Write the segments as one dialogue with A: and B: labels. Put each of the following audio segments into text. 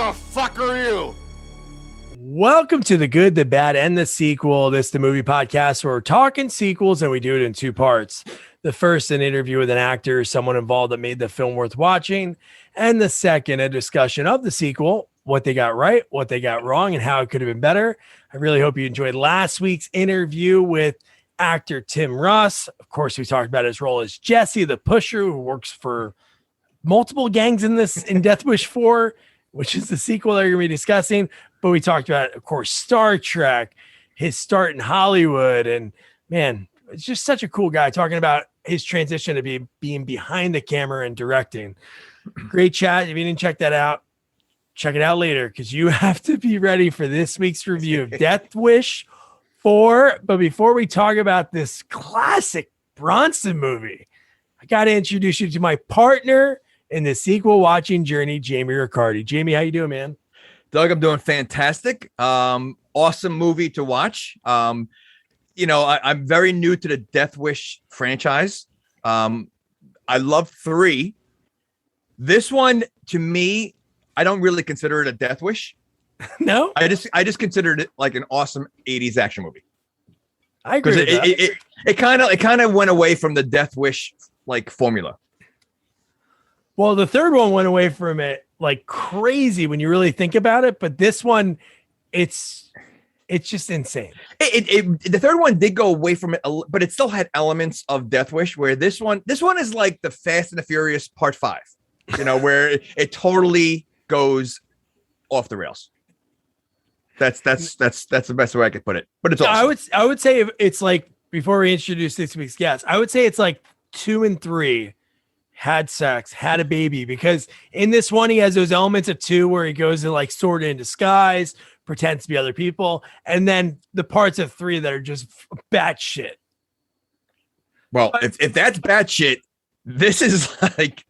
A: the fuck are you?
B: Welcome to The Good, the Bad, and the Sequel. This is the movie podcast where we're talking sequels, and we do it in two parts. The first, an interview with an actor, someone involved that made the film worth watching. And the second, a discussion of the sequel, what they got right, what they got wrong, and how it could have been better. I really hope you enjoyed last week's interview with actor Tim Russ. Of course, we talked about his role as Jesse, the pusher, who works for multiple gangs in Death Wish 4, which is the sequel that you're going to be discussing. But we talked about, of course, Star Trek, his start in Hollywood. And man, it's just such a cool guy, talking about his transition to being behind the camera and directing. Great chat. If you didn't check that out, check it out later, because you have to be ready for this week's review of Death Wish 4. But before we talk about this classic Bronson movie, I got to introduce you to my partner in the sequel watching journey, Jamie Riccardi. Jamie, how you doing, man?
C: Doug, I'm doing fantastic. Awesome movie to watch. I'm very new to the Death Wish franchise. I love 3. This one, to me, I don't really consider it a Death Wish.
B: No,
C: I just considered it like an awesome 80s action movie.
B: I agree with that.
C: It kind of went away from the Death Wish like formula.
B: Well, the third one went away from it like crazy when you really think about it, but this one, it's just insane.
C: The third one did go away from it, but it still had elements of Death Wish. Where this one is like the Fast and the Furious Part 5. Where it totally goes off the rails. That's the best way I could put it. But it's awesome.
B: I would say it's like, before we introduce this week's guest, I would say it's like 2 and 3 had sex, had a baby, because in this one he has those elements of 2 where he goes to like sword in disguise, pretends to be other people, and then the parts of 3 that are just batshit.
C: Well, if that's batshit, this is like,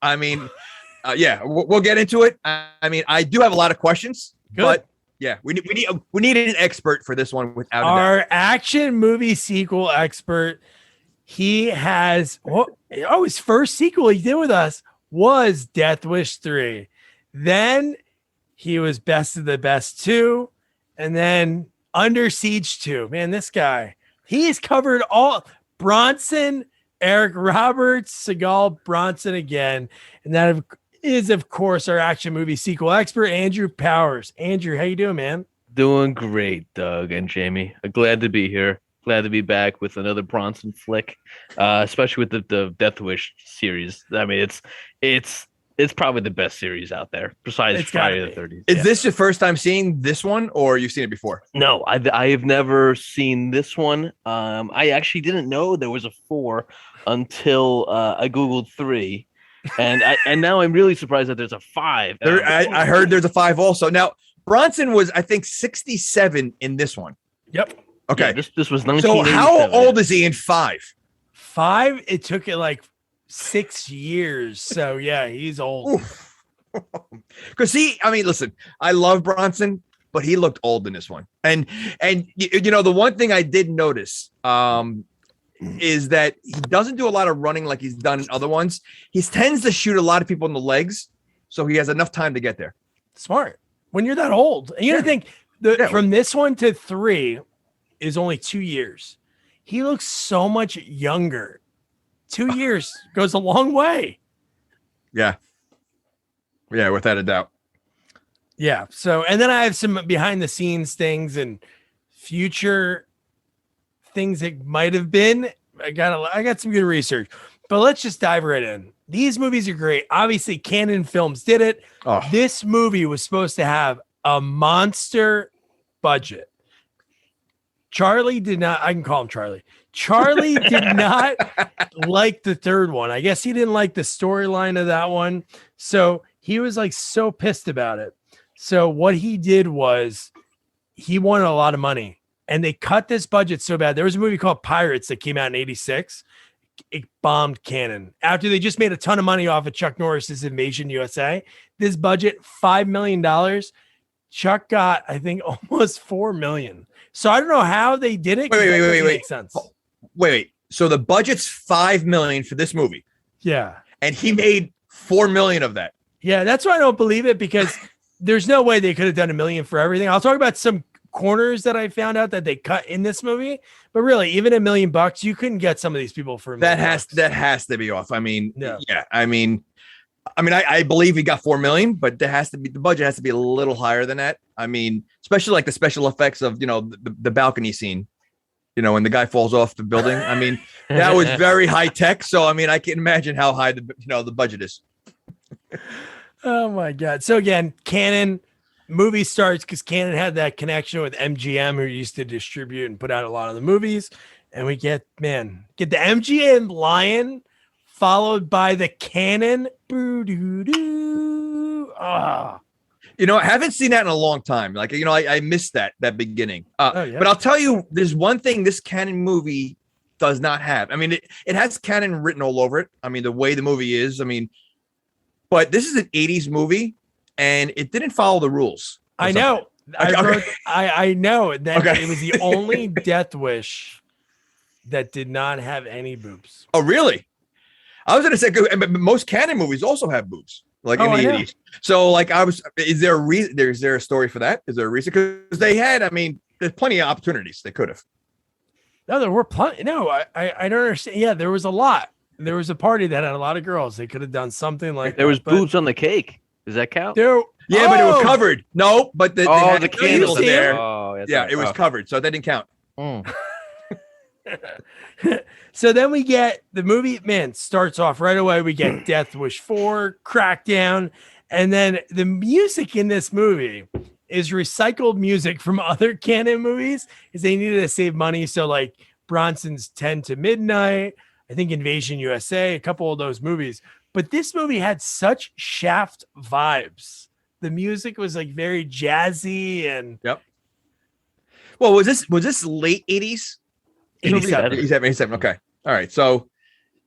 C: yeah, we'll get into it. I do have a lot of questions. Good. But yeah, we need an expert for this one without
B: our action movie sequel expert. He has his first sequel he did with us was Death Wish 3. Then he was Best of the Best 2, and then Under Siege 2. Man, this guy, he's covered all Bronson, Eric Roberts, Seagal, Bronson again, and that is, of course, our action movie sequel expert, Andrew Powers. Andrew, how you doing, man?
D: Doing great, Doug and Jamie. Glad to be here. Glad to be back with another Bronson flick, especially with the Death Wish series. I mean, it's probably the best series out there besides Friday the 30th.
C: Is this your first time seeing this one, or you've seen it before?
D: No, I have never seen this one. I actually didn't know there was a 4 until I Googled 3. And now I'm really surprised that there's a 5.
C: I heard there's a 5 also. Now, Bronson was, I think, 67 in this one.
B: Yep.
C: Okay.
D: Yeah, this was 1987.
C: So how old is he in 5?
B: 5? It took it like 6 years. So yeah, he's old.
C: Because listen, I love Bronson, but he looked old in this one. And the one thing I did notice is that he doesn't do a lot of running like he's done in other ones. He tends to shoot a lot of people in the legs, so he has enough time to get there.
B: Smart. When you're that old. And you don't think from this one to 3 is only 2 years. He looks so much younger. 2 years goes a long way.
C: Yeah, without a doubt.
B: Yeah. So, and then I have some behind the scenes things and future things it might have been. I got some good research, but let's just dive right in. These movies are great. Obviously, Canon Films did it. This movie was supposed to have a monster budget. Charlie did not. I can call him Charlie. Charlie did not like the third one. I guess he didn't like the storyline of that one. So he was like so pissed about it. So what he did was he wanted a lot of money, and they cut this budget so bad. There was a movie called Pirates that came out in 86. It bombed Canon after they just made a ton of money off of Chuck Norris's Invasion USA. This budget, $5 million. Chuck got, I think, almost $4 million. So I don't know how they did it.
C: Wait.
B: Makes sense.
C: Wait. So the budget's $5 million for this movie.
B: Yeah.
C: And he made $4 million of that.
B: Yeah, that's why I don't believe it, because there's no way they could have done $1 million for everything. I'll talk about some corners that I found out that they cut in this movie, but really, even $1 million, you couldn't get some of these people for $1 million.
C: That has to be off. I mean, yeah. I believe he got $4 million, but the budget has to be a little higher than that. I mean, especially like the special effects of the balcony scene. When the guy falls off the building. I mean, that was very high tech. So I mean, I can imagine how high the budget is.
B: Oh my God. So again, Canon movie starts because Canon had that connection with MGM, who used to distribute and put out a lot of the movies. And we get the MGM lion followed by the Canon. I haven't seen that in a long time. Like, I missed that beginning. But I'll tell you, there's one thing this Canon movie does not have. I mean, it has Canon written all over it. I mean, the way the movie is, but this is an 80s movie and it didn't follow the rules. I know. I know that it was the only Death Wish that did not have any boobs.
C: Oh, really? I was going to say, but most Canon movies also have boobs. Like in the 80s. So is there a reason? Is there a story for that? Is there a reason? Because they had, there's plenty of opportunities they could have.
B: No, there were plenty. No, I don't understand. Yeah, there was a lot. There was a party that had a lot of girls. They could have done something like
D: there was boobs on the cake. Does that count?
C: But it was covered. No, but the candles there.
D: Oh,
C: yeah, it was covered. So that didn't count.
B: So then we get the movie, starts off right away. We get Death Wish 4, Crackdown, and then the music in this movie is recycled music from other Canon movies because they needed to save money. So like Bronson's 10 to Midnight, I think Invasion USA, a couple of those movies. But this movie had such Shaft vibes. The music was like very jazzy and.
C: Yep. Well, was this late 80s? 87. Okay. All right. So,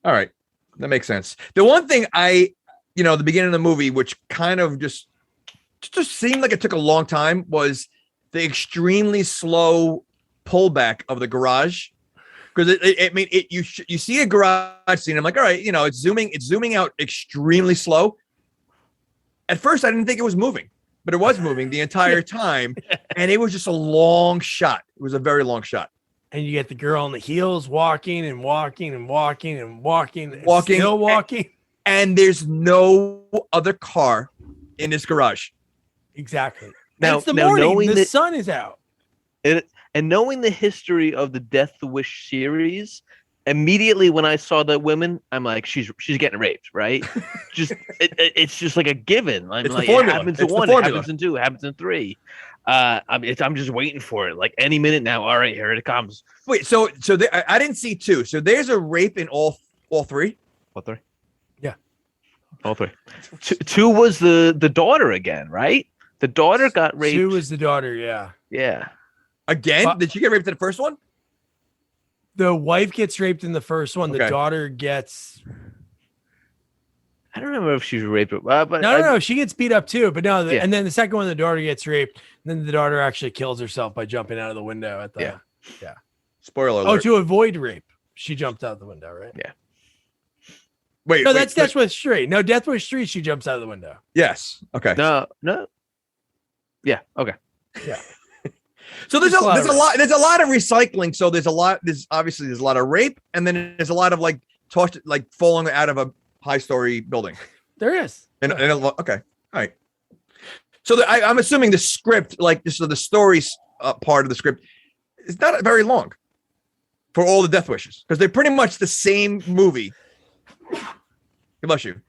C: all right. That makes sense. The one thing the beginning of the movie, which kind of just seemed like it took a long time, was the extremely slow pullback of the garage. Because you see a garage scene. I'm like, all right, it's zooming out extremely slow. At first, I didn't think it was moving, but it was moving the entire time. And it was just a long shot. It was a very long shot.
B: And you get the girl on the heels walking and walking and walking and walking, still walking.
C: And there's no other car in this garage.
B: Exactly. It's the morning. The sun is out.
D: And knowing the history of the Death Wish series, immediately when I saw the women, I'm like, she's getting raped, right? It's just like a given. I'm like, it happens in 1, it happens in 2, it happens in 3. I'm just waiting for it. Like any minute now. All right, here it comes.
C: Wait, so I didn't see 2. So there's a rape in all 3.
D: All 3.
B: Yeah,
D: all 3. 2 was the daughter again, right? The daughter got raped.
B: 2 was the daughter. Yeah.
D: Yeah.
C: Again? Did she get raped in the first one?
B: The wife gets raped in the first one. Okay. The daughter gets.
D: I don't remember if she was raped, but
B: no, she gets beat up too. But no, and then the second one, the daughter gets raped. And then the daughter actually kills herself by jumping out of the window at the. Yeah.
C: Spoiler alert.
B: Oh, to avoid rape, she jumped out the window, right?
D: Yeah.
C: Wait.
B: No, that's Death Wish 3. No, Death Wish 3, she jumps out of the window.
C: Yes. Okay.
D: No. Yeah. Okay.
B: Yeah.
C: So there's a lot of recycling. So there's a lot of rape, and then there's a lot of falling out of a high-story building.
B: There is.
C: Okay. All right. So I'm assuming the script, the stories part of the script, is not very long for all the Death Wishes because they're pretty much the same movie. Bless you.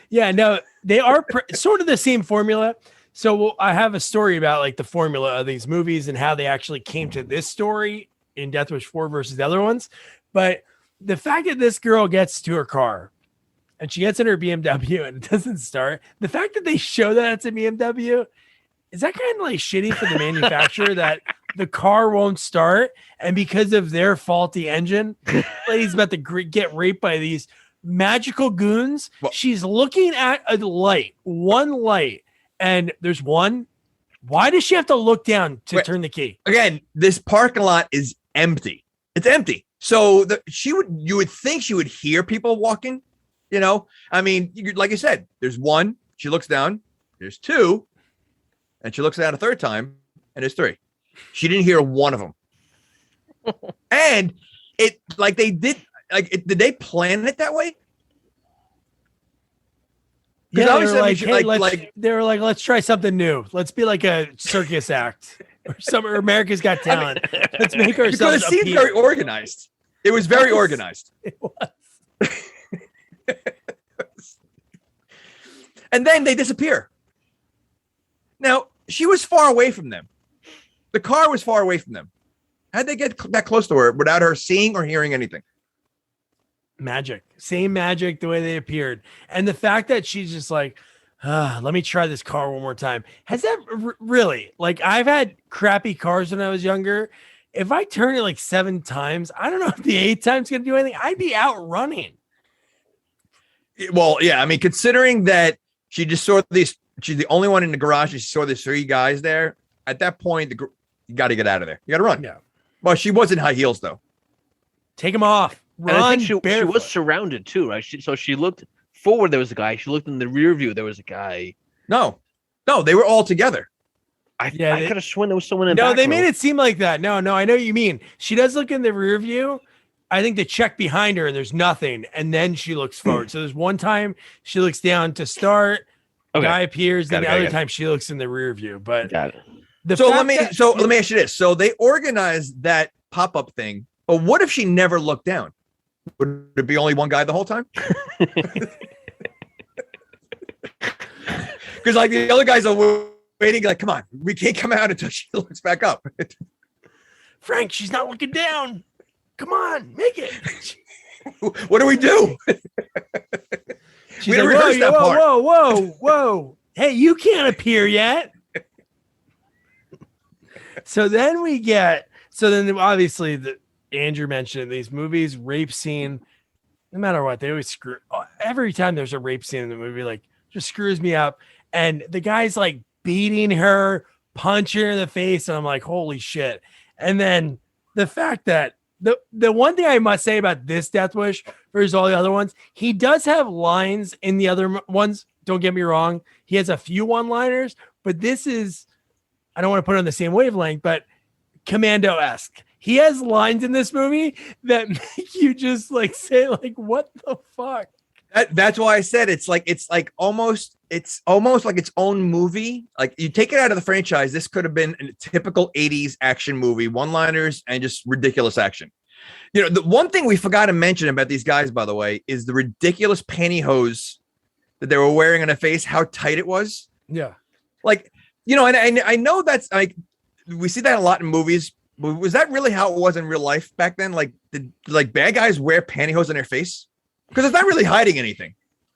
B: Yeah, no, they are sort of the same formula. So I have a story about the formula of these movies and how they actually came to this story in Death Wish 4 versus the other ones. But the fact that this girl gets to her car and she gets in her BMW and it doesn't start, the fact that they show that it's a BMW, is that kind of shitty for the manufacturer that the car won't start? And because of their faulty engine, lady's about to get raped by these magical goons. Well, she's looking at one light. And there's one. Why does she have to look down to turn the key?
C: Again, this parking lot is empty. It's empty. So you would think she would hear people walking. Like you said, there's one. She looks down. There's 2. And she looks at it a third time, and there's 3. She didn't hear one of them. And it, like, they did, like, did they plan it that way?
B: Yeah, they were like, hey, they were like, let's try something new. Let's be like a circus act or America's Got Talent. Let's make ourselves.
C: Because it seemed very organized. It was very organized.
B: It was.
C: And then they disappear. Now, she was far away from them. The car was far away from them. How'd they get that close to her without her seeing or hearing anything?
B: Magic. Same magic the way they appeared. And the fact that she's just like, let me try this car one more time. Has that really, like, I've had crappy cars when I was younger. If I turn it like 7 times, I don't know if the 8th time's going to do anything. I'd be out running.
C: Well, yeah. I mean, considering that she just saw these, she's the only one in the garage. She saw these 3 guys there. At that point, you got to get out of there. You got to run.
B: Yeah.
C: Well, she was in high heels, though.
B: Take them off. Run.
D: And I think she was surrounded too, right? So she looked forward. There was a guy. She looked in the rear view. There was a guy.
C: No, they were all together.
D: I could have sworn there was someone in.
B: No,
D: back
B: they
D: row.
B: made it seem like that. No, I know what you mean. She does look in the rear view. I think they check behind her and there's nothing, and then she looks forward. So there's one time she looks down to start. Okay. Guy appears, then the other time she looks in the rear view. But
D: got it.
C: Let me ask you this. So they organized that pop-up thing, but what if she never looked down? Would it be only one guy the whole time? Because like the other guys are waiting, like, come on, we can't come out until she looks back up.
B: Frank, she's not looking down. Come on, make it.
C: What do we do?
B: She's like, whoa. Hey, you can't appear yet. So then obviously Andrew mentioned these movies, rape scene, no matter what, they always screw. Every time there's a rape scene in the movie, like, just screws me up. And the guy's like beating her, punching her in the face. And I'm like, holy shit. And then the fact that the one thing I must say about this Death Wish versus all the other ones, he does have lines in the other ones. Don't get me wrong. He has a few one-liners, but this is, I don't want to put it on the same wavelength, but Commando-esque. He has lines in this movie that make you just like say, like, what the fuck?
C: That's why I said it's almost like its own movie. Like, you take it out of the franchise, this could have been a typical 80s action movie, one-liners and just ridiculous action. You know, the one thing we forgot to mention about these guys, by the way, is the ridiculous pantyhose that they were wearing on their face, how tight it was.
B: Yeah.
C: Like, you know, and I know that's like, we see that a lot in movies. Was that really how it was in real life back then? Like, did bad guys wear pantyhose on their face? Because it's not really hiding anything.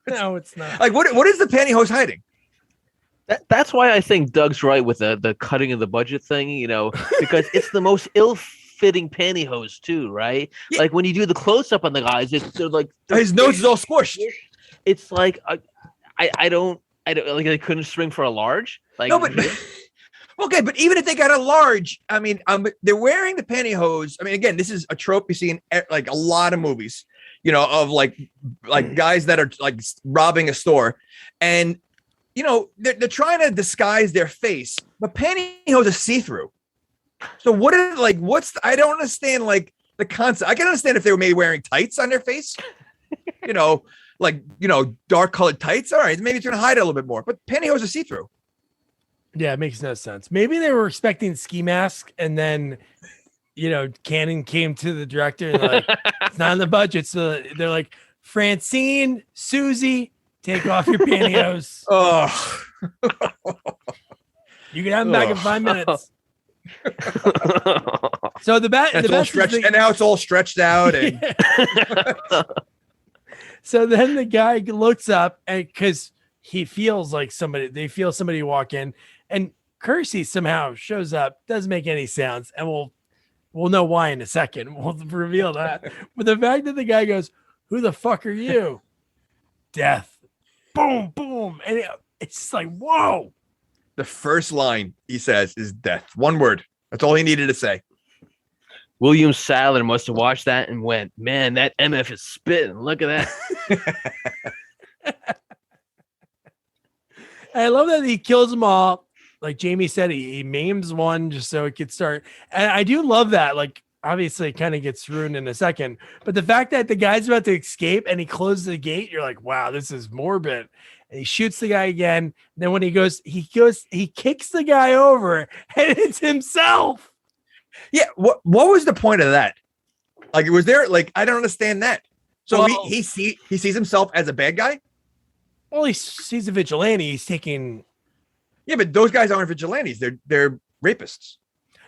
B: No, it's not.
C: Like, what is the pantyhose hiding?
D: That's why I think Doug's right with the cutting of the budget thing, you know, because it's the most ill-fitting pantyhose too, right? Yeah. Like when you do the close-up on the guys, they're like
C: his nose is all squished.
D: It's like I don't like, they couldn't spring for a large. Like,
C: no, but okay, but even if they got a large, I mean, they're wearing the pantyhose. I mean, again, this is a trope you see in like a lot of movies, you know, of like guys that are like robbing a store, and you know they're trying to disguise their face, but pantyhose is see-through. So what is I don't understand like the concept. I can understand if they were maybe wearing tights on their face, you know, like, you know, dark colored tights. All right, maybe it's gonna hide it a little bit more, but pantyhose is see-through.
B: Yeah, it makes no sense. Maybe they were expecting ski mask, and then, you know, Cannon came to the director and like, it's not in the budget. So they're like, Francine, Susie, take off your pantyhose.
C: Oh,
B: you can have them back in 5 minutes. So the best
C: and now it's all stretched out. And
B: so then the guy looks up, and because he feels like they feel somebody walk in, and Kersey somehow shows up, doesn't make any sounds, and we'll know why in a second. We'll reveal that. But the fact that the guy goes, "Who the fuck are you?" Death. Boom, boom, and it's just like, whoa.
C: The first line he says is death. One word. That's all he needed to say.
D: William Sadler must have watched that and went, "Man, that MF is spitting. Look at that."
B: I love that he kills them all. Like Jamie said, he maims one just so it could start. And I do love that. Like, obviously, it kind of gets ruined in a second. But the fact that the guy's about to escape and he closes the gate, you're like, wow, this is morbid. And he shoots the guy again. Then when he kicks the guy over, and it's himself.
C: Yeah. What was the point of that? Like, it was there. Like, I don't understand that. So he sees himself as a bad guy.
B: Well, he's a vigilante. He's taking.
C: Yeah, but those guys aren't vigilantes. They're rapists.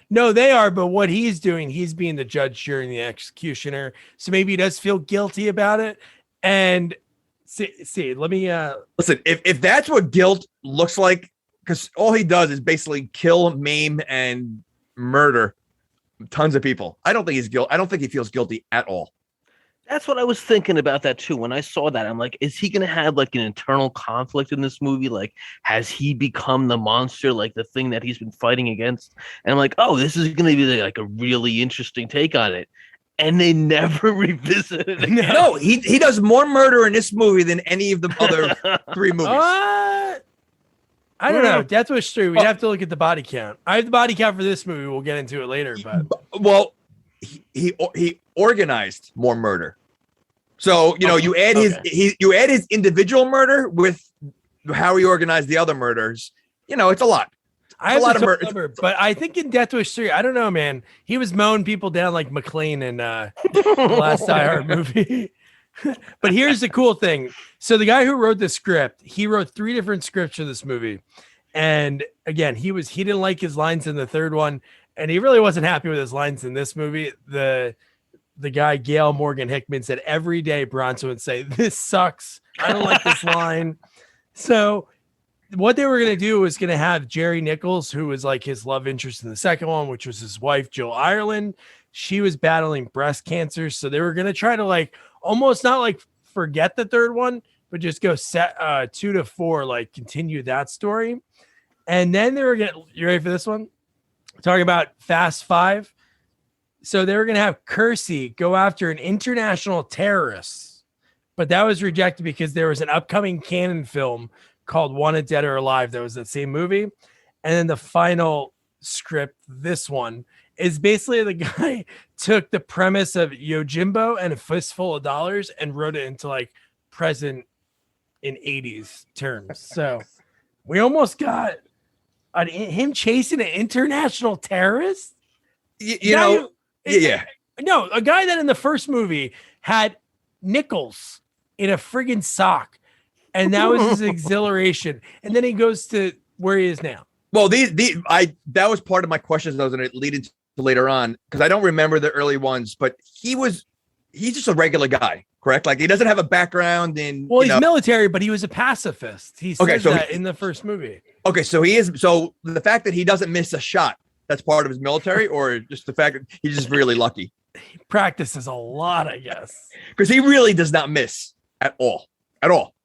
B: No, they are. But what he's doing, he's being the judge, jury, and the executioner. So maybe he does feel guilty about it. And see, let me
C: listen. If that's what guilt looks like, because all he does is basically kill, maim, and murder tons of people. I don't think he's guilty. I don't think he feels guilty at all.
D: That's what I was thinking about that too. When I saw that, I'm like, is he going to have like an internal conflict in this movie? Like, has he become the monster, like the thing that he's been fighting against? And I'm like, oh, this is going to be like a really interesting take on it. And they never revisited it.
C: No, he does more murder in this movie than any of the other 3 movies.
B: I don't know. Death Wish 3. We'd have to look at the body count. I have the body count for this movie. We'll get into it later. But
C: well, he organized more murder. So you add his individual murder with how he organized the other murders. It's a lot.
B: I have a lot of murder, but I think in Death Wish 3, I don't know, man. He was mowing people down like McClane in the last Die Hard movie. But here's the cool thing. So the guy who wrote the script, he wrote 3 different scripts for this movie. And again, he didn't like his lines in the third one, and he really wasn't happy with his lines in this movie. The guy, Gail Morgan Hickman, said every day Bronson would say, "This sucks. I don't like this line." So what they were going to do was going to have Jerry Nichols, who was like his love interest in the second one, which was his wife, Jill Ireland. She was battling breast cancer. So they were going to try to like almost not like forget the third one, but just go set 2 to 4, like continue that story. And then they were going to, you ready for this one? We're talking about Fast 5. So they were going to have Kersey go after an international terrorist, but that was rejected because there was an upcoming canon film called Wanted Dead or Alive that was that same movie. And then the final script, this one, is basically the guy took the premise of Yojimbo and a fistful of dollars and wrote it into like present in 80s terms. So we almost got him chasing an international terrorist. No, a guy that in the first movie had nickels in a friggin' sock, and that was his exhilaration. And then he goes to where he is now.
C: Well, that was part of my questions that I was going to lead into later on, because I don't remember the early ones, but he's just a regular guy, correct? Like, he doesn't have a background in.
B: Well, he's military, but he was a pacifist. He said that in the first movie.
C: Okay, so he is. So the fact that he doesn't miss a shot, that's part of his military, or just the fact that he's just really lucky?
B: He practices a lot, I guess.
C: Because he really does not miss at all. At all.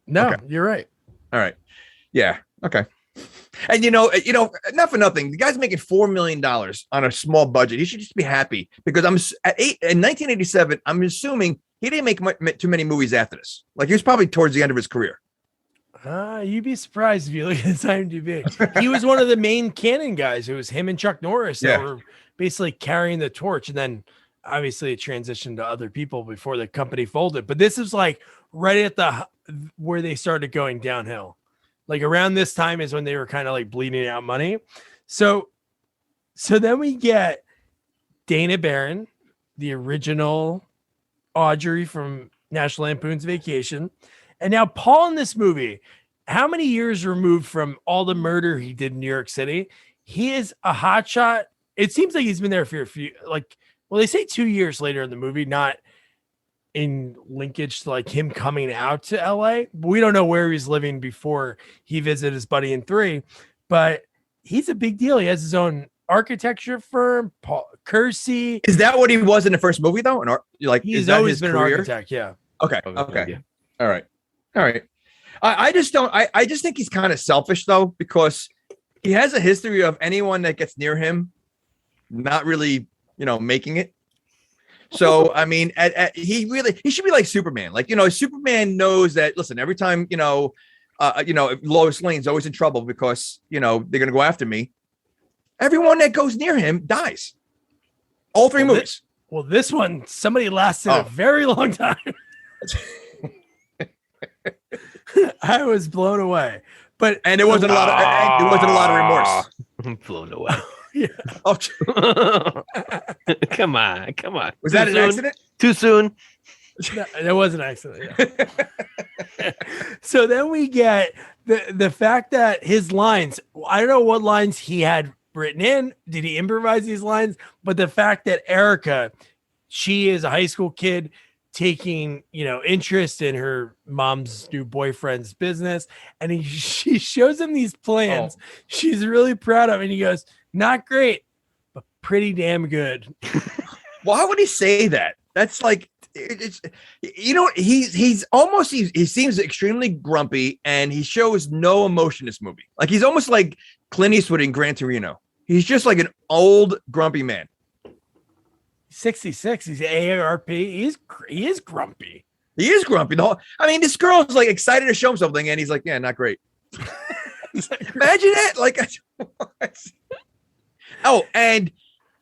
B: No,
C: okay.
B: You're right.
C: All right. Yeah. Okay. And not for nothing, the guy's making $4 million on a small budget. He should just be happy, because in 1987, I'm assuming he didn't make too many movies after this. Like, he was probably towards the end of his career.
B: You'd be surprised if you look at his IMDb. He was one of the main canon guys. It was him and Chuck Norris that were basically carrying the torch. And then obviously it transitioned to other people before the company folded. But this is like right at where they started going downhill. Like around this time is when they were kind of like bleeding out money. So then we get Dana Barron, the original Audrey from National Lampoon's Vacation. And now Paul in this movie, how many years removed from all the murder he did in New York City? He is a hotshot. It seems like he's been there for a few, they say 2 years later in the movie, not in linkage to like him coming out to LA. We don't know where he's living before he visited his buddy in 3, but he's a big deal. He has his own architecture firm, Paul Kersey.
C: Is that what he was in the first movie though?
B: He's always been an architect. Yeah.
C: Okay. Yeah. All right. I just think he's kind of selfish though, because he has a history of anyone that gets near him not really, making it. So, I mean, he should be like Superman. Like, Superman knows that, listen, every time, Lois Lane's always in trouble because, they're going to go after me. Everyone that goes near him dies. All three movies.
B: This one, somebody lasted a very long time. I was blown away, and
C: there wasn't a lot of remorse.
D: I'm blown away.
B: Yeah.
C: Oh,
D: come on.
C: Was that an accident?
D: Too soon.
B: No, it was an accident. Yeah. So then we get the fact that his lines, I don't know what lines he had written in. Did he improvise these lines? But the fact that Erica, she is a high school kid taking, interest in her mom's new boyfriend's business. And she shows him these plans. She's really proud of it. And he goes, not great, but pretty damn good.
C: Why would he say that? That's like, he seems extremely grumpy and he shows no emotion in this movie. Like he's almost like Clint Eastwood in Gran Torino. He's just like an old grumpy man.
B: 66. He's AARP. He is grumpy.
C: He is grumpy. This girl is like excited to show him something, and he's like, "Yeah, not great." Imagine that. Like, and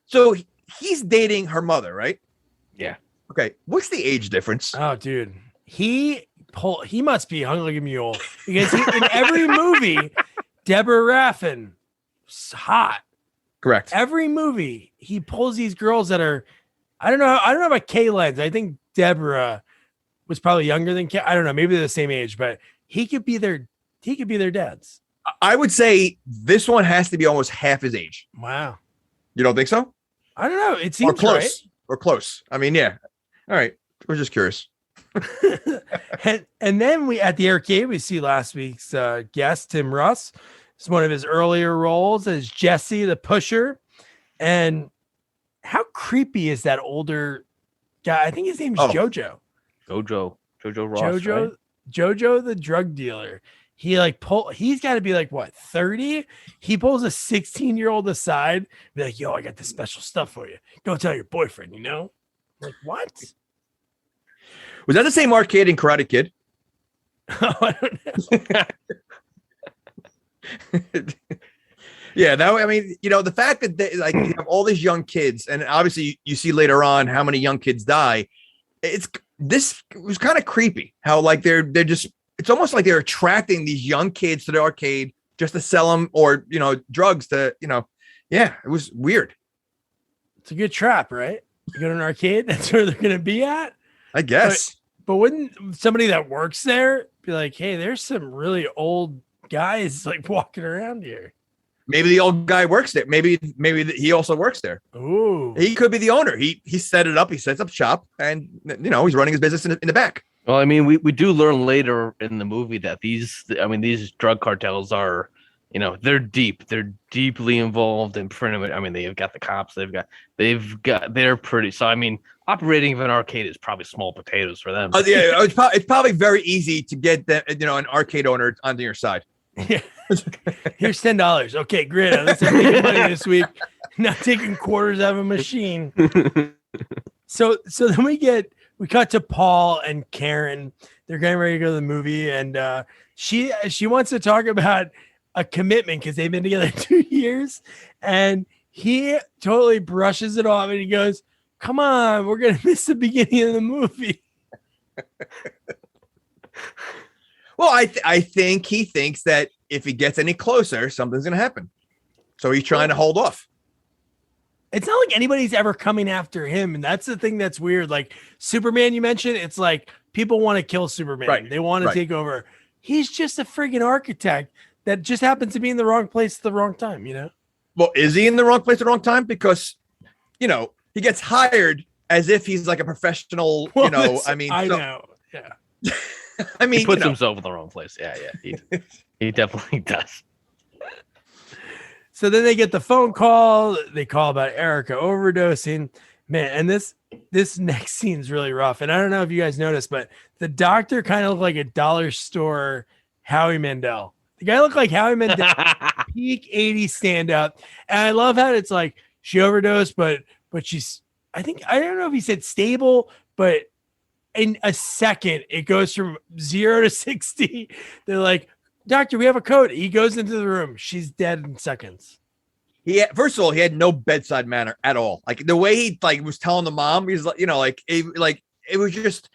C: so he's dating her mother, right?
D: Yeah.
C: Okay. What's the age difference?
B: Oh, dude, he must be hung like a mule because in every movie, Deborah Raffin, hot.
C: Correct.
B: Every movie, he pulls these girls that are, I don't know about Kay Lenz. I think Deborah was probably younger than Kay. I don't know. Maybe they're the same age, but he could be their dads.
C: I would say this one has to be almost half his age.
B: Wow.
C: You don't think so?
B: I don't know. It seems
C: close.
B: Right.
C: Or close. Yeah. All right. We're just curious.
B: and then at the arcade, we see last week's guest, Tim Russ. It's one of his earlier roles as Jesse the Pusher. And how creepy is that older guy? I think his name is Jojo.
D: Jojo Ross.
B: Jojo,
D: right?
B: Jojo the drug dealer. He's got to be like, what, 30? He pulls a 16-year-old aside, be like, yo, I got this special stuff for you. Go tell your boyfriend, Like, what?
C: Was that the same arcade in Karate Kid?
B: I don't know.
C: Yeah, the fact that you have all these young kids, and obviously you see later on how many young kids die. It was kind of creepy how they're just, it's almost like they're attracting these young kids to the arcade just to sell them or drugs to it was weird.
B: It's a good trap, right? You go to an arcade, that's where they're gonna be at,
C: I guess.
B: But wouldn't somebody that works there be like, hey, there's some really old guys walking around here?
C: Maybe the old guy works there. Maybe he also works there.
B: Ooh,
C: he could be the owner. He set it up. He sets up shop, and he's running his business in the back.
D: Well, we do learn later in the movie that these drug cartels are, they're deeply involved in pretty much. They've got the cops. They're pretty. So operating an arcade is probably small potatoes for them.
C: It's probably very easy to get an arcade owner onto your side.
B: Yeah. Here's $10. Okay, great. Let's make money this week. Not taking quarters out of a machine. So then we cut to Paul and Karen. They're getting ready to go to the movie, and she wants to talk about a commitment because they've been together 2 years, and he totally brushes it off and he goes, "Come on, we're gonna miss the beginning of the movie."
C: Well, I think he thinks that if he gets any closer, something's going to happen. So he's trying to hold off.
B: It's not like anybody's ever coming after him. And that's the thing that's weird. Like Superman, you mentioned, it's like people want to kill Superman.
C: Right.
B: They want to take over. He's just a friggin' architect that just happens to be in the wrong place at the wrong time,
C: Well, is he in the wrong place at the wrong time? Because, he gets hired as if he's like a professional,
B: I know. Yeah.
D: He puts himself in the wrong place. Yeah. He definitely does.
B: So then they get the phone call. They call about Erica overdosing. Man, and this next scene's really rough. And I don't know if you guys noticed, but the doctor kind of looked like a dollar store Howie Mandel. The guy looked like Howie Mandel, peak 80s stand-up. And I love how it's like she overdosed, but she's, I don't know if he said stable, but in a second, it goes from 0 to 60. They're like, doctor, we have a code. He goes into the room. She's dead in seconds.
C: First of all, he had no bedside manner at all. Like the way he like was telling the mom, he's like, it was just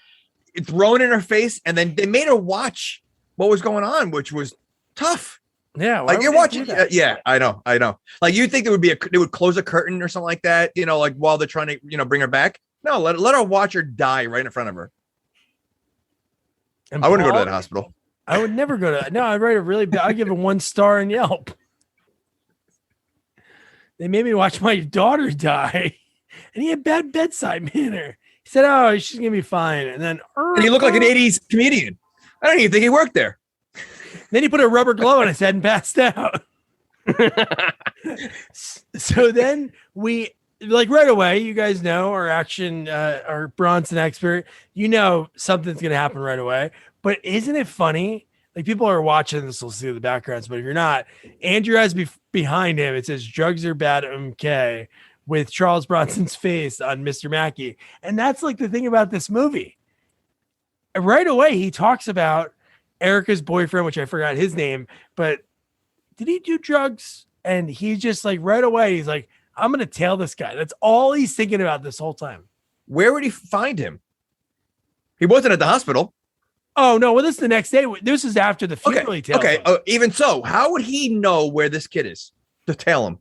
C: thrown in her face, and then they made her watch what was going on, which was tough.
B: Yeah,
C: like you're watching. Yeah, I know. Like you think they would close a curtain or something like that, like while they're trying to, bring her back. No, let her watch her die right in front of her.
B: And
C: I wouldn't go to that hospital.
B: I would never go to. No, I'd write a really bad. I'd give it 1 star in Yelp. They made me watch my daughter die, and he had bad bedside manner. He said, "Oh, she's gonna be fine," and then
C: he looked like an '80s comedian. I don't even think he worked there.
B: Then he put a rubber glove on his head and passed out. So then we right away. You guys know our our Bronson expert. Something's gonna happen right away. But isn't it funny? Like people are watching this, will see the backgrounds. But if you're not, Andrew has behind him. It says "Drugs are bad." MK with Charles Bronson's face on Mr. Mackey, and that's like the thing about this movie. Right away, he talks about Erica's boyfriend, which I forgot his name, but did he do drugs? And he just like right away, he's like, "I'm gonna tail this guy." That's all he's thinking about this whole time.
C: Where would he find him? He wasn't at the hospital.
B: Oh no! Well, this is the next day. This is after the funeral.
C: Okay. Even so, how would he know where this kid is to tell him?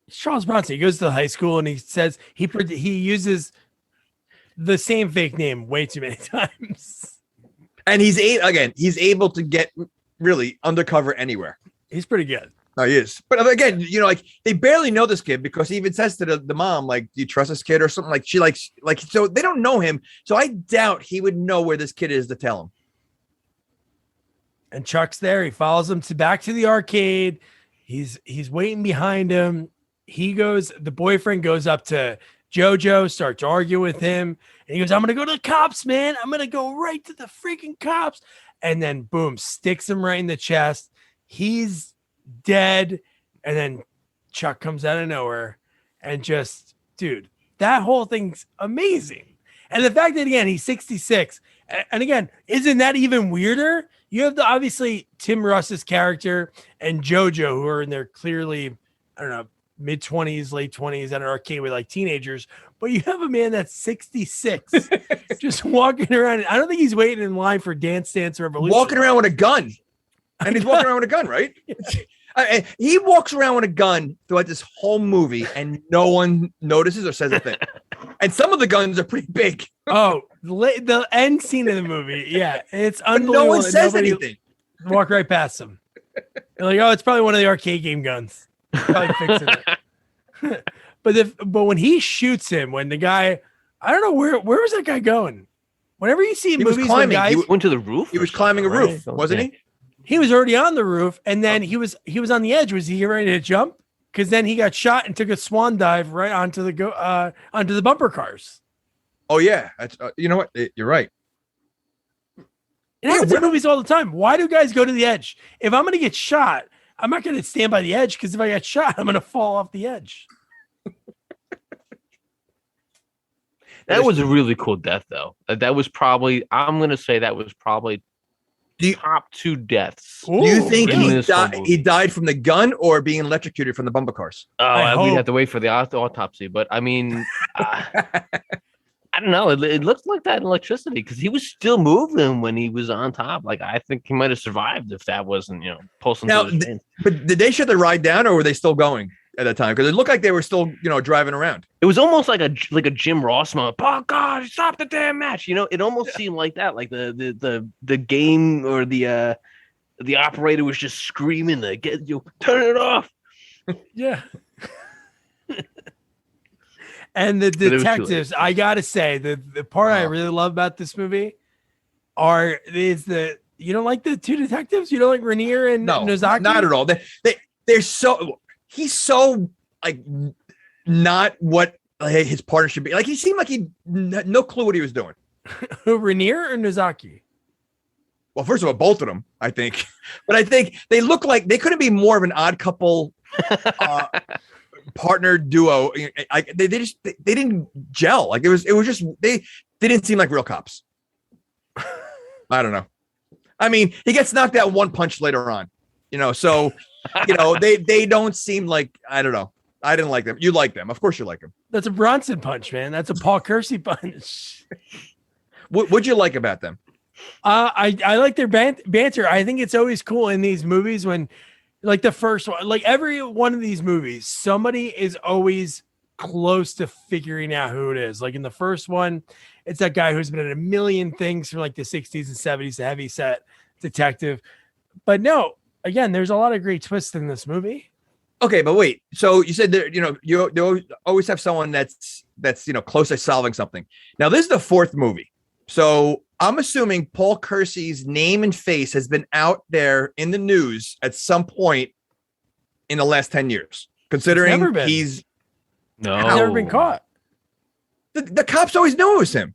B: It's Charles Bronson. He goes to the high school and he says he uses the same fake name way too many times.
C: And he's able to get really undercover anywhere.
B: He's pretty good.
C: No, he is. But again, like they barely know this kid because he even says to the mom, like, "Do you trust this kid?" or something. Like she like so they don't know him. So I doubt he would know where this kid is to tell him.
B: And Chuck's there. He follows him back to the arcade. He's waiting behind him. The boyfriend goes up to JoJo, starts arguing with him. And he goes, "I'm going to go to the cops, man. I'm going to go right to the freaking cops." And then boom, sticks him right in the chest. He's dead. And then Chuck comes out of nowhere and just, dude, that whole thing's amazing. And the fact that, again, he's 66. And again, isn't that even weirder? You have obviously Tim Russ's character and JoJo, who are in their clearly, I don't know, mid-20s, late 20s at an arcade with like teenagers. But you have a man that's 66 just walking around. I don't think he's waiting in line for Dance Dance Revolution.
C: Walking around with a gun. And he's walking around with a gun, right? He walks around with a gun throughout this whole movie and no one notices or says a thing. And some of the guns are pretty big.
B: Oh, the end scene of the movie. Yeah, it's unbelievable.
C: No one says anything.
B: Walk right past them. They're like, "Oh, it's probably one of the arcade game guns." Probably fixing it. But when he shoots him, when the guy, I don't know where was that guy going? Whenever you see movies, when guys
D: went to the roof.
C: He was climbing a roof, wasn't he?
B: He was already on the roof, and then he was on the edge. Was he ready to jump? Because then he got shot and took a swan dive right onto the bumper cars.
C: Oh yeah, you know what? You're right.
B: It happens in movies all the time. Why do guys go to the edge? If I'm going to get shot, I'm not going to stand by the edge because if I get shot, I'm going to fall off the edge.
D: That was a really cool death, though. That was probably, I'm going to say that was probably top 2 deaths.
C: Do you think he died from the gun or being electrocuted from the bumper cars?
D: Oh, we'd have to wait for the autopsy. But I mean, I don't know. It looked like that electricity because he was still moving when he was on top. Like I think he might have survived if that wasn't, pulsing.
C: Now, but did they shut the ride down or were they still going at that time? Because it looked like they were still, driving around.
D: It was almost like a Jim Ross moment. Oh God, stop the damn match! It almost seemed like that. Like the game or the operator was just screaming, turn it off.
B: Yeah. And the detectives, I gotta say, the part I really love about this movie is you don't like the 2 detectives? You don't like Rainier and Nozaki?
C: Not at all. They're so he's so like not what his partner should be. Like he seemed like he had no clue what he was doing.
B: Rainier or Nozaki?
C: Well, first of all, both of them, I think. But I think they look like they couldn't be more of an odd couple partner duo. They didn't gel. Like it was just they didn't seem like real cops. I don't know. I mean, he gets knocked out one punch later on, so, they don't seem like, I don't know. I didn't like them. You like them. Of course you like them.
B: That's a Bronson punch, man. That's a Paul Kersey punch.
C: What'd you like about them?
B: I like their banter. I think it's always cool in these movies when, like the first one, like every one of these movies, somebody is always close to figuring out who it is. Like in the first one, it's that guy who's been in a million things from like the 60s and 70s, the heavy set detective. But no, again, there's a lot of great twists in this movie.
C: Okay, but wait. So you said that you always have someone that's close to solving something. Now this is the fourth movie, so I'm assuming Paul Kersey's name and face has been out there in the news at some point in the last 10 years. Considering he's
B: never been caught.
C: The cops always knew it was him.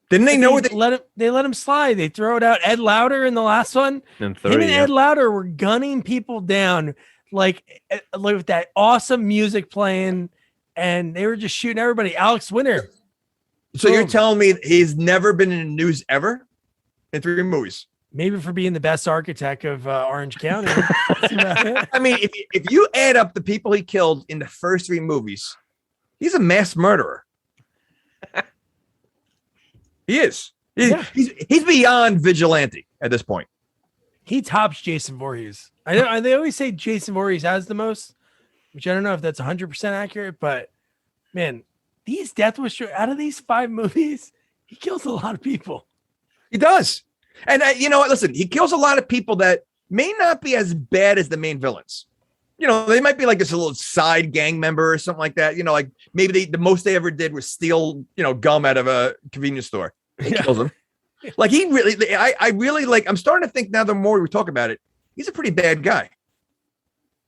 C: Didn't they know?
B: They let him slide. They throw it out. Ed Lauder in the last one. Him and Ed Lauder were gunning people down. Like with that awesome music playing, and they were just shooting everybody. Alex Winter.
C: So you're telling me he's never been in the news ever in 3 movies?
B: Maybe for being the best architect of Orange County.
C: I mean, if you add up the people he killed in the first 3 movies, he's a mass murderer. He is. He's beyond vigilante at this point.
B: He tops Jason Voorhees. I know they always say Jason Voorhees has the most, which I don't know if that's 100% accurate, but man, these Death Wish out of these 5 movies, he kills a lot of people.
C: He does. And you know what? Listen, he kills a lot of people that may not be as bad as the main villains. They might be like this little side gang member or something like that. Like maybe the most they ever did was steal, gum out of a convenience store. He kills them. Like he really, I really like, I'm starting to think now the more we talk about it, he's a pretty bad guy.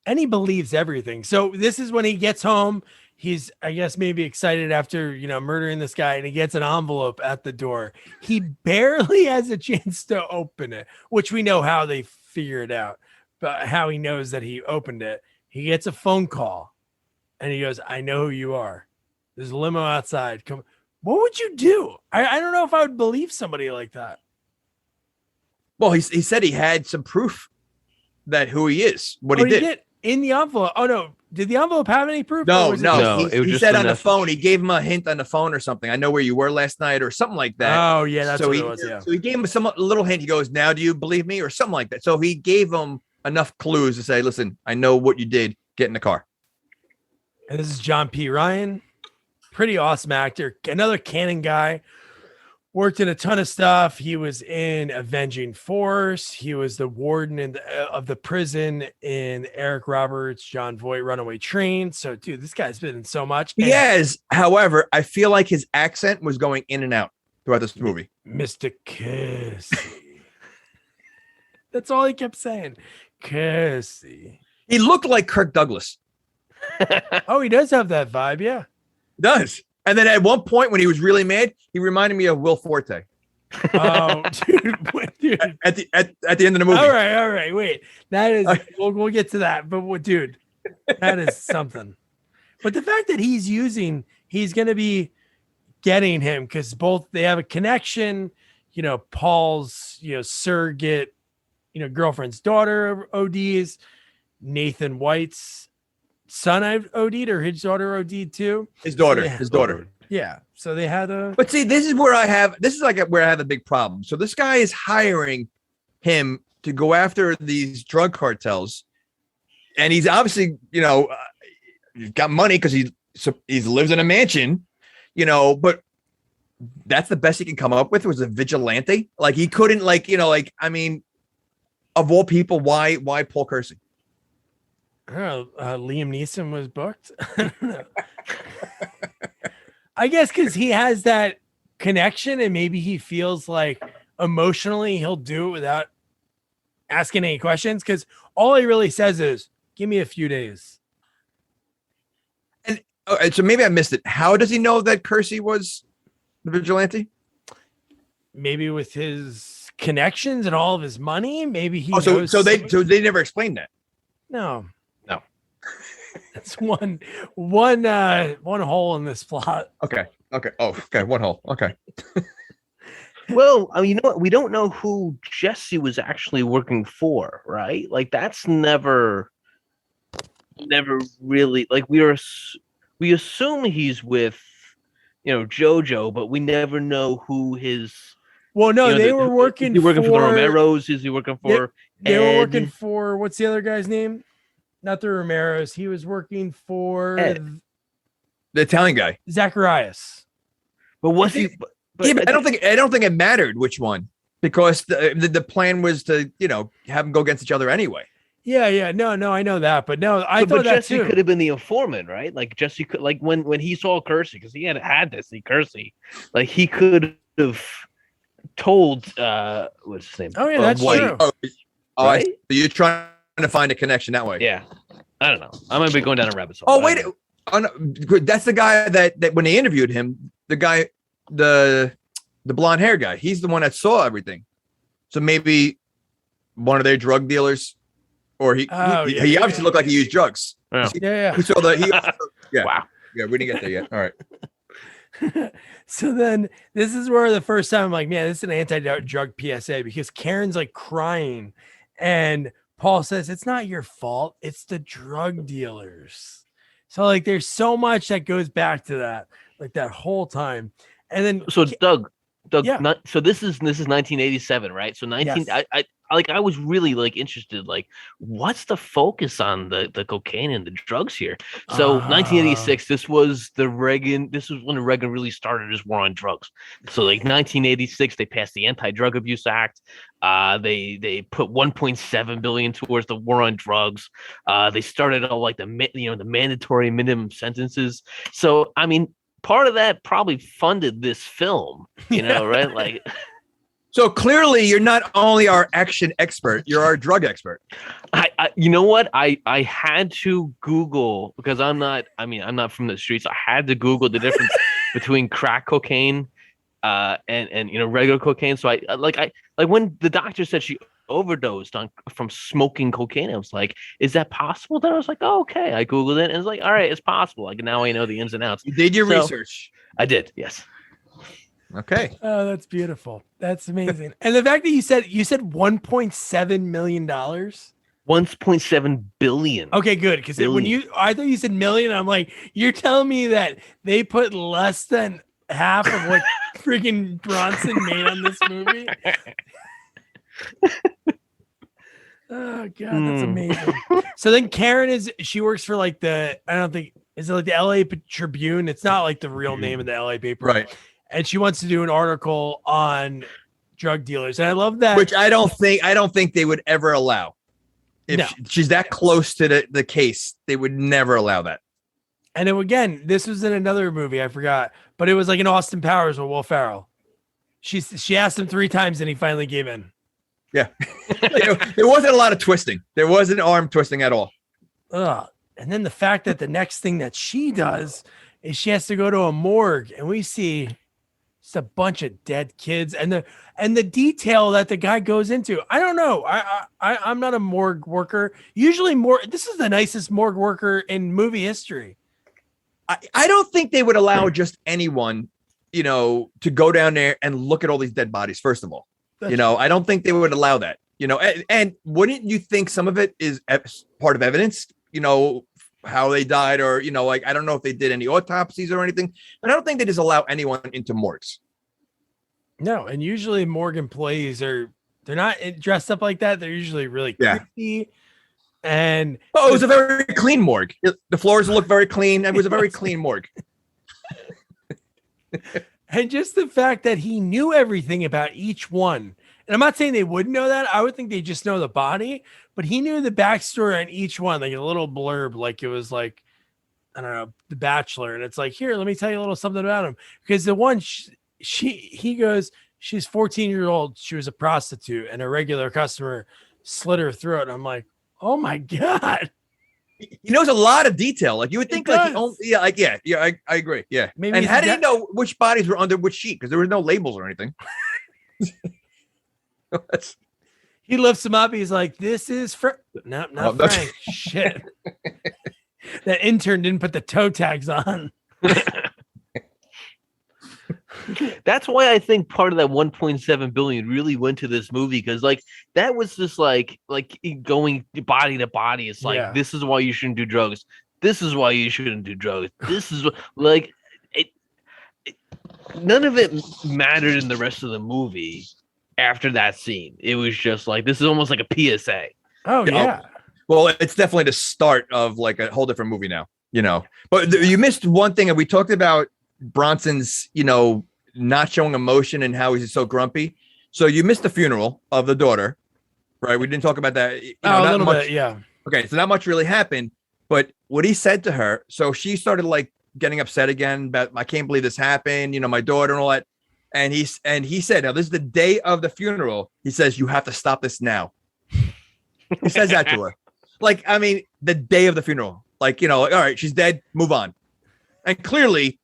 B: And he believes everything. So this is when he gets home. He's, I guess, maybe excited after, murdering this guy, and he gets an envelope at the door. He barely has a chance to open it, which we know how they figure it out, but how he knows that he opened it. He gets a phone call and he goes, I know who you are. There's a limo outside. Come. What would you do? I don't know if I would believe somebody like that.
C: Well, he said he had some proof that who he is, what he did.
B: In the envelope. Oh, no. Did the envelope have any proof?
C: No. He said on
D: the
C: the phone, he gave him a hint on the phone or something. I know where you were last night or something like that.
B: Oh, yeah. That's what it was. Yeah.
C: So he gave him some little hint. He goes, now do you believe me? Or something like that. So he gave him enough clues to say, listen, I know what you did. Get in the car.
B: And this is John P. Ryan. Pretty awesome actor. Another canon guy. Worked in a ton of stuff. He was in Avenging Force. He was the warden of the prison in Eric Roberts, John Voight, Runaway Train. So, dude, this guy's been in so much.
C: He has. However, I feel like his accent was going in and out throughout this movie.
B: Mr. Kersey. That's all he kept saying. Kersey.
C: He looked like Kirk Douglas.
B: Oh, he does have that vibe. Yeah.
C: He does. And then at one point when he was really mad, he reminded me of Will Forte.
B: Oh, dude.
C: At the end of the movie.
B: All right. Wait, that is, we'll get to that. But dude, that is something. But the fact that he's going to be getting him because both they have a connection, Paul's, surrogate, girlfriend's daughter ODs, Nathan White's son OD'd or his daughter OD'd too.
C: His daughter.
B: Yeah. So they had
C: But see, this is where I have a big problem. So this guy is hiring him to go after these drug cartels. And he's obviously, he's got money because he lives in a mansion, but that's the best he can come up with was a vigilante. Like he couldn't of all people, why Paul Kersey?
B: I don't know. Liam Neeson was booked. I don't know. I guess because he has that connection and maybe he feels like emotionally he'll do it without asking any questions because all he really says is, give me a few days.
C: And so maybe I missed it. How does he know that Kersey was the vigilante?
B: Maybe with his connections and all of his money. Maybe he knows.
C: So they never explained that.
B: No. That's one hole in this plot.
C: Okay. Oh, okay. One hole. Okay.
D: Well, I mean, you know what? We don't know who Jesse was actually working for, right? Like that's never really like we assume he's with JoJo, but we never know who his
B: Well, no, they were
D: is
B: working
D: he working for the
B: for
D: Romeros? Is he working for
B: they were working
D: Ed?
B: for what's the other guy's name? Not the Romeros. He was working for
D: Ed.
C: The Italian guy.
B: Zacharias.
D: But was he? But
C: Yeah, but I don't think it mattered which one, because the plan was to have them go against each other anyway.
B: Yeah. No, I know that, but no, I thought
D: but
B: that
D: Jesse
B: too.
D: could have been the informant, right? Like Jesse could, like when he saw Kersey, because he had to see Kersey, like he could have told what's his name?
B: Oh yeah, that's
C: White.
B: true.
D: Right?
C: So you're trying to find a connection that way.
D: Yeah, I don't know. I'm gonna be going down a rabbit hole.
C: Oh wait, no, that's the guy that when they interviewed him, the guy, the blonde hair guy, he's the one that saw everything. So maybe one of their drug dealers, or he obviously looked like he used drugs.
B: Yeah.
C: He saw yeah.
D: Wow.
C: Yeah, we didn't get there yet. All right.
B: So then this is where the first time I'm like, man, this is an anti-drug PSA, because Karen's like crying and Paul says, it's not your fault. It's the drug dealers. So like, there's so much that goes back to that, like that whole time. And then,
D: So Doug,
B: Yeah.
D: so this is 1987, right? So
B: Yes.
D: I was really like interested, like what's the focus on the cocaine and the drugs here? So 1986, this was when Reagan really started his war on drugs. So like 1986, they passed the Anti-Drug Abuse Act. They put 1.7 billion towards the war on drugs. They started all like the mandatory minimum sentences. So I mean, part of that probably funded this film, right? Like,
C: So clearly, you're not only our action expert, you're our drug expert.
D: you know what? I had to Google, because I'm not from the streets. I had to Google the difference between crack cocaine and regular cocaine. So I when the doctor said she overdosed from smoking cocaine, I was like, is that possible? Then I was like, oh, okay. I Googled it and it's like, all right, it's possible. Like now I know the ins and outs.
C: You did your research.
D: I did, yes.
C: Okay.
B: Oh, that's beautiful. That's amazing. And the fact that you said $1.7 million.
D: 1.7 billion.
B: Okay, good. Because I thought you said million. I'm like, you're telling me that they put less than half of what freaking Bronson made on this movie? Oh god, that's amazing. So then Karen she works for like is it like the LA Tribune? It's not like the real name of the LA paper,
C: Right?
B: And she wants to do an article on drug dealers, and I love that.
C: Which I don't think they would ever allow. If she's that close to the case, they would never allow that.
B: And then again, this was in another movie, I forgot, but it was like in Austin Powers with Will Ferrell. She asked him 3 times, and he finally gave in.
C: Yeah. There wasn't a lot of twisting. There wasn't arm twisting at all.
B: Ugh. And then the fact that the next thing that she does is she has to go to a morgue, and we see just a bunch of dead kids, and the detail that the guy goes into. I don't know. I'm not a morgue worker. Usually this is the nicest morgue worker in movie history.
C: I don't think they would allow just anyone, to go down there and look at all these dead bodies, first of all. I don't think they would allow that, and wouldn't you think some of it is part of evidence, how they died, or, like, I don't know if they did any autopsies or anything, but I don't think they just allow anyone into morgues.
B: No. And usually morgue employees they're not dressed up like that. They're usually really creepy. And
C: it was a very clean morgue. The floors look very clean. It was a very clean morgue.
B: And just the fact that he knew everything about each one. And I'm not saying they wouldn't know that. I would think they just know the body, but he knew the backstory on each one, like a little blurb, like it was like, I don't know, The Bachelor. And it's like, here, let me tell you a little something about him. Because the one he goes, she's 14-years old. She was a prostitute, and a regular customer slit her throat. And I'm like, oh my God.
C: He knows a lot of detail. Like you would think, I agree. Yeah.
B: Maybe
C: and how did he know which bodies were under which sheet? Because there was no labels or anything.
B: He lifts him up. He's like, "This is for not Frank." Shit. That intern didn't put the toe tags on.
D: That's why I think part of that 1.7 billion really went to this movie, because like that was just like going body to body. It's like, this is why you shouldn't do drugs. This is why you shouldn't do drugs. This is what, like it none of it mattered in the rest of the movie after that scene. It was just like, this is almost like a PSA.
B: Oh yeah.
C: Well, it's definitely the start of like a whole different movie now, you know. But you missed one thing, and we talked about Bronson's, you know, not showing emotion and how he's so grumpy. So you missed the funeral of the daughter, right? We didn't talk about that. You know,
B: a
C: not
B: little
C: much,
B: bit, yeah.
C: Okay, so not much really happened, but what he said to her, so she started like getting upset again about, I can't believe this happened, you know, my daughter and all that. And he said, now this is the day of the funeral. He says, you have to stop this now. He says that to her. Like, I mean, the day of the funeral, like, you know, like, all right, she's dead, move on. And clearly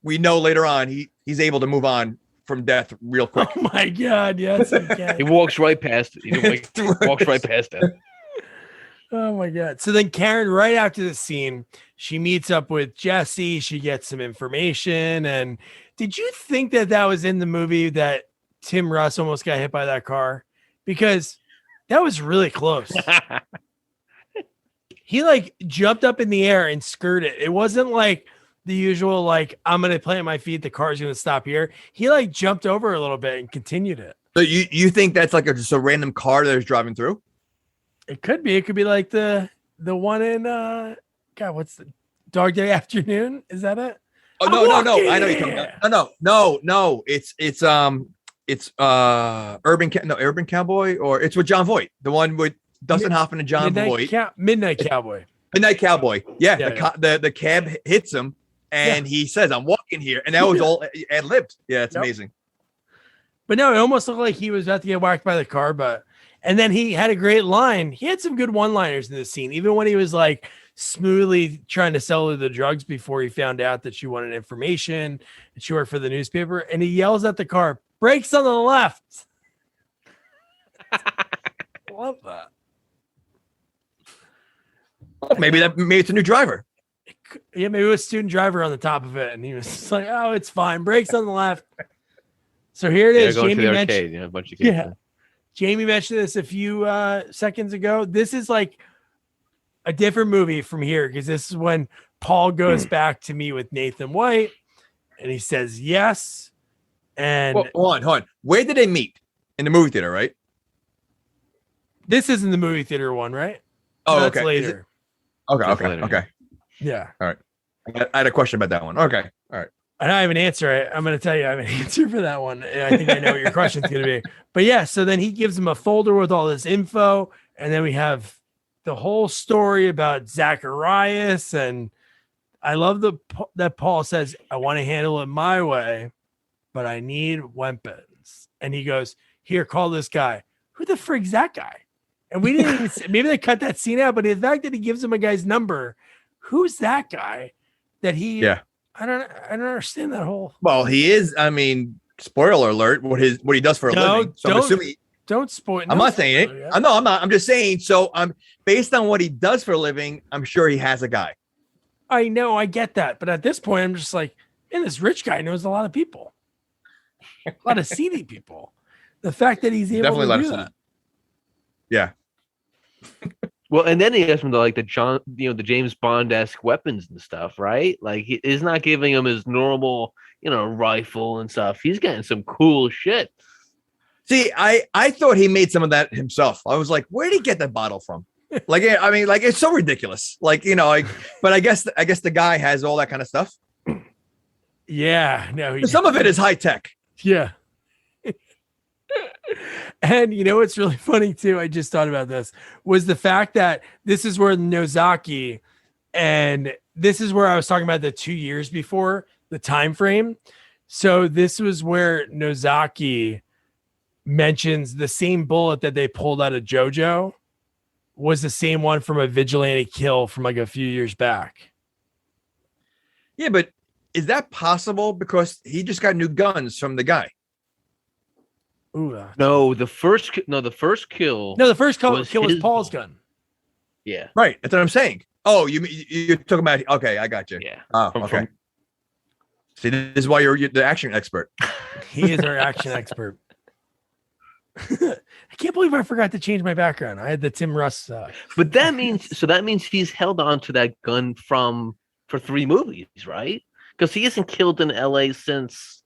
C: we know later on he's able to move on from death real quick.
B: Oh my God, yes, he can.
D: He walks right past it. He walks right past it.
B: Oh my God. So then Karen, right after the scene, she meets up with Jesse. She gets some information. And did you think that was in the movie that Tim Russ almost got hit by that car? Because that was really close. He like jumped up in the air and skirted. It wasn't like the usual, like, I'm going to plant my feet, the car's going to stop here. He like jumped over a little bit and continued it.
C: So you think that's like just a random car that was driving through?
B: It could be. It could be like the one in God, what's the Dog Day Afternoon? Is that it?
C: Oh no. I know you're talking about. No. It's Urban Cowboy, or it's with John Voight, the one with Dustin Hoffman and John Voight.
B: Midnight Cowboy.
C: Midnight Cowboy. Yeah, the cab hits him, and he says, "I'm walking here," and that was all ad-libbed. Yeah, it's amazing.
B: But no, it almost looked like he was about to get whacked by the car, and then he had a great line. He had some good one-liners in this scene, even when he was like smoothly trying to sell her the drugs before he found out that she wanted information and she worked for the newspaper. And he yells at the car, "Brakes on the left." Love that.
C: Oh, maybe it's a new driver.
B: Yeah, maybe it was a student driver on the top of it, and he was just like, "Oh, it's fine. Brakes on the left." So here it is.
D: Jamie mentioned, a bunch of kids.
B: Jamie mentioned this a few seconds ago. This is like a different movie from here, because this is when Paul goes back to meet with Nathan White, and he says yes. And
C: hold on. Where did they meet? In the movie theater, right?
B: This isn't the movie theater one, right?
C: Oh,
B: that's
C: okay.
B: later.
C: Okay.
B: Yeah.
C: All right. I had a question about that one. Okay. All right.
B: And I have an answer. I'm going to tell you, I have an answer for that one. I think I know what your question's going to be. But yeah, so then he gives him a folder with all this info, and then we have the whole story about Zacharias. And I love that Paul says, "I want to handle it my way, but I need weapons." And he goes, "Here, call this guy." Who the frig's that guy? And we didn't even maybe they cut that scene out, but the fact that he gives him a guy's number, who's that guy? That he I don't understand that whole.
C: Well, he is. I mean, spoiler alert: what he does for a living. So I'm assuming.
B: Don't spoil.
C: I'm not saying it. I'm not. I'm just saying. So I'm based on what he does for a living. I'm sure he has a guy.
B: I know. I get that, but at this point, I'm just like, man, this rich guy knows a lot of people, a lot of seedy people. The fact that he's able to do that.
C: Yeah.
D: Well, and then he has him to like the James Bond-esque weapons and stuff, right? Like he's not giving him his normal, rifle and stuff. He's getting some cool shit.
C: See, I thought he made some of that himself. I was like, where did he get that bottle from? Like, I mean, like, it's so ridiculous. Like, but I guess the guy has all that kind of stuff.
B: Yeah. No.
C: Some of it is high tech.
B: Yeah. And what's really funny too, I just thought about this, was the fact that this is where Nozaki, and this is where I was talking about the 2 years before the time frame. So this was where Nozaki mentions the same bullet that they pulled out of JoJo was the same one from a vigilante kill from like a few years back.
C: Yeah, but is that possible? Because he just got new guns from the guy.
B: Ooh,
D: no, the first kill.
B: No, the first kill was Paul's gun.
D: Yeah,
C: right. That's what I'm saying. Oh, you're talking about? Okay, I got you.
D: Yeah.
C: Oh, okay. See, this is why you're the action expert.
B: He is our action expert. I can't believe I forgot to change my background. I had the Tim Russ.
D: But that means he's held on to that gun for 3 movies, right? Because he hasn't killed in LA since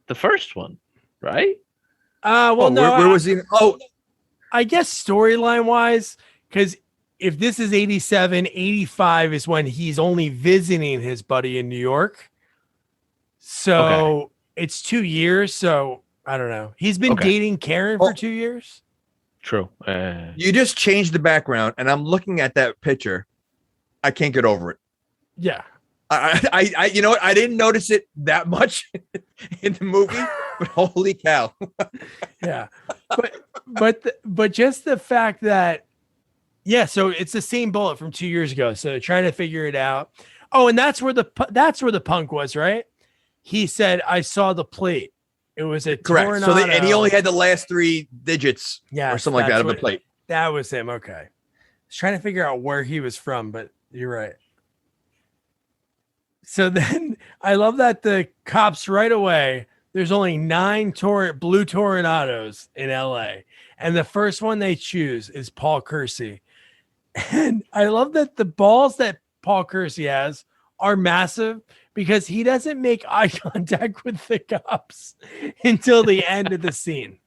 D: the first one, right?
B: Well, no.
C: Where was he? Oh,
B: I guess storyline wise, because if this is 87, 85 is when he's only visiting his buddy in New York. So it's 2 years. So I don't know. He's been dating Karen for 2 years.
D: True.
C: You just changed the background, and I'm looking at that picture. I can't get over it.
B: Yeah.
C: I you know what? I didn't notice it that much in the movie, but holy cow.
B: Yeah. But just the fact that, yeah, so it's the same bullet from 2 years ago. So trying to figure it out. Oh, and that's where the punk was, right? He said, I saw the plate. It was a
C: correct.
B: Tornado.
C: So and he only had the last 3 digits or something like that of the plate.
B: That was him. Okay. I was trying to figure out where he was from, but you're right. So then I love that the cops right away, there's only 9 blue Tornados in LA. And the first one they choose is Paul Kersey. And I love that the balls that Paul Kersey has are massive because he doesn't make eye contact with the cops until the end of the scene.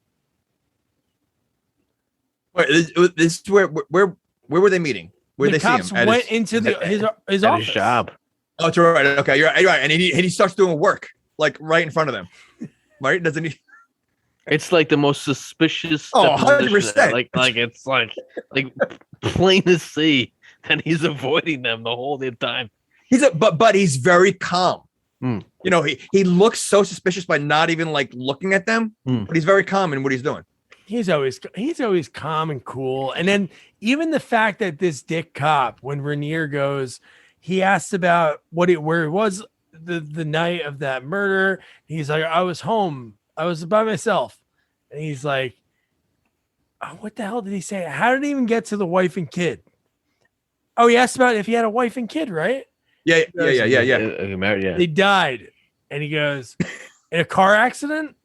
C: Wait, this is where were they meeting? Where
B: the
C: they
B: cops
C: see him?
B: went into his office.
D: His job.
C: Oh, it's right. Okay, you're right. And he starts doing work like right in front of them. Right? Doesn't he?
D: It's like the most suspicious.
C: 100%.
D: Like it's like plain to see that he's avoiding them the whole time.
C: But he's very calm.
D: Mm.
C: You know, he looks so suspicious by not even like looking at them, but he's very calm in what he's doing.
B: He's always calm and cool. And then even the fact that this dick cop, when Rainier goes, he asks about where it was the night of that murder. He's like, I was home. I was by myself. And he's like, oh, what the hell did he say? How did he even get to the wife and kid? Oh, he asked about if he had a wife and kid, right?
C: Yeah.
D: Married, yeah.
B: They died. And he goes, in a car accident?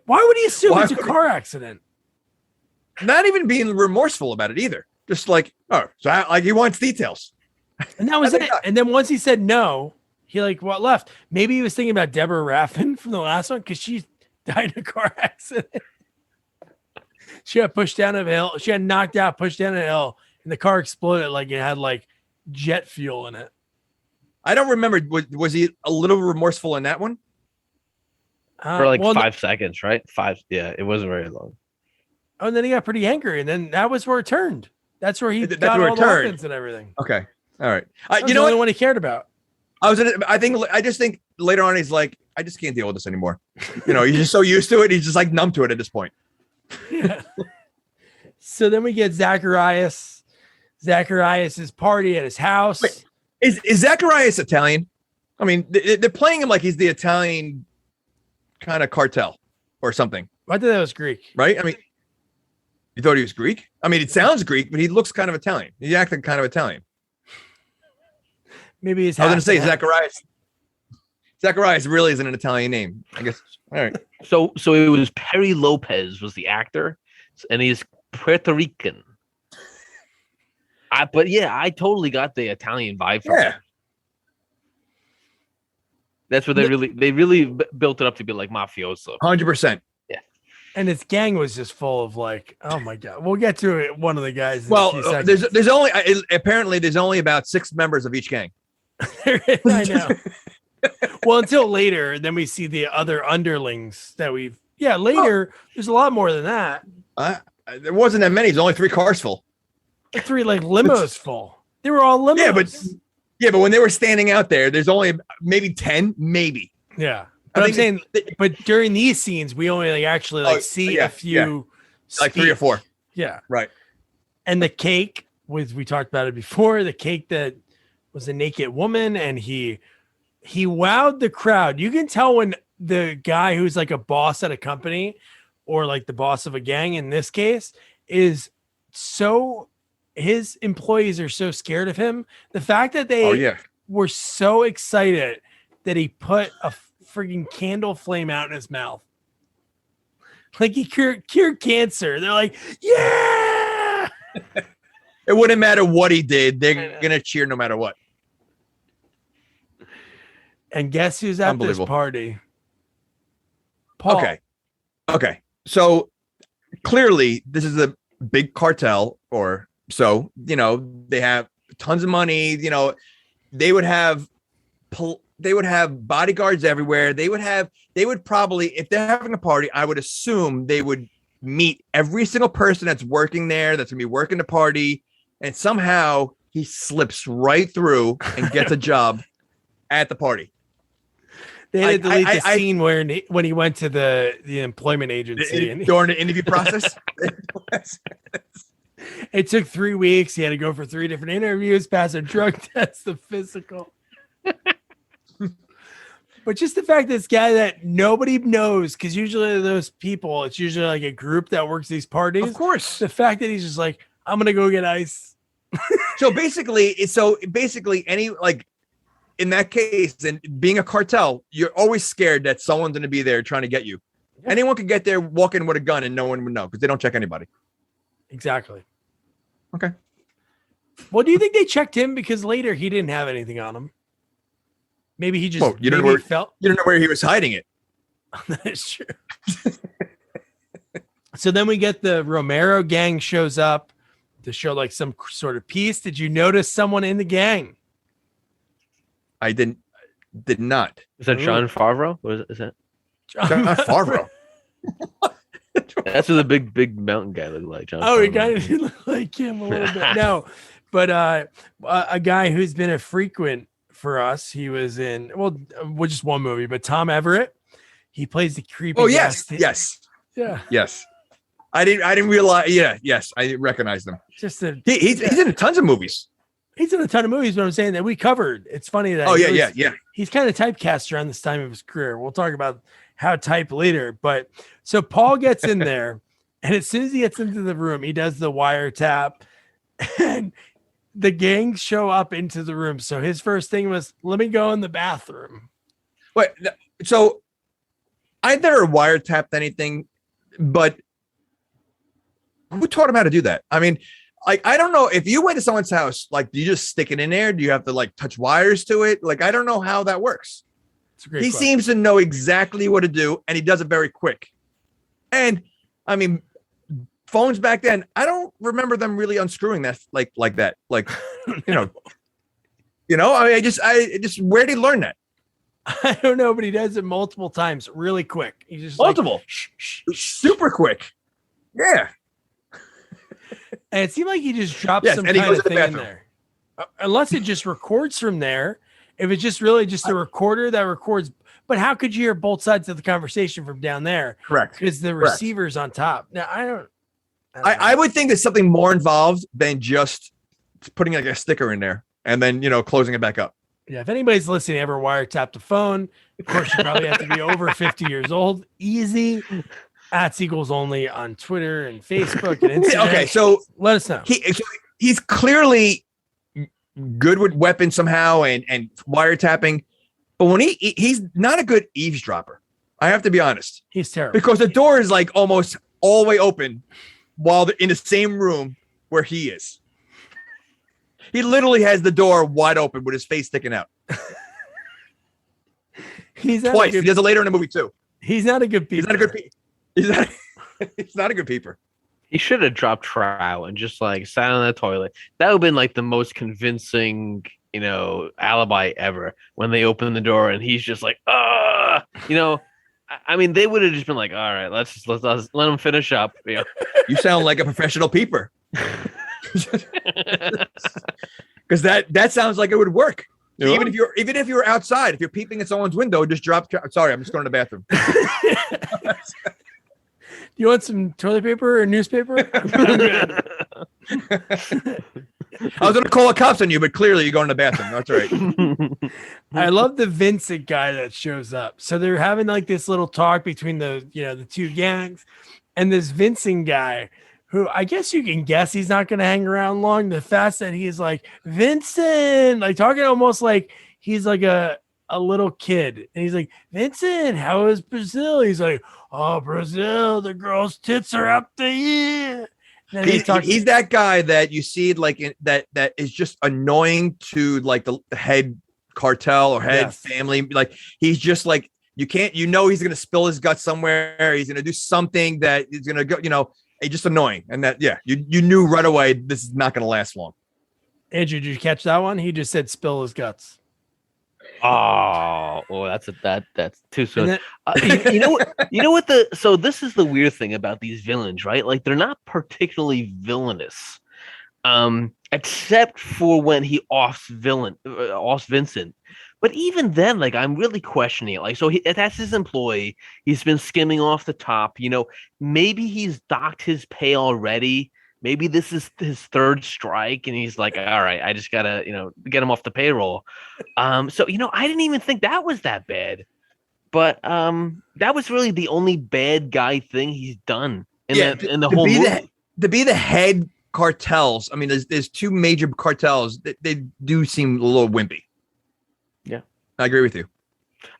B: Why would he assume it's a car accident?
C: Not even being remorseful about it either. Just like, like he wants details.
B: And that was it. And then once he said no, he what left? Maybe he was thinking about Deborah Raffin from the last one because she died in a car accident. She got pushed down a hill. She got knocked out, pushed down a hill, and the car exploded like it had jet fuel in it.
C: I don't remember. Was he a little remorseful in that one?
D: For 5 seconds, right? 5. Yeah, it wasn't very long.
B: Oh, and then he got pretty angry, and then that was where it turned. That's where he got all the weapons and everything.
C: Okay, all right.
B: You know what he cared about.
C: I just think later on he's like, I just can't deal with this anymore. You know, he's just so used to it. He's just like numb to it at this point.
B: Yeah. So then we get Zacharias. Zacharias's party at his house.
C: Wait, is Zacharias Italian? I mean, they're playing him like he's the Italian kind of cartel or something.
B: I thought that was Greek.
C: Right? I mean, you thought he was Greek? I mean, it sounds Greek, but he looks kind of Italian. He acted kind of Italian.
B: Maybe he's.
C: I was going to say Zacharias. Zacharias really isn't an Italian name, I guess. All right.
D: So it was Perry Lopez was the actor, and he's Puerto Rican. But yeah, I totally got the Italian vibe from it. That's what they really built it up to be like mafioso.
C: 100%.
D: Yeah.
B: And his gang was just full of oh my God. We'll get to it. One of the guys.
C: Well, there's only about 6 members of each gang.
B: I know. Well, until later, then we see the other underlings that later. There's a lot more than that.
C: There wasn't that many. There's only 3 cars full.
B: 3 limos full. They were all limos.
C: Yeah, but when they were standing out there, there's only maybe 10, maybe.
B: Yeah, but I'm saying, but during these scenes, we only actually see a few,
C: like 3 or 4.
B: Yeah,
C: right.
B: And the cake we talked about it before. The cake that was a naked woman, and he wowed the crowd. You can tell when the guy who's like a boss at a company or like the boss of a gang in this case is his employees are so scared of him. The fact that they were so excited that he put a freaking candle flame out in his mouth. Like he cured cancer. They're like, yeah.
C: It wouldn't matter what he did. They're gonna cheer no matter what.
B: And guess who's at this party? Paul.
C: Okay. So clearly this is a big cartel, or so, they have tons of money. They would have bodyguards everywhere. They would probably, if they're having a party, I would assume they would meet every single person that's working there, that's gonna be working the party, and somehow he slips right through and gets a job at the party.
B: They had to delete the scene where when he went to the employment agency
C: during the interview process.
B: It took 3 weeks. He had to go for 3 different interviews, pass a drug test, the physical. But just the fact that this guy that nobody knows, because usually those people, it's usually like a group that works these parties.
C: Of course.
B: The fact that he's just like, I'm gonna go get ice.
C: So basically, any, like, in that case, and being a cartel, you're always scared that someone's going to be there trying to get you. Yeah. Anyone could get there, walk in with a gun, and no one would know because they don't check anybody.
B: Exactly.
C: Okay.
B: Well, do you think they checked him because later he didn't have anything on him? Maybe he just
C: you don't know where he was hiding it.
B: That's true. So then we get the Romero gang shows up to show like some sort of peace. Did you notice someone in the gang?
C: I did not.
D: Is that John Favreau? What is that?
C: John Favreau.
D: That's what the big mountain guy looked like. John.
B: He kind of did look like him a little bit. No, but a guy who's been a frequent for us. He was in just one movie, but Tom Everett. He plays the creepy.
C: Oh yes. I didn't realize. Yeah, yes, I recognized him.
B: He's
C: in tons of movies.
B: He's in a ton of movies, but I'm saying that we covered. It's funny that he's kind of typecast around this time of his career. We'll talk about how type later. But so Paul gets in there, and as soon as he gets into the room, he does the wiretap, and the gang show up into the room. So his first thing was, let me go in the bathroom.
C: Wait, so I've never wiretapped anything, but who taught him how to do that? I mean, like, I don't know if you went to someone's house, like, do you just stick it in there? Do you have to like touch wires to it? Like, I don't know how that works. He seems to know exactly what to do, and he does it very quick. And I mean, phones back then, I don't remember them really unscrewing that like that. Like, I mean, I just where did he learn that?
B: I don't know, but he does it multiple times, really quick. He just
C: multiple, super quick. Yeah.
B: And it seemed like he just dropped some kind of thing in there. Unless it just records from there. If it's just really just a recorder that records. But how could you hear both sides of the conversation from down there?
C: Correct.
B: Because the receiver's on top. Now,
C: I would think there's something more involved than just putting like a sticker in there and then, closing it back up.
B: Yeah, if anybody's listening, ever wiretapped a phone, of course, you probably have to be over 50 years old. Easy. At Sequels Only on Twitter and Facebook and Instagram.
C: Okay, so
B: let us know.
C: He's clearly good with weapons somehow and wiretapping, but when he's not a good eavesdropper. I have to be honest.
B: He's terrible
C: because the door is like almost all the way open while they're in the same room where he is. He literally has the door wide open with his face sticking out. He's twice. He does it later in the movie too.
B: He's not a good peeper.
C: He's not a good peeper.
D: He should have dropped Trow and just like sat on the toilet. That would have been like the most convincing, alibi ever when they open the door and he's just like, I mean, they would have just been like, all right, let's let him finish up.
C: You sound like a professional peeper. Because that sounds like it would work. Yeah. Even if you're outside, if you're peeping at someone's window, just drop. Sorry, I'm just going to the bathroom.
B: You want some toilet paper or newspaper?
C: I was going to call the cops on you, but clearly you're going to the bathroom. That's right.
B: I love the Vincent guy that shows up. So they're having like this little talk between the two gangs, and this Vincent guy, who I guess you can guess he's not going to hang around long. The fact that he's like, Vincent, like talking almost like he's like a a little kid, and he's like, Vincent, how is Brazil? He's like, oh, Brazil, the girl's tits are up the ear.
C: He's that guy that you see like that is just annoying to like the head cartel or head family. Like he's just like, he's going to spill his guts somewhere. He's going to do something that is going to go, it's just annoying. And that, you knew right away, this is not going to last long.
B: Andrew, did you catch that one? He just said spill his guts.
D: That's too soon. You know what so this is the weird thing about these villains, right? Like they're not particularly villainous, except for when he offs Vincent. But even then, like I'm really questioning it. Like, so that's his employee. He's been skimming off the top. Maybe he's docked his pay already. Maybe this is his third strike, and he's like, all right, I just gotta, get him off the payroll. So, I didn't even think that was that bad. But that was really the only bad guy thing he's done in the whole movie.
C: To be the head cartels, I mean, there's two major cartels that they do seem a little wimpy.
D: Yeah.
C: I agree with you.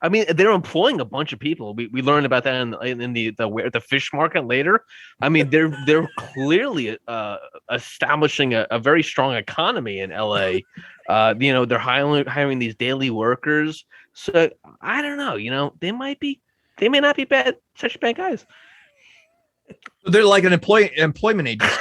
D: I mean, they're employing a bunch of people. We learned about that in the fish market later. I mean, they're clearly establishing a very strong economy in LA. They're hiring these daily workers. So I don't know. They may not be such bad guys.
C: They're like an employment agency.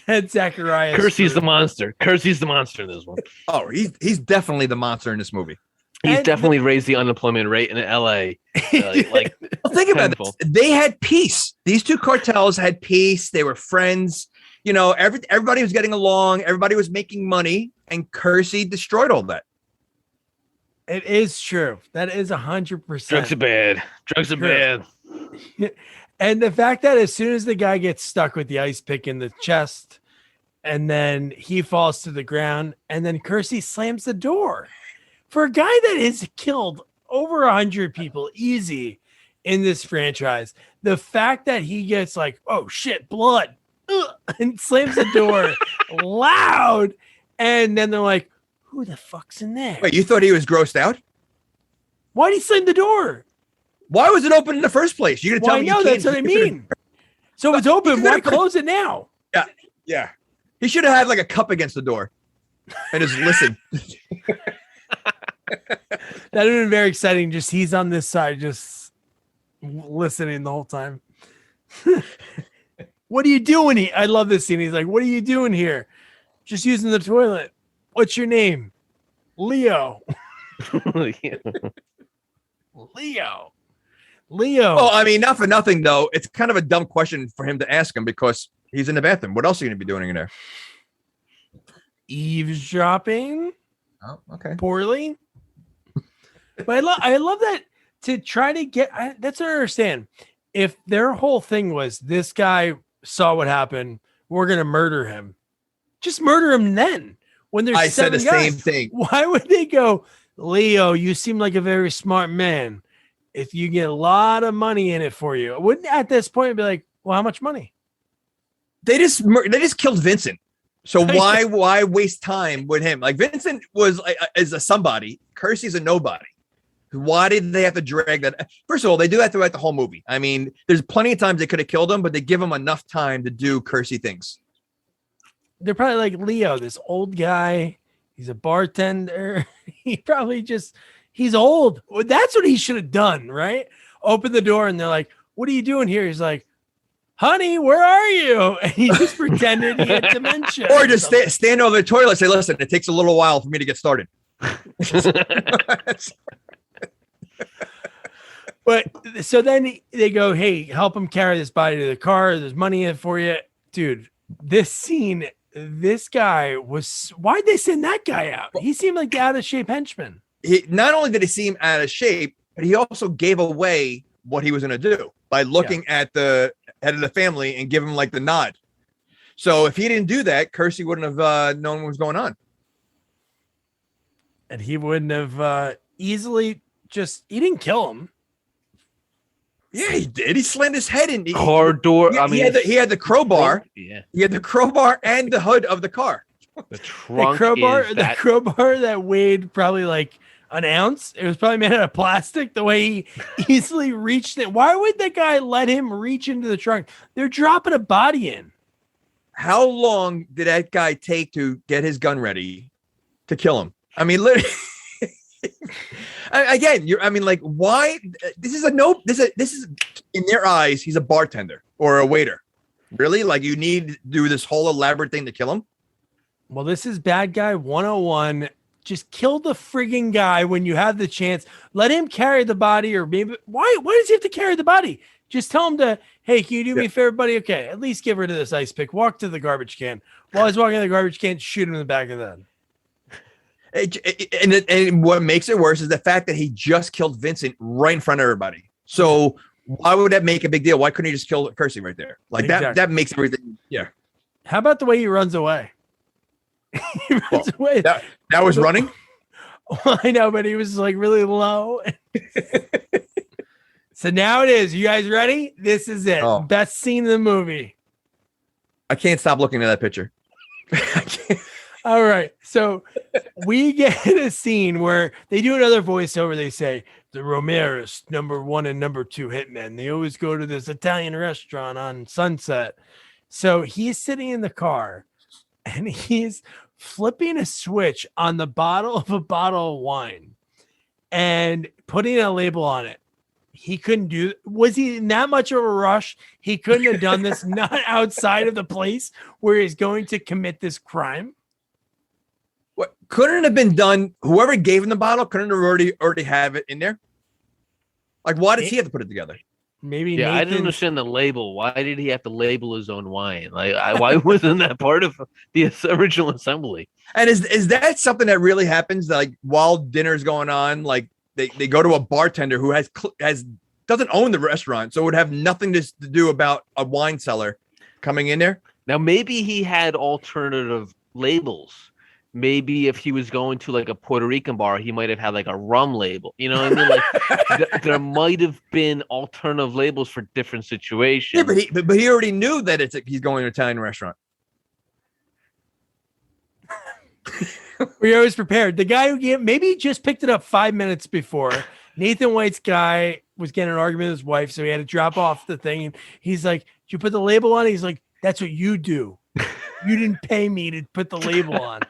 B: And Zacharias.
D: Kersey's the monster. Kersey's the monster in this one.
C: Oh, he's definitely the monster in this movie.
D: He's definitely raised the unemployment rate in LA. Like
C: think about this. They had peace. These two cartels had peace. They were friends. Everybody was getting along. Everybody was making money, and Kersey destroyed all that.
B: It is true. That is 100%.
D: Drugs are bad. Drugs are bad.
B: And the fact that as soon as the guy gets stuck with the ice pick in the chest, and then he falls to the ground, and then Kersey slams the door. For a guy that has killed over 100 people easy in this franchise, the fact that he gets like, oh shit, blood, and slams the door loud, and then they're like, who the fuck's in there?
C: Wait, you thought he was grossed out?
B: Why'd he slam the door?
C: Why was it open in the first place? You're gonna tell me?
B: No, that's what I mean. So it's open. Why close it now?
C: Yeah. He should have had like a cup against the door and just listen.
B: That would have been very exciting. Just he's on this side, just listening the whole time. What are you doing here? I love this scene. He's like, what are you doing here? Just using the toilet. What's your name? Leo. Leo.
C: Oh, I mean, not for nothing though. It's kind of a dumb question for him to ask him because he's in the bathroom. What else are you going to be doing in there?
B: Eavesdropping.
C: Oh, okay.
B: Poorly. But I love that to try to get. That's what I understand. If their whole thing was this guy saw what happened, we're going to murder him. Just murder him then. When there's
C: I said the same thing.
B: Why would they go, Leo? You seem like a very smart man. If you get a lot of money in it for you, wouldn't at this point be like, well, how much money?
C: They just killed Vincent. So why waste time with him? Like Vincent is a somebody. Kersey's a nobody. Why did they have to drag that? First of all, they do that throughout the whole movie. I mean, there's plenty of times they could have killed him, but they give him enough time to do Kersey things.
B: They're probably like, Leo, this old guy. He's a bartender. He's old. Well, that's what he should have done, right? Open the door and they're like, what are you doing here? He's like, honey, where are you? And he just pretended he had dementia.
C: Or just stand over the toilet and say, listen, it takes a little while for me to get started.
B: But so then they go, hey, help him carry this body to the car. There's money in it for you. Dude, this scene, this guy was, why'd they send that guy out? He seemed like the out of shape henchman.
C: Not only did he seem out of shape, but he also gave away what he was going to do by looking at the head of the family and give him like the nod. So if he didn't do that, Kersey wouldn't have known what was going on.
B: And he wouldn't have easily he didn't kill him.
C: Yeah, he did. He slammed his head in.
D: Car door.
C: He had the crowbar.
D: Yeah.
C: He had the crowbar and the hood of the car.
D: The trunk
B: the crowbar that weighed probably like an ounce. It was probably made out of plastic. The way he easily reached it. Why would that guy let him reach into the trunk? They're dropping a body in.
C: How long did that guy take to get his gun ready to kill him? I mean, literally. Again, why? This is in their eyes. He's a bartender or a waiter. Really? Like, you need to do this whole elaborate thing to kill him?
B: Well, this is bad guy 101. Just kill the frigging guy when you have the chance. Let him carry the body, or maybe why does he have to carry the body? Just tell him to, hey, can you do me a favor, buddy? Okay, at least give her to this ice pick. Walk to the garbage can. While he's walking to the garbage can, shoot him in the back of the head.
C: And what makes it worse is the fact that he just killed Vincent right in front of everybody. So why would that make a big deal? Why couldn't he just kill Kersey right there? Like exactly. That makes everything. Yeah.
B: How about the way he runs away? He runs away.
C: That was running.
B: Well, I know, but he was like really low. So now it is. You guys ready? This is it. Oh. Best scene in the movie.
C: I can't stop looking at that picture.
B: All right. So we get a scene where they do another voiceover. They say, the Ramirez, number 1 and number 2 hitmen. They always go to this Italian restaurant on Sunset. So he's sitting in the car and he's flipping a switch on the bottle of a bottle of wine and putting a label on it. He couldn't do. Was he in that much of a rush? He couldn't have done this not outside of the place where he's going to commit this crime.
C: What couldn't it have been done? Whoever gave him the bottle couldn't have already have it in there. Like, why does he have to put it together?
B: Maybe.
D: Yeah, I didn't understand the label. Why did he have to label his own wine? Like, why wasn't that part of the original assembly?
C: And is that something that really happens? Like, while dinner's going on, like they go to a bartender who doesn't own the restaurant, so would have nothing to do about a wine cellar coming in there.
D: Now, maybe he had alternative labels. Maybe if he was going to like a Puerto Rican bar, he might have had like a rum label. You know what I mean? Like there might have been alternative labels for different situations.
C: Yeah, but he already knew that he's going to an Italian restaurant.
B: We're always prepared. The guy who maybe he just picked it up 5 minutes before. Nathan White's guy was getting an argument with his wife, so he had to drop off the thing. And he's like, "Did you put the label on?" He's like, "That's what you do. You didn't pay me to put the label on."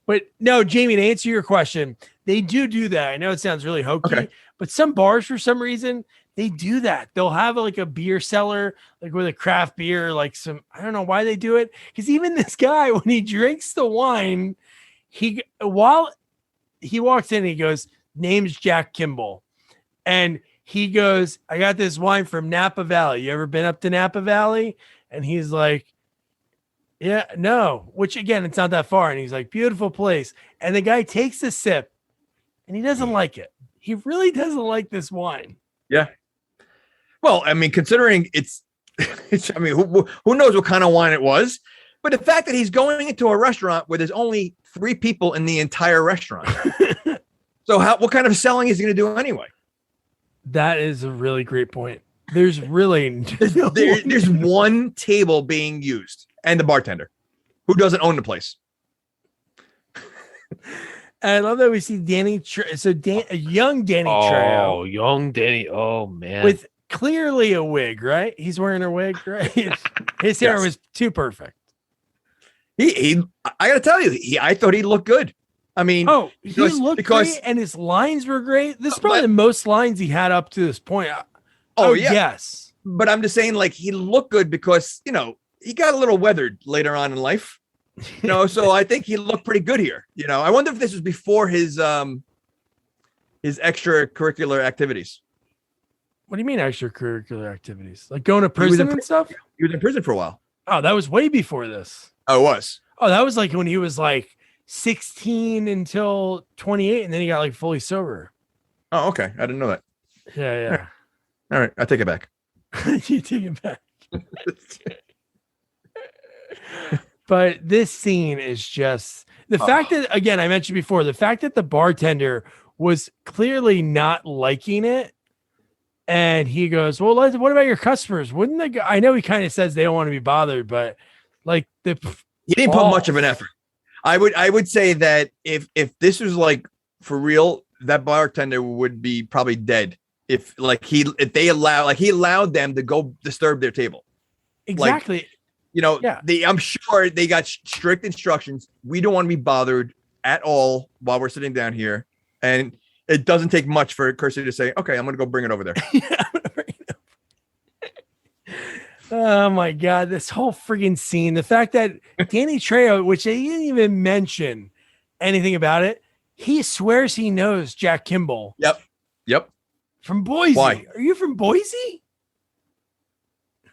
B: But no, Jamie, to answer your question, they do that. I know it sounds really hokey, but some bars, for some reason, they do that. They'll have like a beer cellar, like with a craft beer, like I don't know why they do it. Because even this guy, when he drinks the wine, while he walks in, he goes, "Name's Jack Kimball." And he goes, "I got this wine from Napa Valley. You ever been up to Napa Valley?" And he's like, "Yeah, no," which again, it's not that far. And he's like, "Beautiful place." And the guy takes a sip and he doesn't like it. He really doesn't like this wine.
C: Yeah. Well, I mean, considering it's I mean, who knows what kind of wine it was, but the fact that he's going into a restaurant where there's only 3 people in the entire restaurant. So what kind of selling is he going to do anyway?
B: That is a really great point. There's really
C: there's one table being used. And the bartender, who doesn't own the place.
B: I love that we see Danny. A young Danny Trejo.
D: Oh, young Danny. Oh, man.
B: With clearly a wig, right? He's wearing a wig, right? His hair was too perfect.
C: I got to tell you, I thought he looked good. I mean,
B: he looked great, and his lines were great. This is probably the most lines he had up to this point. Yes.
C: But I'm just saying, like, he looked good because, he got a little weathered later on in life, so I think he looked pretty good here. I wonder if this was before his extracurricular activities.
B: What do you mean extracurricular activities? Like going to prison and stuff?
C: He was in prison for a while.
B: Oh, that was way before this.
C: Oh, it was.
B: Oh, that was like when he was like 16 until 28, and then he got like fully sober.
C: Oh, okay. I didn't know that.
B: Yeah.
C: All right. I take it back.
B: You take it back. But this scene is just the fact that, again, I mentioned before, the fact that the bartender was clearly not liking it. And he goes, "Well, what about your customers? Wouldn't they I know he kind of says they don't want to be bothered, but like
C: he didn't put much of an effort. I would say that if this was like for real, that bartender would be probably dead. If he allowed them to go disturb their table.
B: Exactly.
C: I'm sure they got strict instructions. We don't want to be bothered at all while we're sitting down here. And it doesn't take much for Kersey to say, okay, I'm going to go bring it over there.
B: Oh my God. This whole friggin' scene, the fact that Danny Trejo, which they didn't even mention anything about it, he swears he knows Jack Kimball.
C: Yep.
B: From Boise.
C: Why?
B: Are you from Boise?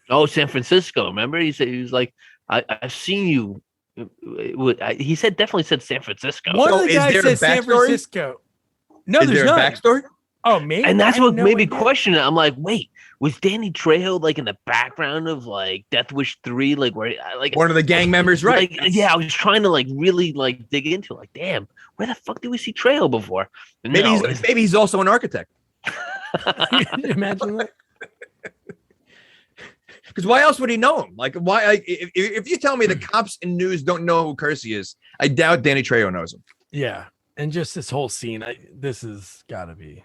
D: Oh, San Francisco. Remember? He said, he was like, I've seen you. He definitely said San Francisco.
B: One of the guys said San Francisco. No,
C: there's no backstory.
B: Oh, maybe.
D: And that's what made me question it. I'm like, wait, was Danny Trejo like in the background of like Death Wish 3? Like where like
C: one of the gang members, right?
D: Yeah, I was trying to like really like dig into it. Like, damn, where the fuck did we see Trejo before?
C: Maybe he's also an architect.
B: Imagine that.
C: Because why else would he know him? Like, why? Like, if you tell me the cops and news don't know who Kersey is, I doubt Danny Trejo knows him.
B: Yeah, and just this whole scene, this has got to be.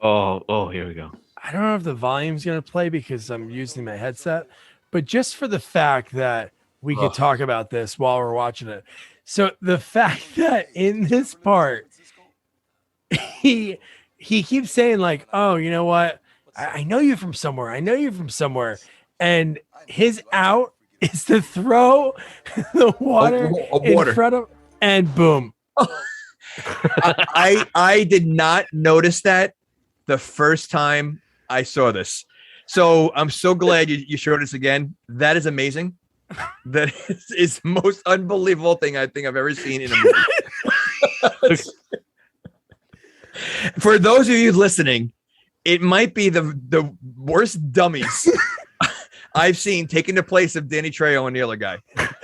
D: Oh, here we go.
B: I don't know if the volume's gonna play because I'm using my headset, but just for the fact that we could talk about this while we're watching it. So the fact that in this part, he keeps saying like, "Oh, you know what? I know you from somewhere. I know you from somewhere," and his out is to throw the water in front of, and boom.
C: I did not notice that the first time I saw this, so I'm so glad you showed us again. That is amazing. That is the most unbelievable thing I think I've ever seen in a movie. For those of you listening, it might be the worst dummies I've seen taking the place of Danny Trejo and the other guy.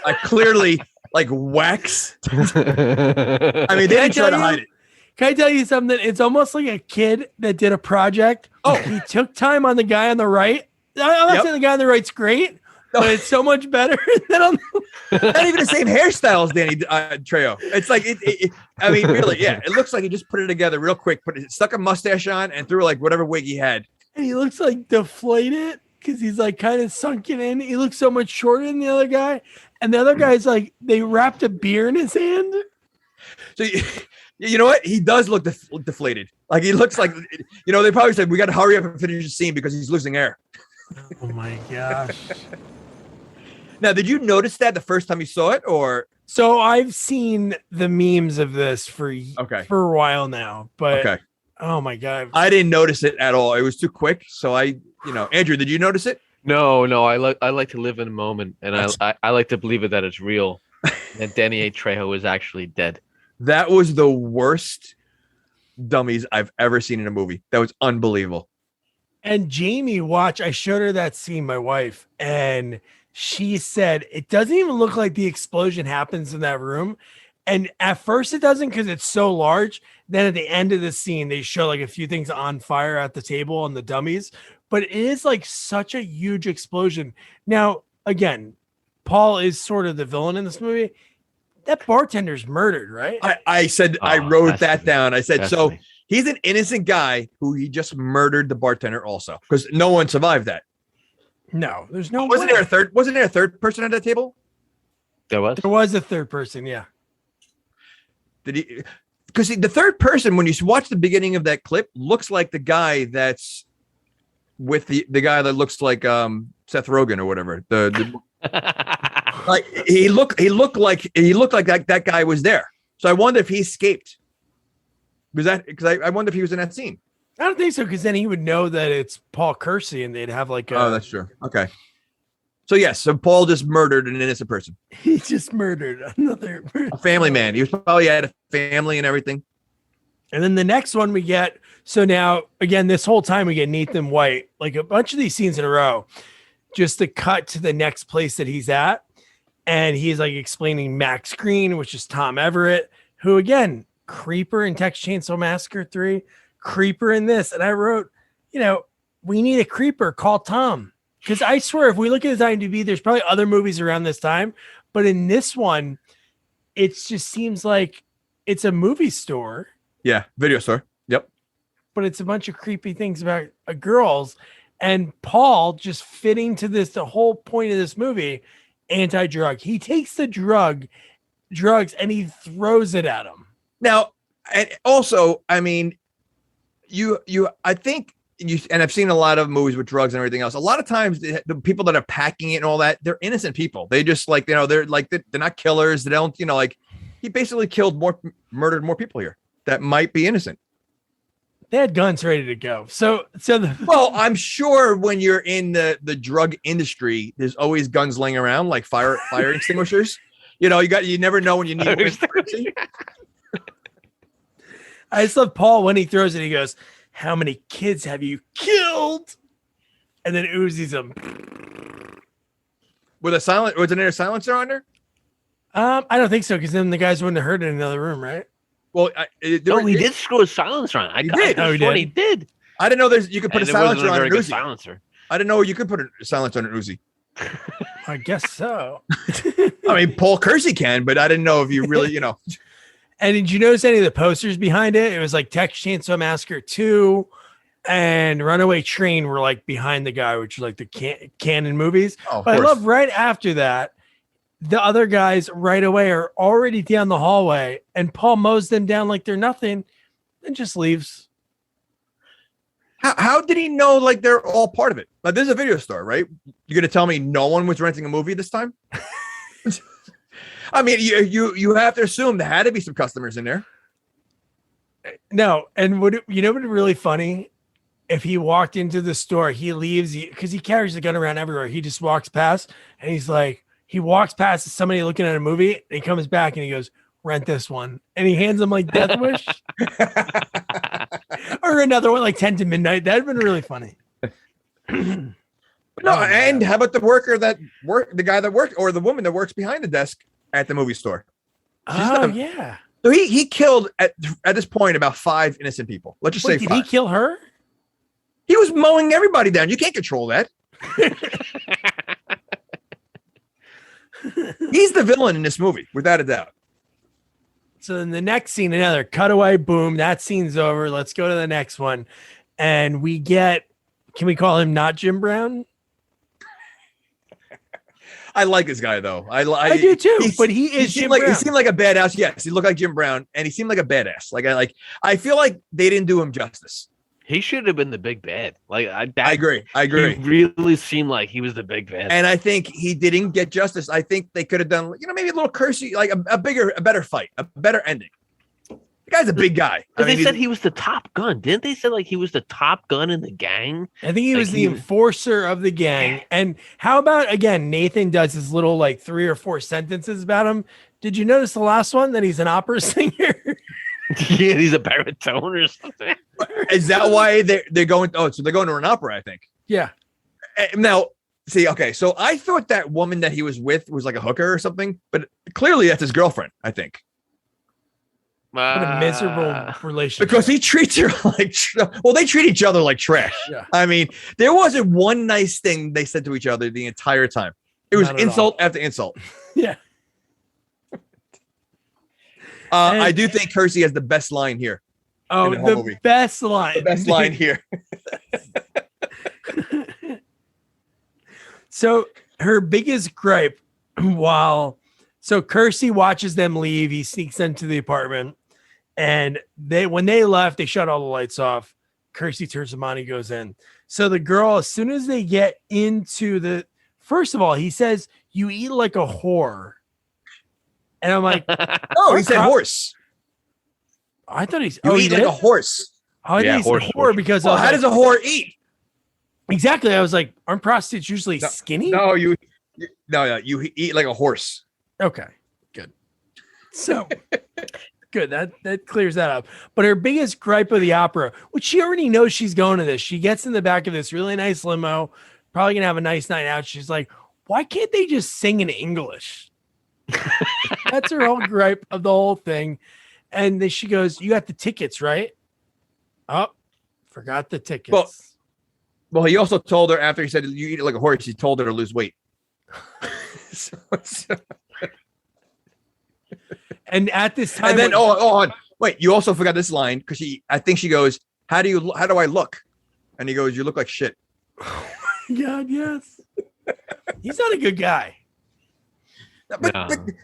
C: I clearly like wax. I mean, they didn't try to hide it.
B: Can I tell you something? It's almost like a kid that did a project. Oh, he took time on the guy on the right. I'm not saying the guy on the right's great, but it's so much better than on
C: not even the same hairstyle as Danny Trejo. It's like I mean, really, yeah. It looks like he just put it together real quick, stuck a mustache on and threw like whatever wig he had.
B: And he looks like deflated because he's like kind of sunken in. He looks so much shorter than the other guy, and the other guy's like they wrapped a beer in his hand.
C: So you know what? He does look deflated. Like he looks like they probably said we got to hurry up and finish the scene because he's losing air.
B: Oh my gosh.
C: Now, did you notice that the first time you saw it, or?
B: So I've seen the memes of this for a while now, but oh my God.
C: I didn't notice it at all. It was too quick. So Andrew, did you notice it?
D: No, I like to live in a moment, and I like to believe that it's real. And Danny Trejo is actually dead.
C: That was the worst dummies I've ever seen in a movie. That was unbelievable.
B: And Jamie, I showed her that scene, my wife, and she said it doesn't even look like the explosion happens in that room. And at first it doesn't because it's so large. Then at the end of the scene, they show like a few things on fire at the table on the dummies. But it is like such a huge explosion. Now, again, Paul is sort of the villain in this movie. That bartender's murdered, right?
C: I said, I wrote that down. I said, so he's an innocent guy who he just murdered the bartender also because no one survived that.
B: No, there's no.
C: Wasn't there a third person at that table?
D: There
B: was a third person. Yeah.
C: Did he? Because the third person, when you watch the beginning of that clip, looks like the guy that's with the guy that looks like Seth Rogen or whatever. Like he looked like that guy was there. So I wonder if he escaped. Because I wonder if he was in that scene.
B: I don't think so, because then he would know that it's Paul Kersey and they'd have like
C: oh, that's true. Okay. So yes, so Paul just murdered an innocent person.
B: He just murdered another
C: a family man. He was probably had a family and everything.
B: And then the next one we get, so now again, this whole time we get Nathan White, like a bunch of these scenes in a row, just to cut to the next place that he's at. And he's like explaining Max Green, which is Tom Everett, who again, creeper in Texas Chainsaw Massacre 3, creeper in this. And I wrote, we need a creeper, call Tom. Because I swear, if we look at his IMDb, there's probably other movies around this time. But in this one, it just seems like it's a movie store.
C: Yeah, video store. Yep.
B: But it's a bunch of creepy things about girls, and Paul just fitting to this. The whole point of this movie, anti-drug. He takes the drugs, and he throws it at him.
C: Now, and also, I mean, I think and I've seen a lot of movies with drugs and everything else. A lot of times, the people that are packing it and all that, they're innocent people. They just like, they're like, they're not killers. They don't, like, he basically murdered more people here that might be innocent.
B: They had guns ready to go.
C: Well, I'm sure when you're in the drug industry, there's always guns laying around, like fire extinguishers. You never know when you need one.
B: I just love Paul when he throws it. He goes, "How many kids have you killed?" And then Uzi's him.
C: Was there a silencer on there?
B: I don't think so, because then the guys wouldn't have heard it in another room, right?
C: Well,
D: he did screw a silencer on.
C: He did. I didn't know you could put a silencer on an Uzi.
D: Silencer.
C: I didn't know you could put a silencer on an Uzi.
B: I guess so.
C: I mean, Paul Kersey can, but I didn't know if you really,
B: And did you notice any of the posters behind it? It was like Texas Chainsaw Massacre 2 and Runaway Train were like behind the guy, which is like the canon movies.
C: Oh,
B: but I love right after that, the other guys right away are already down the hallway, and Paul mows them down like they're nothing and just leaves.
C: How did he know like they're all part of it? Like, there's a video store, right? You're gonna tell me no one was renting a movie this time? I mean, you have to assume there had to be some customers in there.
B: No, and what's really funny? If he walked into the store, he leaves because he carries the gun around everywhere. He just walks past, and he walks past somebody looking at a movie, and he comes back and he goes, "Rent this one," and he hands them like Death Wish or another one like 10 to Midnight. That'd been really funny.
C: No, and how about the guy that worked, or the woman that works behind the desk at the movie store?
B: Yeah.
C: So he killed at this point about 5 innocent people. Let's just say 5.
B: Did he kill her?
C: He was mowing everybody down. You can't control that. He's the villain in this movie, without a doubt.
B: So in the next scene, another cutaway, boom, that scene's over. Let's go to the next one. And we get, can we call him not Jim Brown?
C: I like this guy though.
B: I do too, but he is Jim Brown.
C: He seemed like a badass. Yes, he looked like Jim Brown, and he seemed like a badass. I feel like they didn't do him justice.
D: He should have been the big bad. I
C: agree.
D: He really seemed like he was the big bad.
C: And I think he didn't get justice. I think they could have done, maybe a little Kersey, like a better fight, a better ending. The guy's a big guy.
D: They said he was the top gun. Didn't they say like he was the top gun in the gang?
B: I think he was the enforcer of the gang. And how about, again, Nathan does his little like 3 or 4 sentences about him. Did you notice the last one that he's an opera singer?
D: Yeah, he's a baritone or something.
C: Is that why they're going? Oh, so they're going to an opera, I think.
B: Yeah.
C: Now, see, okay, so I thought that woman that he was with was like a hooker or something, but clearly that's his girlfriend, I think.
B: What a miserable relationship.
C: Because he treats her like, they treat each other like trash.
B: Yeah.
C: I mean, there wasn't one nice thing they said to each other the entire time. It was insult after insult.
B: Yeah.
C: I do think Kersey has the best line here.
B: Oh, the best line.
C: The best line here.
B: So her biggest gripe so Kersey watches them leave. He sneaks into the apartment, and when they left, they shut all the lights off. Kersey turns them on. He goes in. So the girl, as soon as they get into first of all, he says, "You eat like a whore." And I'm like,
C: "Oh, he said horse."
B: I thought he
C: eat like a horse.
B: I thought he said whore because
C: how does a whore eat?
B: Exactly. I was like, aren't prostitutes usually skinny?
C: No, you eat like a horse.
B: Okay, good. So good. That clears that up. But her biggest gripe of the opera, which she already knows she's going to this, she gets in the back of this really nice limo, probably gonna have a nice night out. She's like, why can't they just sing in English? That's her whole gripe of the whole thing. And then she goes, "You got the tickets, right?" Oh, forgot the tickets.
C: Well, he also told her after he said, "You eat it like a horse," he told her to lose weight.
B: And at this time,
C: And then, on. Wait, you also forgot this line because I think she goes, how do I look? And he goes, you look like shit.
B: oh my God, yes. He's not a good guy.
C: But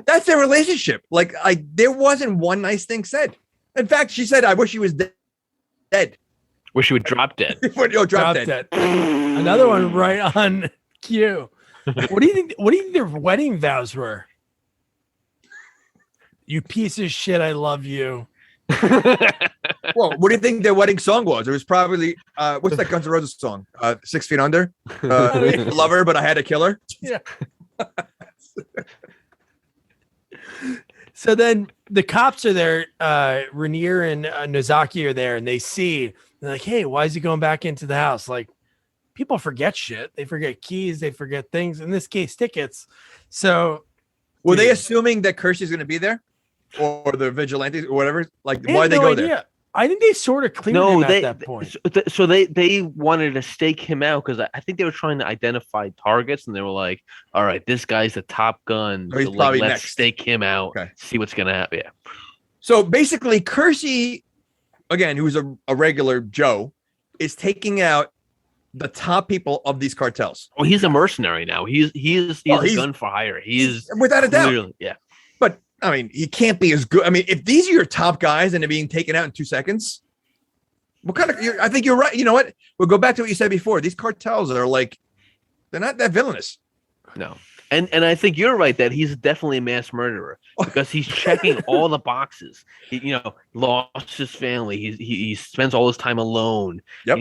C: that's their relationship. Like, there wasn't one nice thing said. In fact, she said, I wish he was dead.
D: Wish he would drop dead.
C: Drop dead.
B: Another one right on cue. What do you think their wedding vows were? You piece of shit, I love you.
C: Well, what do you think their wedding song was? It was probably what's that Guns N' Roses song? 6 Feet Under. Love her, but I had to kill her.
B: Yeah. So then the cops are there. Rainier and Nozaki are there, and they're like, "Hey, why is he going back into the house?" Like, people forget shit. They forget keys. They forget things. In this case, tickets. So,
C: were they assuming that Kersey's going to be there? Or the vigilantes or whatever, like why they go there?
B: I think they sort of cleared him at that point.
D: So they wanted to stake him out because I think they were trying to identify targets, and they were like, "All right, this guy's the top gun.
C: So he's probably
D: let's
C: next.
D: Stake him out.
C: Okay.
D: See what's gonna happen." Yeah.
C: So basically, Kersey, again, who's a regular Joe, is taking out the top people of these cartels.
D: Well, he's a mercenary now. He's a gun for hire. He's
C: without a doubt.
D: Clearly, yeah.
C: But I mean, he can't be as good. I mean, if these are your top guys and they're being taken out in 2 seconds, what kind of? I think you're right. You know what? We'll go back to what you said before. These cartels are like, they're not that villainous.
D: No, and I think you're right that he's definitely a mass murderer because he's checking all the boxes. He, lost his family. He spends all his time alone.
C: Yep.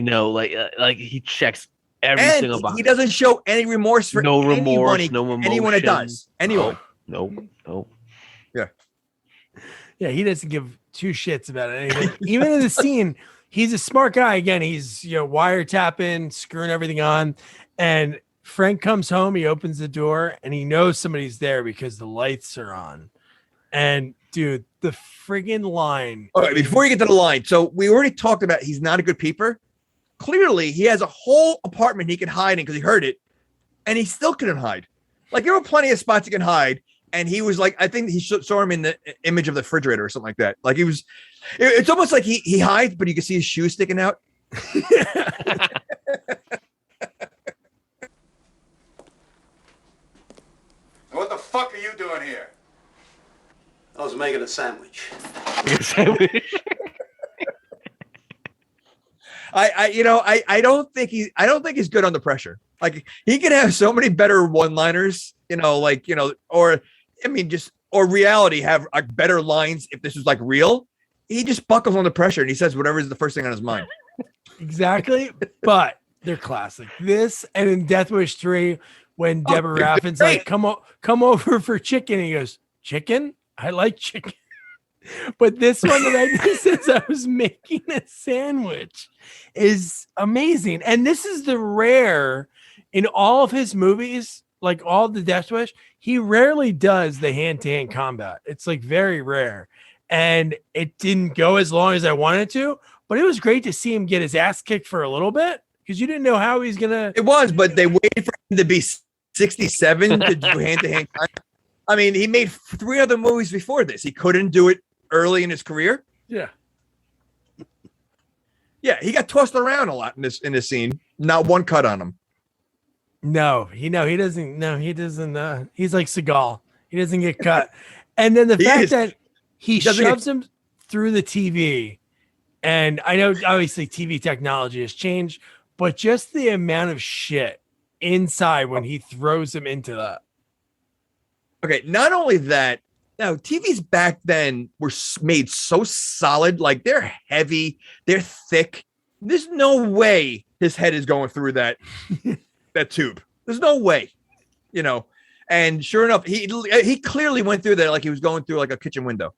D: Like he checks every single box.
C: He doesn't show any remorse for
D: no remorse, no emotion.
C: Anyone that does. Anyone.
D: No.
B: Yeah, he doesn't give two shits about anything. Even in the scene, he's a smart guy. Again, he's wiretapping, screwing everything on. And Frank comes home, he opens the door, and he knows somebody's there because the lights are on. And dude, the friggin' line.
C: All right, before you get to the line, so we already talked about he's not a good peeper. Clearly, he has a whole apartment he can hide in because he heard it, and he still couldn't hide. Like, there were plenty of spots he can hide. And he was like, I think he saw him in the image of the refrigerator or something like that. Like it's almost like he hides, but you can see his shoes sticking out.
A: What the fuck are you doing here? I was making a sandwich.
C: I don't think he's good under pressure. Like, he can have so many better one-liners, or reality have better lines if this was like real. He just buckles under pressure and he says whatever is the first thing on his mind.
B: Exactly. But they're classic. This and in Death Wish 3, when Deborah Raffin's like, come over for chicken. And he goes, chicken? I like chicken. But this one that I did since I was making a sandwich is amazing. And this is the rare in all of his movies, like all the Death Wish, he rarely does the hand-to-hand combat. It's like very rare. And it didn't go as long as I wanted to, but it was great to see him get his ass kicked for a little bit because you didn't know how he's going to.
C: It was, but they waited for him to be 67 to do hand-to-hand combat. I mean, he made 3 other movies before this. He couldn't do it early in his career.
B: Yeah.
C: Yeah, he got tossed around a lot in this scene. Not one cut on him.
B: No, he doesn't. No, he doesn't. He's like Seagal. He doesn't get cut. And then the fact that he shoves him through the TV, and I know obviously TV technology has changed, but just the amount of shit inside when he throws him into that.
C: Okay, not only that, now TVs back then were made so solid, like they're heavy, they're thick. There's no way his head is going through that tube. There's no way, And sure enough, he clearly went through there like he was going through like a kitchen window.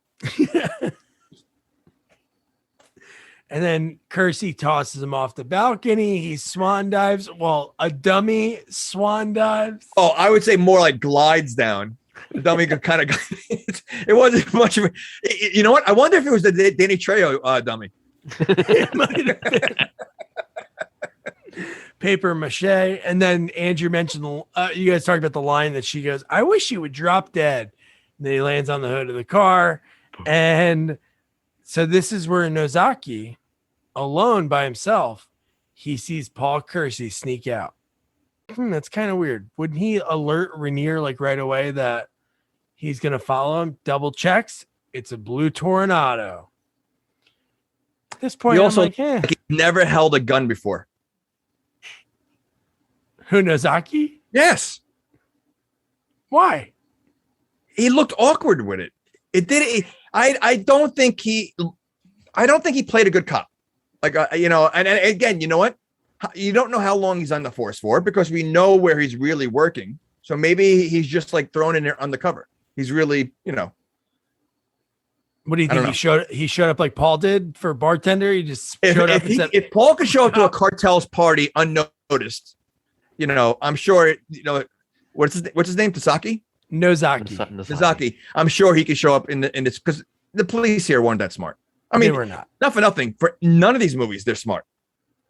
B: And then Kersey tosses him off the balcony. He swan dives. Well, a dummy swan dives.
C: Oh, I would say more like glides down. The dummy could kind of. It wasn't much of a. You know what? I wonder if it was the Danny Trejo dummy.
B: It might have been. Paper mache. And then Andrew mentioned you guys talked about the line that she goes, I wish she would drop dead. Then he lands on the hood of the car. And so this is where Nozaki, alone by himself, he sees Paul Kersey sneak out. That's kind of weird. Wouldn't he alert Rainier like right away that he's going to follow him? Double checks. It's a blue Tornado. At this point,
C: He also
B: I'm like,
C: he never held a gun before.
B: Who, Nozaki?
C: Yes.
B: Why?
C: He looked awkward with it. I don't think he played a good cop. Like, and again, you know what? You don't know how long he's on the force for because we know where he's really working. So maybe he's just like thrown in there undercover. He's really,
B: What do you think? He showed up like Paul did for bartender. He just showed up.
C: If Paul could show up to a cartel's party unnoticed, I'm sure. What's his name? Tasaki? Nozaki. I'm sure he could show up in this because the police here weren't that smart. I mean,
B: they were not.
C: Not for nothing. For none of these movies, they're smart.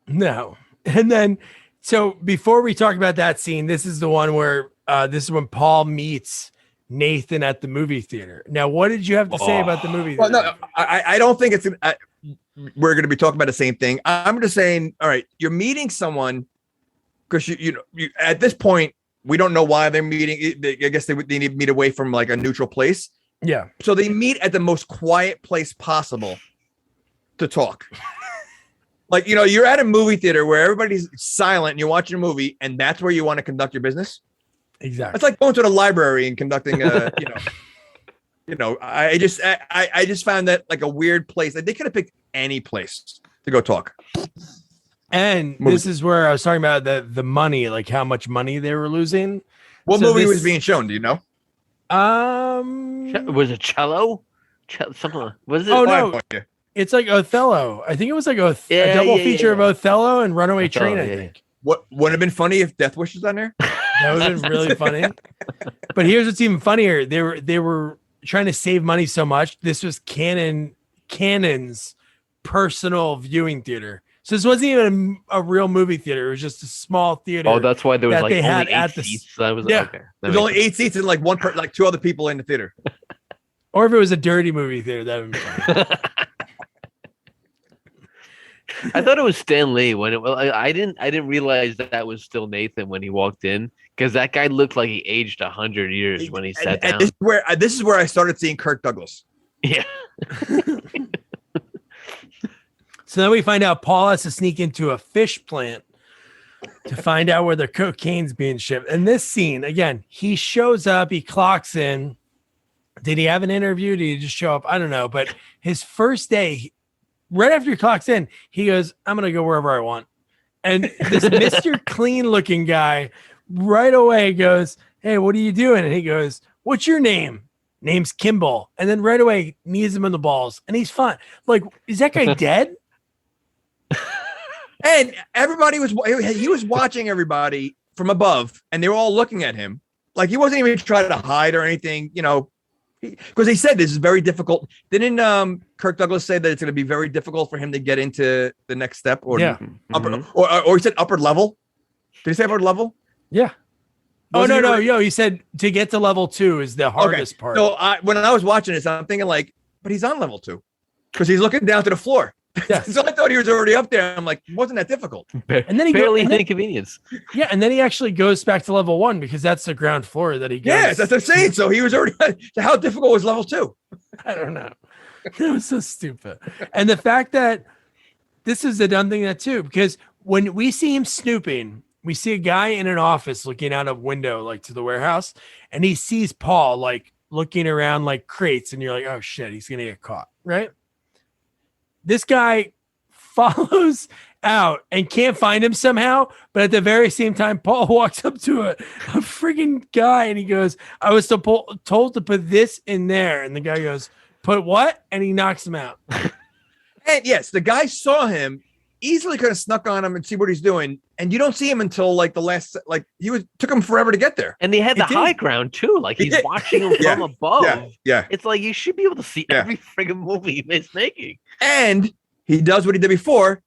B: No. And then, so before we talk about that scene, this is the one where this is when Paul meets Nathan at the movie theater. Now, what did you have to say about the movie theater?
C: Well, no, I don't think we're going to be talking about the same thing. I'm just saying, all right, you're meeting someone because you at this point, we don't know why they're meeting. I guess they need to meet away from like a neutral place.
B: Yeah.
C: So they meet at the most quiet place possible to talk. Like, you're at a movie theater where everybody's silent and you're watching a movie and that's where you want to conduct your business.
B: Exactly.
C: It's like going to the library and conducting I just found that like a weird place. Like they could have picked any place to go talk.
B: And this is where I was talking about the money, like how much money they were losing.
C: What movie was being shown? Do you know?
D: Was it Cello? Something. Was it?
B: Oh no. It's like Othello. I think it was like a double feature of Othello and Runaway Train, I think.
C: What would have been funny if Death Wish was on there?
B: That would have been really funny. But here's what's even funnier. They were trying to save money so much. This was Canon's personal viewing theater. So this wasn't even a real movie theater. It was just a small theater.
D: Oh, that's why there was like
B: they had
D: only
B: at
D: 8
B: the
D: seats. So okay.
C: There's only 8 seats and like like 2 other people in the theater.
B: Or if it was a dirty movie theater, that would be funny.
D: I thought it was Stan Lee when I didn't realize that was still Nathan when he walked in because that guy looked like he aged 100 years when he sat down.
C: And this is where I started seeing Kirk Douglas.
D: Yeah.
B: So then we find out Paul has to sneak into a fish plant to find out where the cocaine's being shipped. And this scene, again, he shows up, he clocks in. Did he have an interview? Did he just show up? I don't know. But his first day, right after he clocks in, he goes, I'm going to go wherever I want. And this Mr. Clean looking guy right away goes, hey, what are you doing? And he goes, what's your name? Name's Kimball. And then right away knees him in the balls. And he's fine. Like, is that guy dead?
C: And everybody he was watching everybody from above and they were all looking at him. Like he wasn't even trying to hide or anything, because he said this is very difficult. Didn't Kirk Douglas say that it's going to be very difficult for him to get into the next step or upper, or he said upper level? Did he say upper level?
B: Yeah. He said to get to level 2 is the hardest part.
C: So when I was watching this, I'm thinking like, but he's on level 2 because he's looking down to the floor. Yes. So I thought he was already up there. I'm like, wasn't that difficult?
B: And then he
D: barely an inconvenience.
B: Yeah, and then he actually goes back to level 1 because that's the ground floor that he goes.
C: Yes, that's what I'm saying. So he was already. So how difficult was level 2?
B: I don't know. That was so stupid. And the fact that this is the dumb thing that too, because when we see him snooping, we see a guy in an office looking out a window like to the warehouse, and he sees Paul like looking around like crates, and you're like, oh shit, he's gonna get caught, right? This guy follows out and can't find him somehow. But at the very same time, Paul walks up to a freaking guy and he goes, I was told to put this in there. And the guy goes, put what? And he knocks him out.
C: And yes, the guy saw him, easily could have snuck on him and see what he's doing. And you don't see him until like the last, like took him forever to get there.
D: And they had the high ground too. Like he's watching him from above.
C: Yeah.
D: It's like you should be able to see every friggin' movie he's making.
C: And he does what he did before,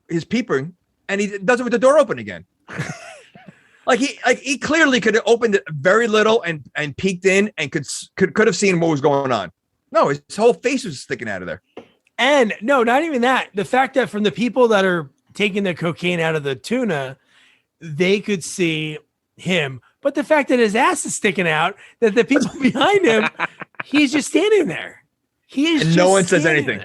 C: he's peeping, and he does it with the door open again. He clearly could have opened it very little and peeked in and could have seen what was going on. No, his whole face was sticking out of there.
B: And no, not even that. The fact that from the people that are taking the cocaine out of the tuna, they could see him. But the fact that his ass is sticking out, that the people behind him, he's just standing there.
C: And no one says anything.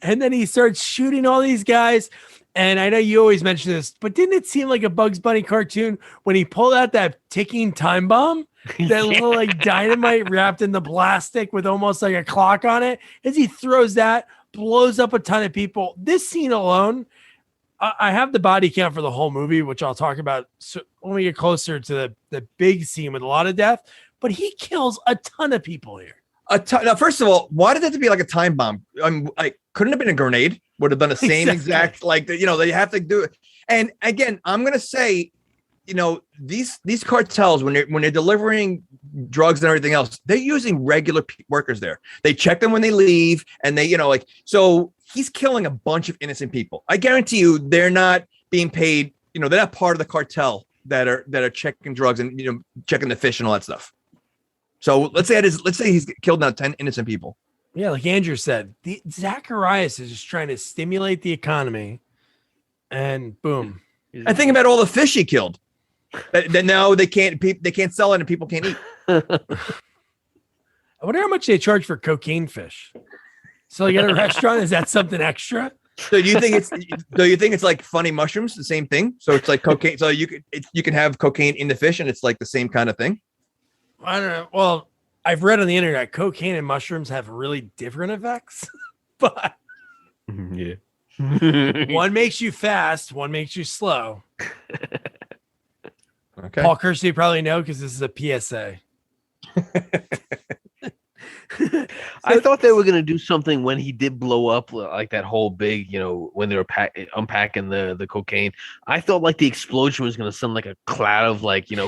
B: And then he starts shooting all these guys. And I know you always mention this, but didn't it seem like a Bugs Bunny cartoon when he pulled out that ticking time bomb? That little like dynamite wrapped in the plastic with almost like a clock on it. As he throws that, blows up a ton of people. This scene alone, I have the body count for the whole movie, which I'll talk about when we get closer to the big scene with a lot of death. But he kills a ton of people here.
C: Now, first of all, why did it have to be like a time bomb? Couldn't have been a grenade. Would have done the same exact, they have to do it. And again, I'm gonna say, these cartels when they're delivering drugs and everything else, they're using regular workers there. They check them when they leave, and they, so he's killing a bunch of innocent people. I guarantee you, they're not being paid. They're not part of the cartel that are checking drugs and checking the fish and all that stuff. So let's say he's killed now 10 innocent people.
B: Yeah, like Andrew said, Zacharias is just trying to stimulate the economy, and boom.
C: And think about all the fish he killed. That now they can't sell it and people can't eat.
B: I wonder how much they charge for cocaine fish. So like at a restaurant, is that something extra?
C: So do you think it's like funny mushrooms, the same thing? So it's like cocaine. So you can have cocaine in the fish and it's like the same kind of thing.
B: I don't know. Well, I've read on the internet cocaine and mushrooms have really different effects, but
D: yeah.
B: One makes you fast, one makes you slow.
C: Okay.
B: Paul Kersey probably know because this is a PSA.
D: I thought they were gonna do something when he did blow up, like that whole big, when they were unpacking the cocaine. I thought like the explosion was gonna send like a cloud of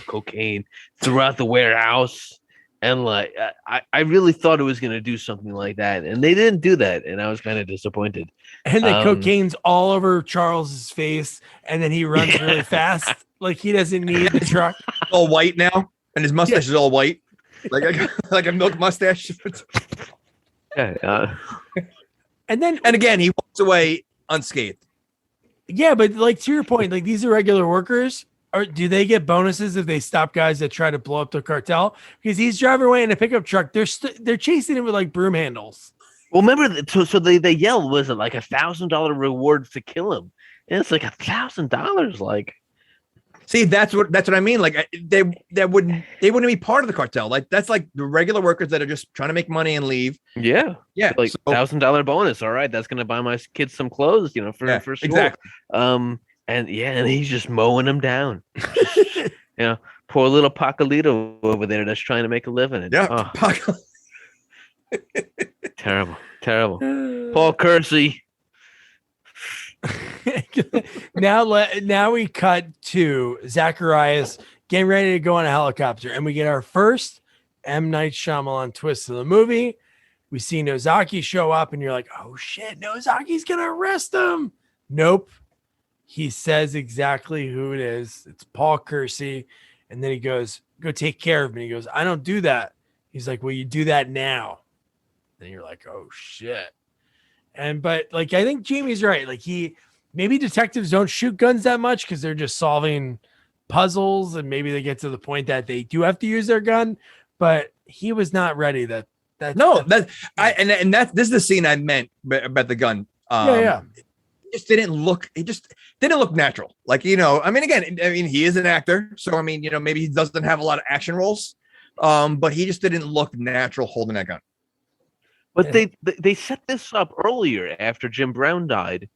D: cocaine throughout the warehouse, and like I really thought it was gonna do something like that, and they didn't do that, and I was kind of disappointed.
B: And the cocaine's all over Charles's face, and then he runs really fast, like he doesn't need the truck.
C: All white now, and his mustache is all white. Like a milk mustache.
B: And
C: again, he walks away unscathed.
B: Yeah, but like to your point, like these are regular workers. Or do they get bonuses if they stop guys that try to blow up the cartel? Because he's driving away in a pickup truck. They're chasing him with like broom handles.
D: Well, remember, so they yelled, was it like $1,000 rewards to kill him? And it's like $1,000, like.
C: See, that's what I mean. Like they wouldn't be part of the cartel. Like that's like the regular workers that are just trying to make money and leave.
D: Yeah, like $1,000 bonus. All right, that's gonna buy my kids some clothes, for school.
C: Exactly.
D: And he's just mowing them down. Poor little Pacolito over there that's trying to make a living.
C: Yeah,
D: terrible. Paul Kersey.
B: Now we cut to Zacharias getting ready to go on a helicopter, and we get our first M. Night Shyamalan twist of the movie. We see Nozaki show up, and you're like, oh shit, Nozaki's gonna arrest him. Nope. He says exactly who it is. It's Paul Kersey. And then he goes, go take care of me. He goes, I don't do that. He's like, well, you do that now. And you're like, oh shit. But like, I think Jamie's right. Like maybe detectives don't shoot guns that much because they're just solving puzzles, and maybe they get to the point that they do have to use their gun, but he was not ready. This is the scene I meant about the gun. It just didn't look natural. Like, he is an actor. So, maybe he doesn't have a lot of action roles. But he just didn't look natural holding that gun.
D: But they set this up earlier after Jim Brown died,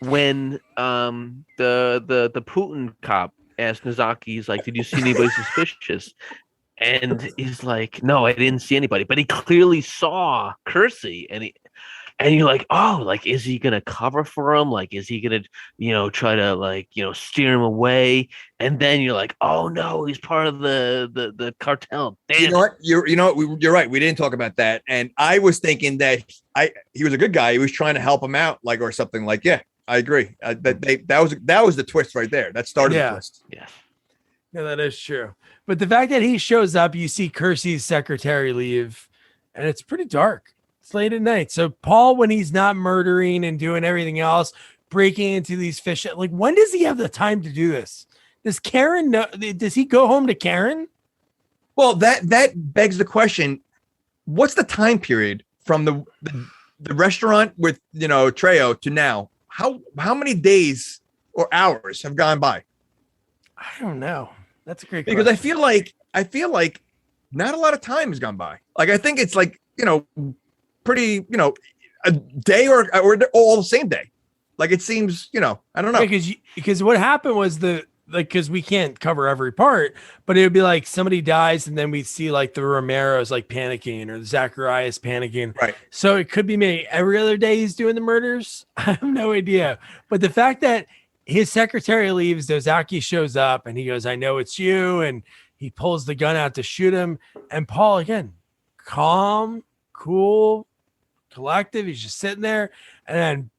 D: when the Putin cop asked Nozaki, he's like, did you see anybody suspicious? And he's like, no, I didn't see anybody. But he clearly saw Kersey, and you're like, oh, like, is he gonna cover for him? Like, is he gonna, try to steer him away? And then you're like, oh no, he's part of the cartel. Damn.
C: You know what? You're right. We didn't talk about that. And I was thinking that he was a good guy. He was trying to help him out, or something. Like, yeah, I agree. That was the twist right there. That started the twist.
D: Yes.
B: Yeah, that is true. But the fact that he shows up, you see Kersey's secretary leave, and it's pretty dark. It's late at night. So Paul, when he's not murdering and doing everything else, breaking into these fish, like when does he have the time to do this? Does Karen know? Does he go home to Karen?
C: Well, that begs the question: what's the time period from the restaurant with Trejo to now? How many days or hours have gone by?
B: I don't know. That's a great
C: because
B: question.
C: I feel like not a lot of time has gone by. Like I think it's like pretty a day or all the same day. Like it seems I don't know
B: because what happened was because we can't cover every part, but it would be like somebody dies and then we see like the Romeros like panicking or the Zacharias panicking.
C: Right.
B: So it could be maybe every other day he's doing the murders. I have no idea. But the fact that his secretary leaves, Dozaki shows up and he goes, I know it's you. And he pulls the gun out to shoot him. And Paul, again, calm, cool, collective. He's just sitting there and then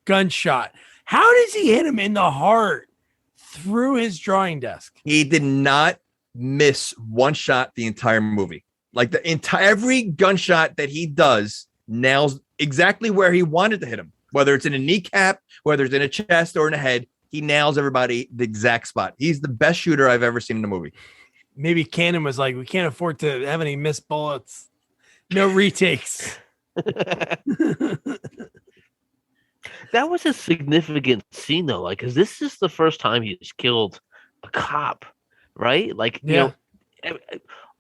B: gunshot. How does he hit him in the heart through his drawing desk?
C: He did not miss one shot the entire movie. Like every gunshot that he does nails exactly where he wanted to hit him. Whether it's in a kneecap, whether it's in a chest or in a head, he nails everybody the exact spot. He's the best shooter I've ever seen in a movie.
B: Maybe Cannon was like, we can't afford to have any missed bullets. No retakes.
D: That was a significant scene though, like, because this is the first time he's killed a cop, right? Like,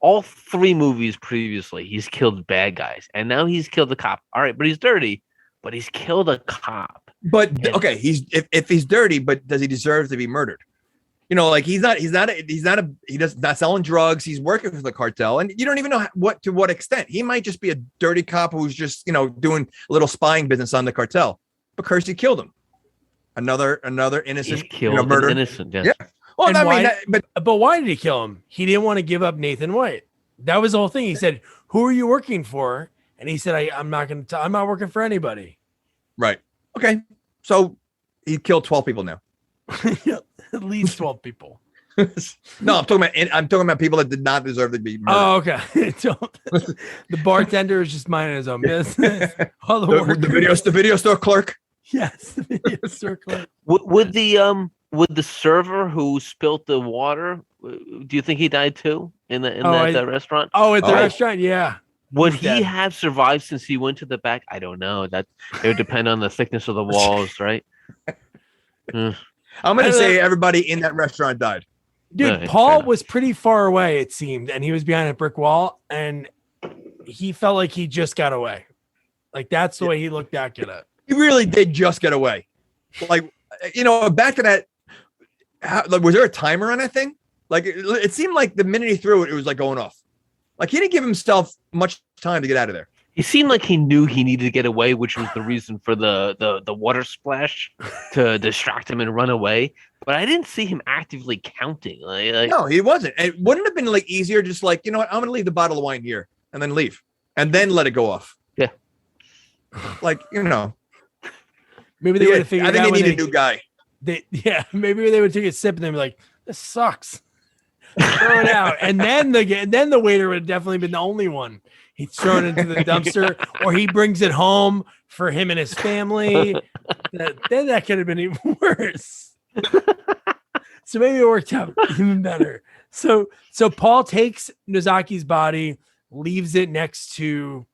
D: all 3 movies previously, he's killed bad guys, and now he's killed a cop. All right, but he's dirty, but he's killed a cop.
C: But okay, if he's dirty, but does he deserve to be murdered? Like he's not selling drugs. He's working for the cartel, and you don't even know to what extent. He might just be a dirty cop who's just doing a little spying business on the cartel. But Kersey killed him. Another innocent murder.
D: Innocent, yes.
C: Yeah. Well,
B: but why did he kill him? He didn't want to give up Nathan White. That was the whole thing. He said, "Who are you working for?" And he said, "I'm not going to. I'm not working for anybody."
C: Right. Okay. So he killed 12 people now.
B: At least 12 people.
C: No, I'm talking about people that did not deserve to be murdered.
B: Oh, okay. The bartender is just minding his own business. All
C: the video store clerk.
B: Yes, the video store clerk.
D: Would the server who spilt the water? Do you think he died too in that restaurant?
B: Oh, at the restaurant, yeah.
D: Would he have survived since he went to the back? I don't know. That it would depend on the thickness of the walls, right?
C: I'm going to say everybody in that restaurant died.
B: Dude, Paul was pretty far away, it seemed, and he was behind a brick wall, and he felt like he just got away. Like, that's the way he looked back at it.
C: He really did just get away. Like, back to that, was there a timer on that thing? Like, it seemed like the minute he threw it, it was like going off. Like, he didn't give himself much time to get out of there.
D: He seemed like he knew he needed to get away, which was the reason for the water splash to distract him and run away. But I didn't see him actively counting.
C: No, he wasn't. It wouldn't have been like easier, just like, you know what, I'm going to leave the bottle of wine here and then leave and then let it go off.
D: Yeah.
C: Like,
B: Maybe they would have figured out.
C: I think they need a new guy.
B: Maybe they would take a sip and they'd be like, this sucks. Throw it out. And then the waiter would have definitely been the only one. He'd throw it into the dumpster, or he brings it home for him and his family. Then that could have been even worse. So maybe it worked out even better. So Paul takes Nozaki's body, leaves it next to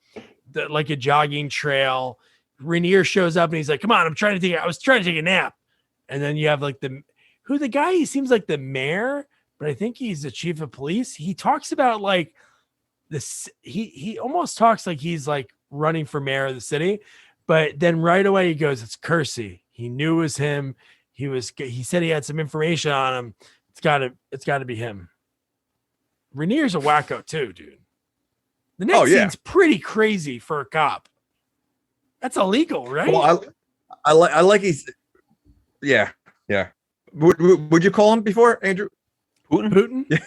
B: like a jogging trail. Rainier shows up and he's like, "Come on, I was trying to take a nap." And then you have like the guy, he seems like the mayor, but I think he's the chief of police. He talks about like this. He almost talks like he's like running for mayor of the city, but then right away he goes, "It's Kersey." He knew it was him. He said he had some information on him. It's gotta be him. Rainier's a wacko too, dude. The next scene's pretty crazy for a cop. That's illegal, right?
C: Well, I like he's, yeah. Would you call him before, Andrew?
B: Putin? Yeah.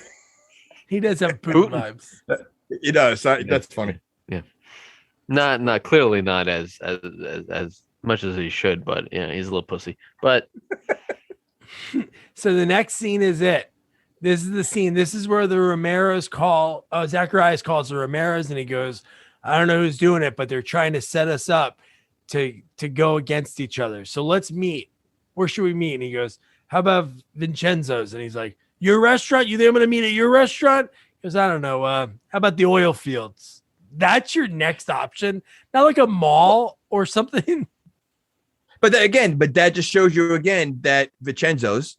B: He does have Putin vibes.
C: He does. That's funny.
D: Yeah. Not clearly not as much as he should, but yeah, he's a little pussy. But
B: So the next scene is it. This is the scene. This is where the Romeros call. Zacharias calls the Romeros, and he goes, "I don't know who's doing it, but they're trying to set us up to go against each other. So let's meet. Where should we meet?" And he goes, "How about Vincenzo's?" And he's like, "Your restaurant? You think I'm going to meet at your restaurant?" He goes, "I don't know. How about the oil fields?" That's your next option, not like a mall or something.
C: But that just shows you again that Vincenzo's,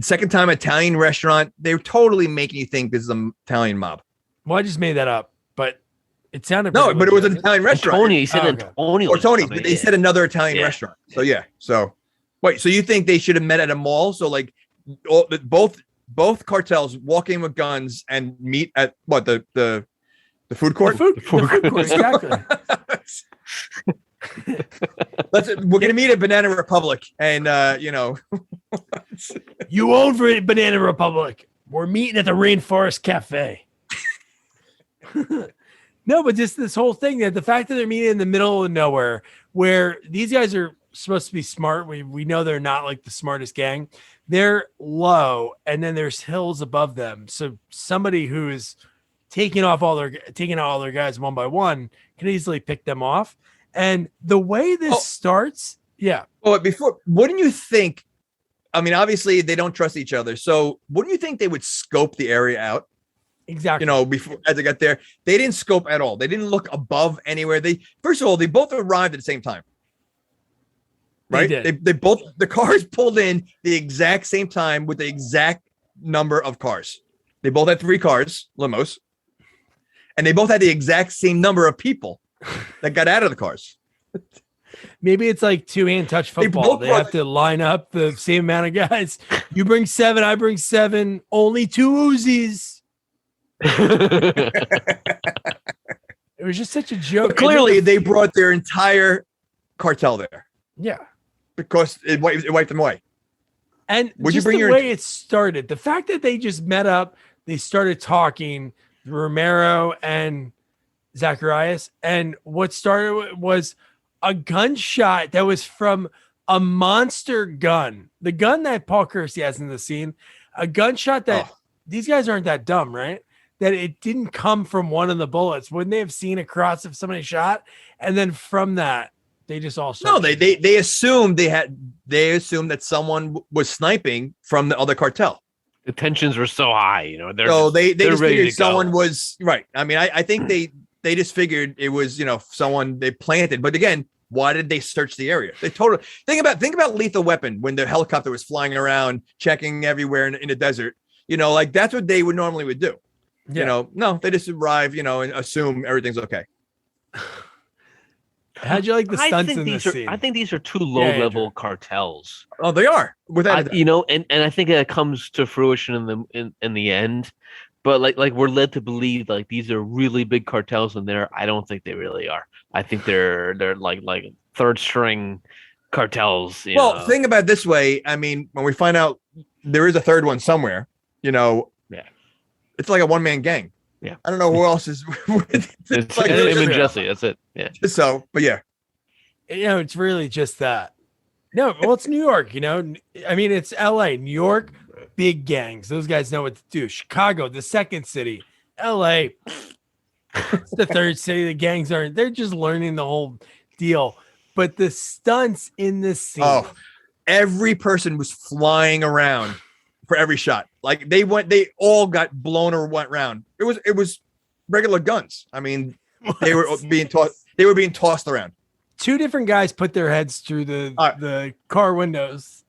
C: second time Italian restaurant, they're totally making you think this is an Italian mob.
B: Well, I just made that up, but it sounded
C: no, but it was an Italian restaurant.
D: Tony, he said Antonio.
C: Or Tony, they said another Italian restaurant. So yeah. So wait, so you think they should have met at a mall? So like both cartels walk in with guns and meet at what the food court?
B: The food court, exactly.
C: We're gonna meet at Banana Republic, and
B: you own for Banana Republic. We're meeting at the Rainforest Cafe. No, but just this whole thing, that the fact that they're meeting in the middle of nowhere, where these guys are supposed to be smart. We know they're not like the smartest gang. They're low, and then there's hills above them. So somebody who is taking out all their guys one by one can easily pick them off. And the way this starts, yeah.
C: Oh, before, wouldn't you think? I mean, obviously they don't trust each other. So wouldn't you think they would scope the area out?
B: Exactly.
C: Before as they got there, they didn't scope at all. They didn't look above anywhere. First of all, they both arrived at the same time. Right? They both, the cars pulled in the exact same time with the exact number of cars. They both had 3 cars, limos, and they both had the exact same number of people that got out of the cars.
B: Maybe it's like 2-hand touch football. They have to line up the same amount of guys. You bring 7, I bring 7. Only 2 Uzis. It was just such a joke.
C: But clearly, they brought their entire cartel there.
B: Yeah,
C: because it wiped them away.
B: And
C: would
B: just
C: you bring
B: the way it started, the fact that they just met up, they started talking, Romero and Zacharias, and what started was a gunshot that was from a monster gun, the gun that Paul Kersey has in the scene, a gunshot that these guys aren't that dumb, right? That it didn't come from one of the bullets. Wouldn't they have seen across if somebody shot? And then from that, they just all started.
C: No, they assumed they assumed that someone was sniping from the other cartel.
D: The tensions were so high,
C: they just figured someone was right. I mean, I think they just figured it was someone they planted. But again, why did they search the area? They totally think about Lethal Weapon when the helicopter was flying around, checking everywhere in the desert. Like that's what they would normally do.
B: Yeah.
C: No, they just arrive, and assume everything's okay.
B: How'd you like the stunts in this scene?
D: I think these are 2 low-level cartels.
C: Oh, they are.
D: And I think that comes to fruition in the end. But like we're led to believe like these are really big cartels, and I don't think they really are. I think they're like third string cartels.
C: Think about it this way. I mean, when we find out there is a third one somewhere, it's like a one-man gang.
D: Yeah,
C: I don't know who else is.
D: It's like him and Jesse. That's it. Yeah.
C: So, but yeah,
B: it's really just that. No, well, it's New York. I mean, it's L.A., New York, big gangs. Those guys know what to do. Chicago, the second city. L.A., it's the third city. The gangs aren't. They're just learning the whole deal. But the stunts in this scene.
C: Every person was flying around for every shot. Like they all got blown or went round. It was regular guns. I mean, they were being tossed around.
B: 2 different guys put their heads through the car windows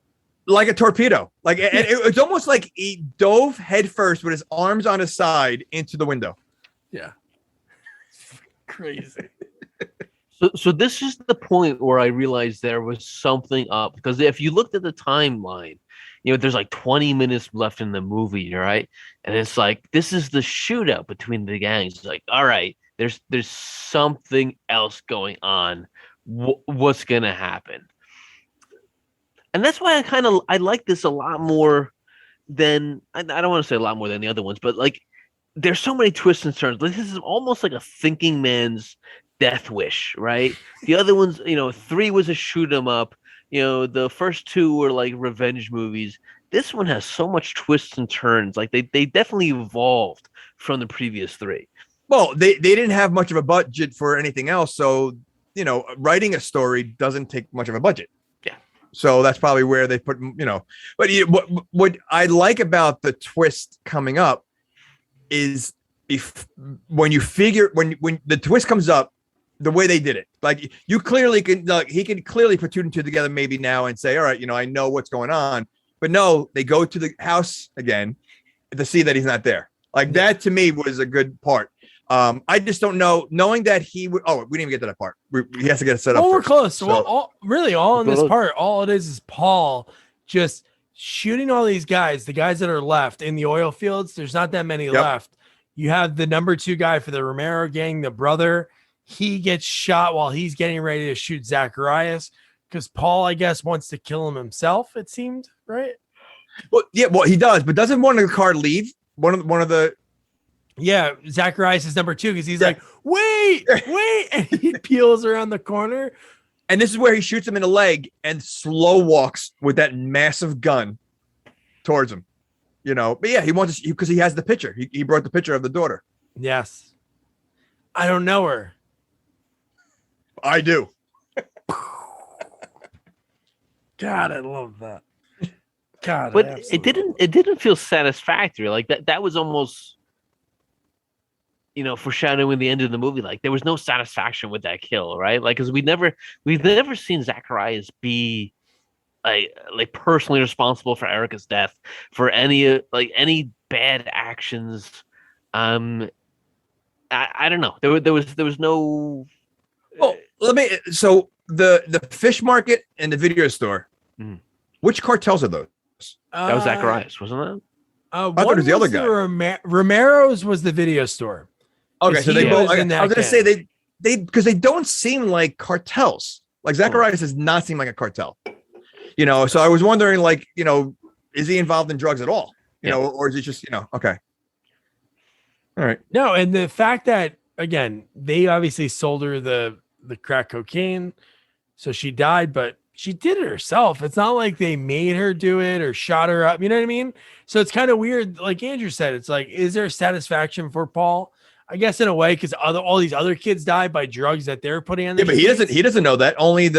C: like a torpedo. Like it's almost like he dove head first with his arms on his side into the window.
B: Yeah. Crazy.
D: So this is the point where I realized there was something up, because if you looked at the timeline, there's like 20 minutes left in the movie, right? And it's like, this is the shootout between the gangs. It's like, all right, there's something else going on. What's going to happen? And that's why I like this a lot more than, I don't want to say a lot more than the other ones, but like, there's so many twists and turns. This is almost like a thinking man's death wish, right? The other ones, 3 was a shoot 'em up. The first 2 were like revenge movies. This one has so much twists and turns. Like they definitely evolved from the previous 3.
C: Well, they didn't have much of a budget for anything else, so writing a story doesn't take much of a budget.
D: Yeah.
C: So that's probably where they put, But what I like about the twist coming up is when the twist comes up, the way they did it, like you clearly can, he can clearly put 2 and 2 together maybe now and say, all right, I know what's going on. But no, they go to the house again to see that he's not there. Like that to me was a good part. I just don't know, knowing that he would. Oh, we didn't even get to that part. He has to get it set up.
B: Oh, we're
C: first.
B: close.
C: So,
B: Well, all in this part, all it is Paul just shooting all these guys, the guys that are left in the oil fields. There's not that many left. You have the number 2 guy for the Romero gang, the brother. He gets shot while he's getting ready to shoot Zacharias because Paul, I guess, wants to kill him himself. It seemed, right?
C: well, yeah, well, he does, but doesn't one of the car leave? One of the.
B: Yeah, Zacharias is number 2 because he's like, wait, and he peels around the corner.
C: And this is where he shoots him in the leg and slow walks with that massive gun towards him. But yeah, he wants to, because he has the picture. He brought the picture of the daughter.
B: Yes. I don't know her.
C: I do.
B: God, I love that. God,
D: But it didn't feel satisfactory. Like that was almost, foreshadowing the end of the movie. Like there was no satisfaction with that kill, right? Like, because we've never seen Zacharias be like personally responsible for Erica's death, for any bad actions. I don't know. There was no.
C: Oh, so the fish market and the video store. Which cartels are those?
D: That was Zacharias, wasn't it?
C: I thought it was the other guy.
B: Romero's was the video store.
C: Okay, so they both. I was going to say they because they don't seem like cartels. Like Zacharias does not seem like a cartel. So I was wondering, like, is he involved in drugs at all? Or is it just, okay. All right.
B: No, and the fact that, again, they obviously sold her the crack cocaine, so she died, but she did it herself. It's not like they made her do it or shot her up. You know what I mean? So it's kind of weird. Like Andrew said, it's like, is there satisfaction for Paul? I guess in a way, because all these other kids died by drugs that they're putting on.
C: Yeah, but he doesn't know that. Only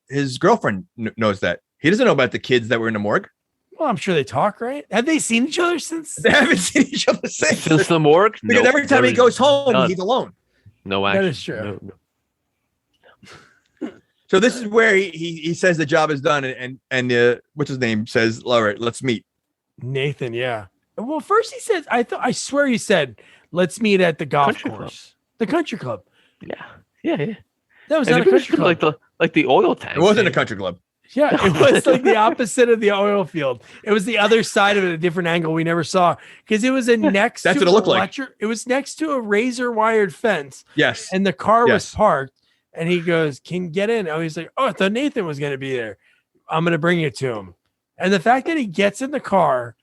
C: his girlfriend knows that. He doesn't know about the kids that were in the morgue.
B: Well, I'm sure they talk, right? Have they seen each other since?
C: They haven't seen each other since
D: the morgue.
C: Because every time he goes home, he's alone.
D: No action.
B: That is true.
D: No.
C: So this is where he says the job is done, and what's his name says, all right, let's meet.
B: Nathan, yeah. Well, first he says, I swear he said, let's meet at the golf course, the country club.
D: Yeah.
B: That was not a country club.
D: Like the oil tank.
C: It wasn't a country club.
B: Yeah, it was like the opposite of the oil field. It was the other side of it, a different angle we never saw, because it was next.
C: That's
B: to
C: what it looked like.
B: It was next to a razor wired fence.
C: Yes,
B: and the car was parked. And he goes, "Can you get in?" Oh, he's like, "Oh, I thought Nathan was going to be there. I'm going to bring it to him." And the fact that he gets in the car,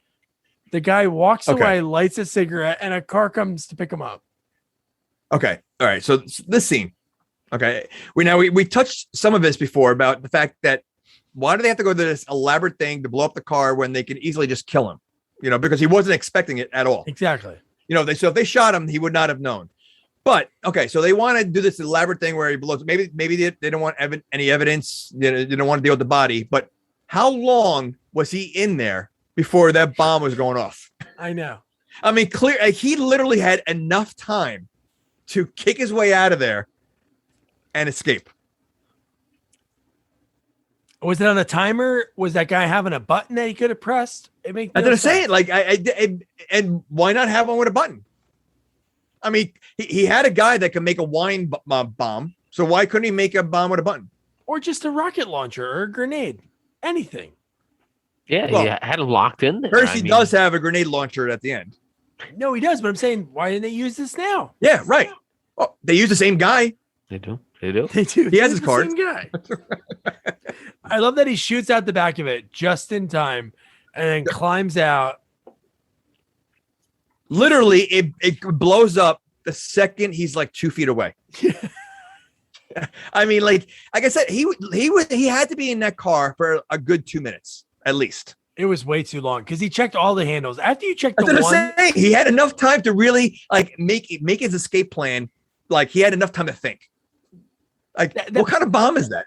B: the guy walks away, lights a cigarette, and a car comes to pick him up.
C: Okay, all right. So this scene. Okay, we touched some of this before about the fact that why do they have to go to this elaborate thing to blow up the car when they could easily just kill him? Because he wasn't expecting it at all.
B: Exactly.
C: So if they shot him, he would not have known. But okay, so they want to do this elaborate thing where he blows. Maybe they don't want any evidence. They don't want to deal with the body. But how long was he in there before that bomb was going off?
B: I know.
C: I mean, he literally had enough time to kick his way out of there and escape.
B: Was it on a timer? Was that guy having a button that he could have pressed? It makes.
C: I didn't say it. Like and why not have one with a button? I mean, he had a guy that could make a wine bomb. So why couldn't he make a bomb with a button?
B: Or just a rocket launcher or a grenade? Anything.
D: Yeah, he had him locked in there.
C: Percy does have a grenade launcher at the end.
B: No, he does. But I'm saying, why didn't they use this now?
C: Yeah, right. Oh, they use the same guy.
D: They do.
B: They do.
C: He has his card.
B: Same guy. I love that he shoots out the back of it just in time and then climbs out.
C: Literally, it blows up the second he's like 2 feet away. I mean, like I said, he had to be in that car for a good 2 minutes at least.
B: It was way too long because he checked all the handles. After you check the
C: That's what
B: one,
C: I'm saying. He had enough time to really like make his escape plan. Like he had enough time to think. Like what kind of bomb is that?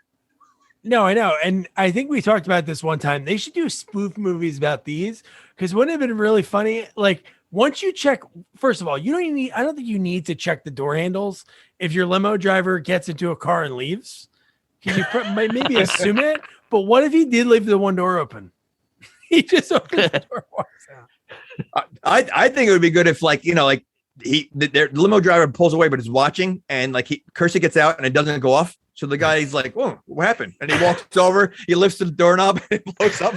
B: No, I know. And I think we talked about this one time. They should do spoof movies about these because wouldn't it have been really funny? Like once you check, first of all, you don't even need, I don't think you need to check the door handles if your limo driver gets into a car and leaves. Because you might maybe assume it. But what if he did leave the one door open? He just opens the door and walks out.
C: I think it would be good if like, you know, like the limo driver pulls away, but is watching and like Kersey gets out and it doesn't go off. So the guy's like, whoa, what happened? And he walks over, he lifts the doorknob and it blows up.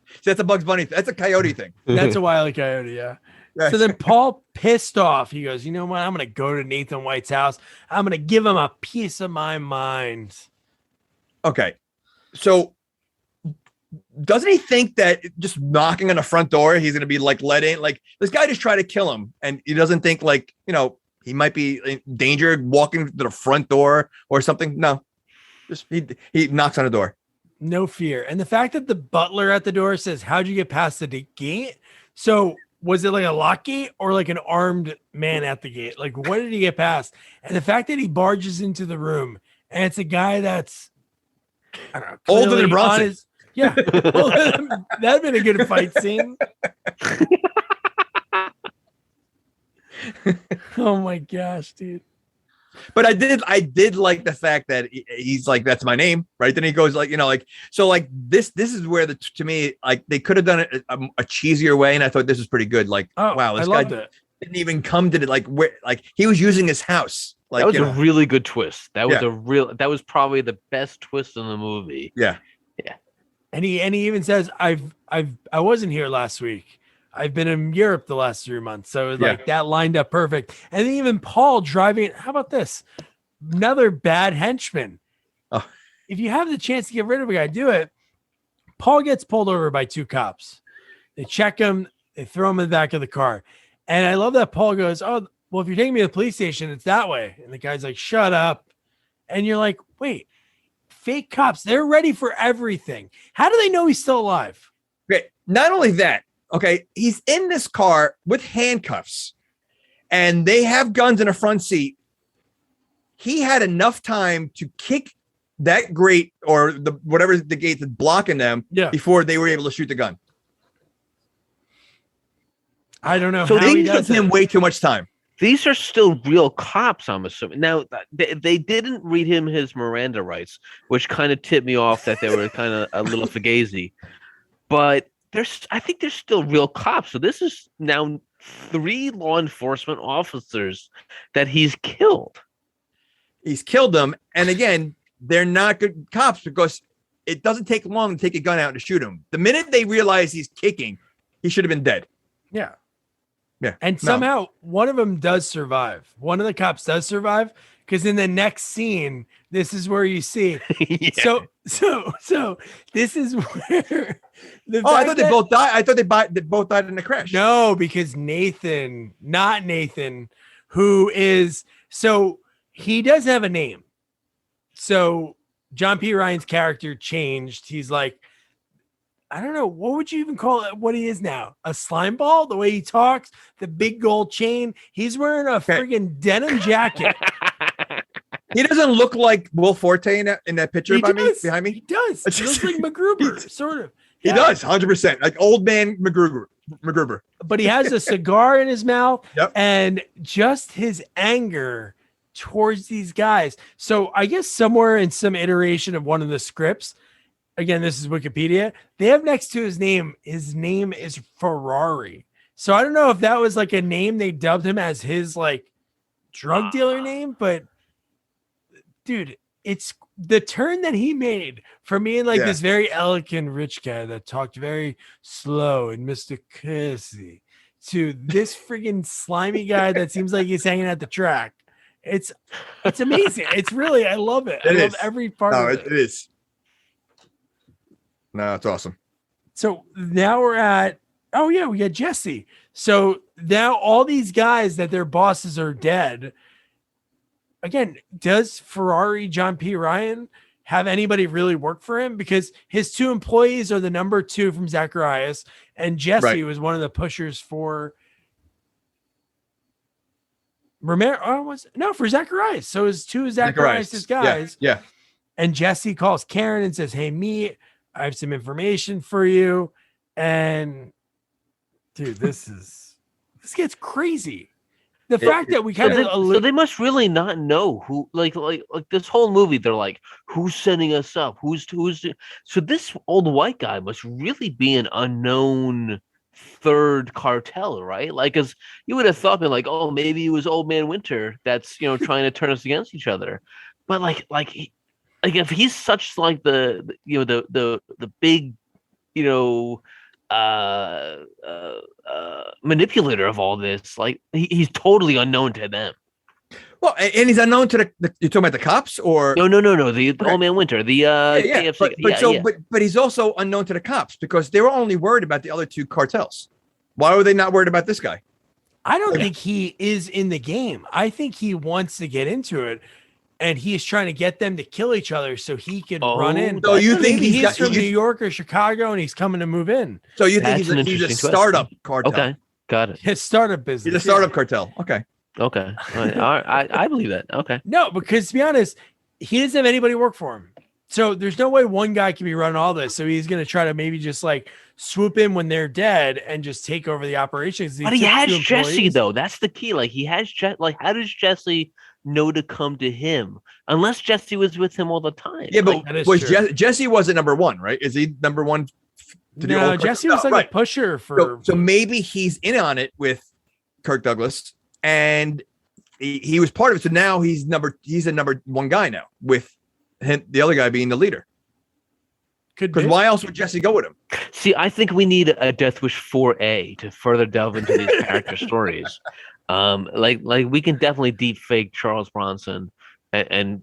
C: So that's a Bugs Bunny. That's a Coyote thing.
B: That's a Wile E. Coyote, yeah. So then Paul, pissed off, he goes, you know what? I'm going to go to Nathan White's house. I'm going to give him a piece of my mind.
C: Okay. So doesn't he think that just knocking on the front door, he's going to be like let in? Like this guy just tried to kill him. And he doesn't think like, you know, he might be in danger walking to the front door or something. No, just he knocks on the door.
B: No fear. And the fact that the butler at the door says, how'd you get past the gate? So was it like a lock gate or like an armed man at the gate? Like, what did he get past? And the fact that he barges into the room and it's a guy that's I don't know,
C: older than Bronson.
B: Yeah. That'd been a good fight scene. Oh my gosh, dude.
C: But I did like the fact that he's like, that's my name, right? Then he goes like, you know, like, so like this is where to me, like they could have done it a cheesier way. And I thought this was pretty good. Like, wow, this guy didn't even come to it. Like where, like he was using his house. Like
D: that was a really good twist. That was that was probably the best twist in the movie.
C: Yeah.
B: Yeah. And he even says, I wasn't here last week. I've been in Europe the last 3 months. So it was like that lined up perfect. And then even Paul driving. How about this? Another bad henchman.
C: Oh.
B: If you have the chance to get rid of a guy, do it. Paul gets pulled over by 2 cops. They check him. They throw him in the back of the car. And I love that Paul goes, oh, well, if you're taking me to the police station, it's that way. And the guy's like, shut up. And you're like, wait, fake cops. They're ready for everything. How do they know he's still alive?
C: Okay. Not only that. Okay, he's in this car with handcuffs and they have guns in the front seat. He had enough time to kick that grate or whatever the gate that's blocking them before they were able to shoot the gun.
B: I don't know.
C: So they took him way too much time.
D: These are still real cops, I'm assuming. Now, they didn't read him his Miranda rights, which kind of tipped me off that they were kind of a little fugazi. But I think there's still real cops. So this is now 3 law enforcement officers that he's killed.
C: He's killed them. And again, they're not good cops because it doesn't take long to take a gun out and shoot him. The minute they realize he's kicking, he should have been dead.
B: Yeah.
C: Yeah.
B: And somehow one of them does survive. One of the cops does survive because in the next scene, this is where you see. So this is where I thought they both died.
C: I thought they both died in the crash.
B: No, because not Nathan, who is he does have a name. So John P. Ryan's character changed. He's like, I don't know, what would you even call it? What he is now? A slime ball? The way he talks, the big gold chain. He's wearing a friggin' denim jacket.
C: He doesn't look like Will Forte in that picture behind me.
B: He does. He looks like MacGruber, sort of.
C: He does, 100%. Like old man MacGruber.
B: But he has a cigar in his mouth and just his anger towards these guys. So I guess somewhere in some iteration of one of the scripts, again, this is Wikipedia, they have next to his name is Ferrari. So I don't know if that was like a name they dubbed him as his like drug dealer name, but dude, it's the turn that he made from being like this very elegant rich guy that talked very slow and Mr. Kersey to this friggin' slimy guy that seems like he's hanging at the track. It's amazing. It's really, I love it. I love every part of it.
C: It is. No, it's awesome.
B: So now we're at, we got Jesse. So now all these guys that their bosses are dead, again, does Ferrari John P. Ryan have anybody really work for him? Because his 2 employees are the number 2 from Zacharias, and Jesse was one of the pushers for Romero. For Zacharias. So his 2 Zacharias' guys.
C: Yeah.
B: And Jesse calls Karen and says, "Hey, I have some information for you." And dude, this gets crazy. The fact that we kind of
D: so they must really not know who, like this whole movie. They're like, who's setting us up? Who's so this old white guy must really be an unknown third cartel, right? Like, as you would have thought, like, oh, maybe it was Old Man Winter that's trying to turn us against each other. But like if he's such like the big manipulator of all this, like he's totally unknown to them.
C: Well, and he's unknown to you're talking about the cops, or
D: no, the Old Man Winter, the KFC.
C: But he's also unknown to the cops because they were only worried about the other 2 cartels. Why were they not worried about this guy?
B: I don't think he is in the game. I think he wants to get into it, and he's trying to get them to kill each other so he can run in.
C: So you think
B: he's from New York or Chicago, and he's coming to move in?
C: So you think he's a startup cartel?
D: Okay, got it.
B: His startup business.
C: He's a startup cartel. Okay.
D: I believe that. Okay.
B: No, because to be honest, he doesn't have anybody work for him. So there's no way one guy can be running all this. So he's going to try to maybe just like swoop in when they're dead and just take over the operations.
D: But he has Jesse, though. That's the key. Like, he has Like, how does Jesse know to come to him unless Jesse was with him all the time?
C: Yeah, but Jesse wasn't number 1, right? Is he number 1?
B: No, Jesse was like a pusher for.
C: So maybe he's in on it with Kirk Douglas, and he was part of it. So now he's a number 1 guy now, with him, the other guy being the leader. Because why else would Jesse go with him?
D: See, I think we need a Death Wish 4A to further delve into these character stories. Like we can definitely deep fake Charles Bronson and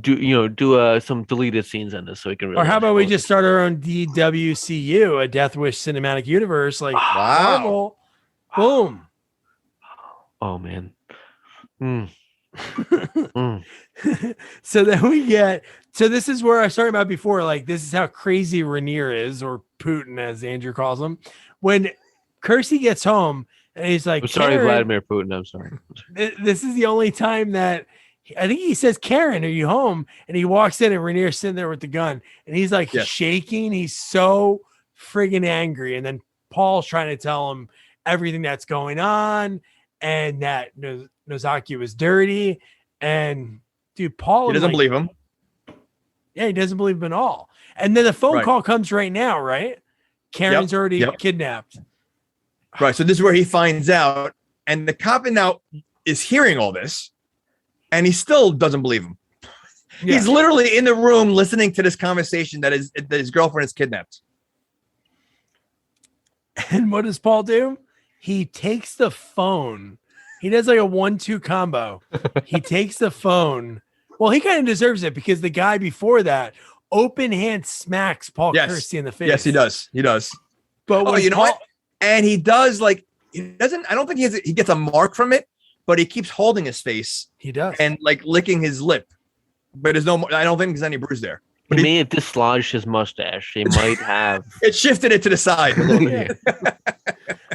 D: do some deleted scenes in this so we can really.
B: Or how about we just start our own DWCU, a Death Wish cinematic universe? Like,
C: wow,
B: boom.
D: Oh man.
B: So then so this is where I started about before. Like, this is how crazy Rainier is, or Putin, as Andrew calls him. When Kersey gets home and he's like,
D: I'm sorry, Vladimir Putin. I'm sorry.
B: This is the only time that I think he says, "Karen, are you home?" And he walks in and Rainier's sitting there with the gun and he's like shaking. He's so friggin' angry. And then Paul's trying to tell him everything that's going on and that Nozaki was dirty. And dude, Paul,
C: he doesn't believe him.
B: Yeah, he doesn't believe him at all. And then the phone call comes right now, right? Karen's already kidnapped.
C: Right. So this is where he finds out, and the cop now is hearing all this, and he still doesn't believe him. Yeah. He's literally in the room listening to this conversation that his girlfriend is kidnapped.
B: And what does Paul do? He takes the phone. He does like a 1-2 combo. He takes the phone. Well, he kind of deserves it because the guy before that open hand smacks Paul Kersey in the face.
C: Yes, he does. He does.
B: But
C: you know what? And he does he doesn't. I don't think he gets a mark from it, but he keeps holding his face.
B: He does,
C: and like licking his lip. But there's no. I don't think there's any bruise there. But
D: he may have dislodged his mustache. He might have.
C: It shifted it to the side a little bit.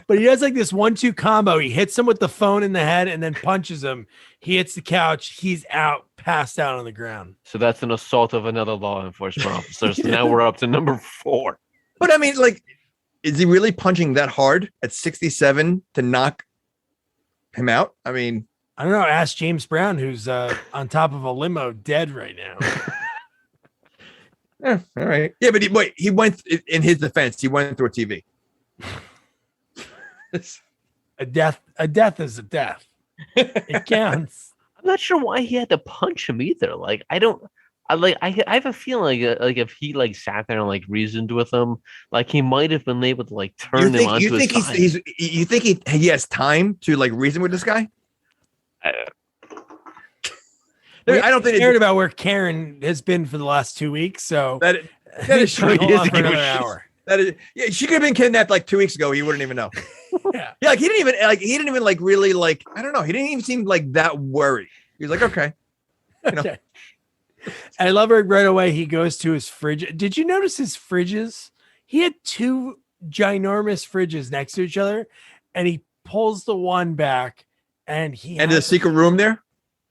B: But he does like this 1-2 combo. He hits him with the phone in the head and then punches him. He hits the couch. He's out, passed out on the ground.
D: So that's an assault of another law enforcement officer. So now we're up to number 4.
C: But I mean, like, is he really punching that hard at 67 to knock him out? I mean,
B: I don't know. Ask James Brown, who's on top of a limo dead right now.
C: All right. Yeah, but he went, in his defense, he went through a TV.
B: A death is a death. It counts.
D: I'm not sure why he had to punch him either. Like, I have a feeling like if he like sat there and like reasoned with him, like he might have been able to like turn him onto his side.
C: You think he has time to like reason with this guy?
B: I don't think cared about where Karen has been for the last 2 weeks. So that is true. For another hour.
C: She could have been kidnapped like 2 weeks ago. He wouldn't even know. Like he didn't even really like, I don't know. He didn't even seem like that worried. He's like, okay. You know.
B: Okay. I love it right away. He goes to his fridge. Did you notice his fridges? He had two ginormous fridges next to each other, and he pulls the one back, and
C: And the secret room there.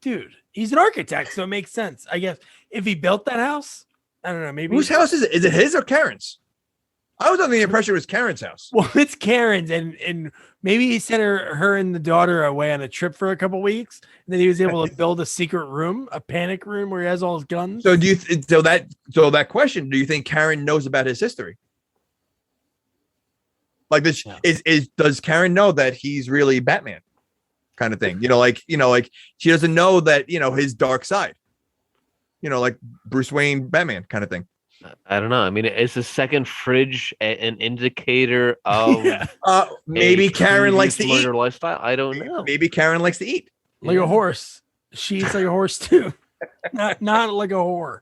B: Dude, he's an architect, so it makes sense. I guess if he built that house, I don't know. Maybe
C: whose house is it? Is it his or Karen's? I was under the impression it was Karen's house.
B: Well, it's Karen's, and maybe he sent her and the daughter away on a trip for a couple weeks, and then he was able to build a secret room, a panic room where he has all his guns.
C: So that question? Do you think Karen knows about his history? Like this does Karen know that he's really Batman, kind of thing? Like she doesn't know that his dark side. Like Bruce Wayne, Batman, kind of thing.
D: I don't know. I mean, is the second fridge an indicator of
C: maybe Karen likes to eat
D: lifestyle? I don't know.
C: Maybe Karen likes to eat
B: like a horse. She eats like a horse too, not like a whore.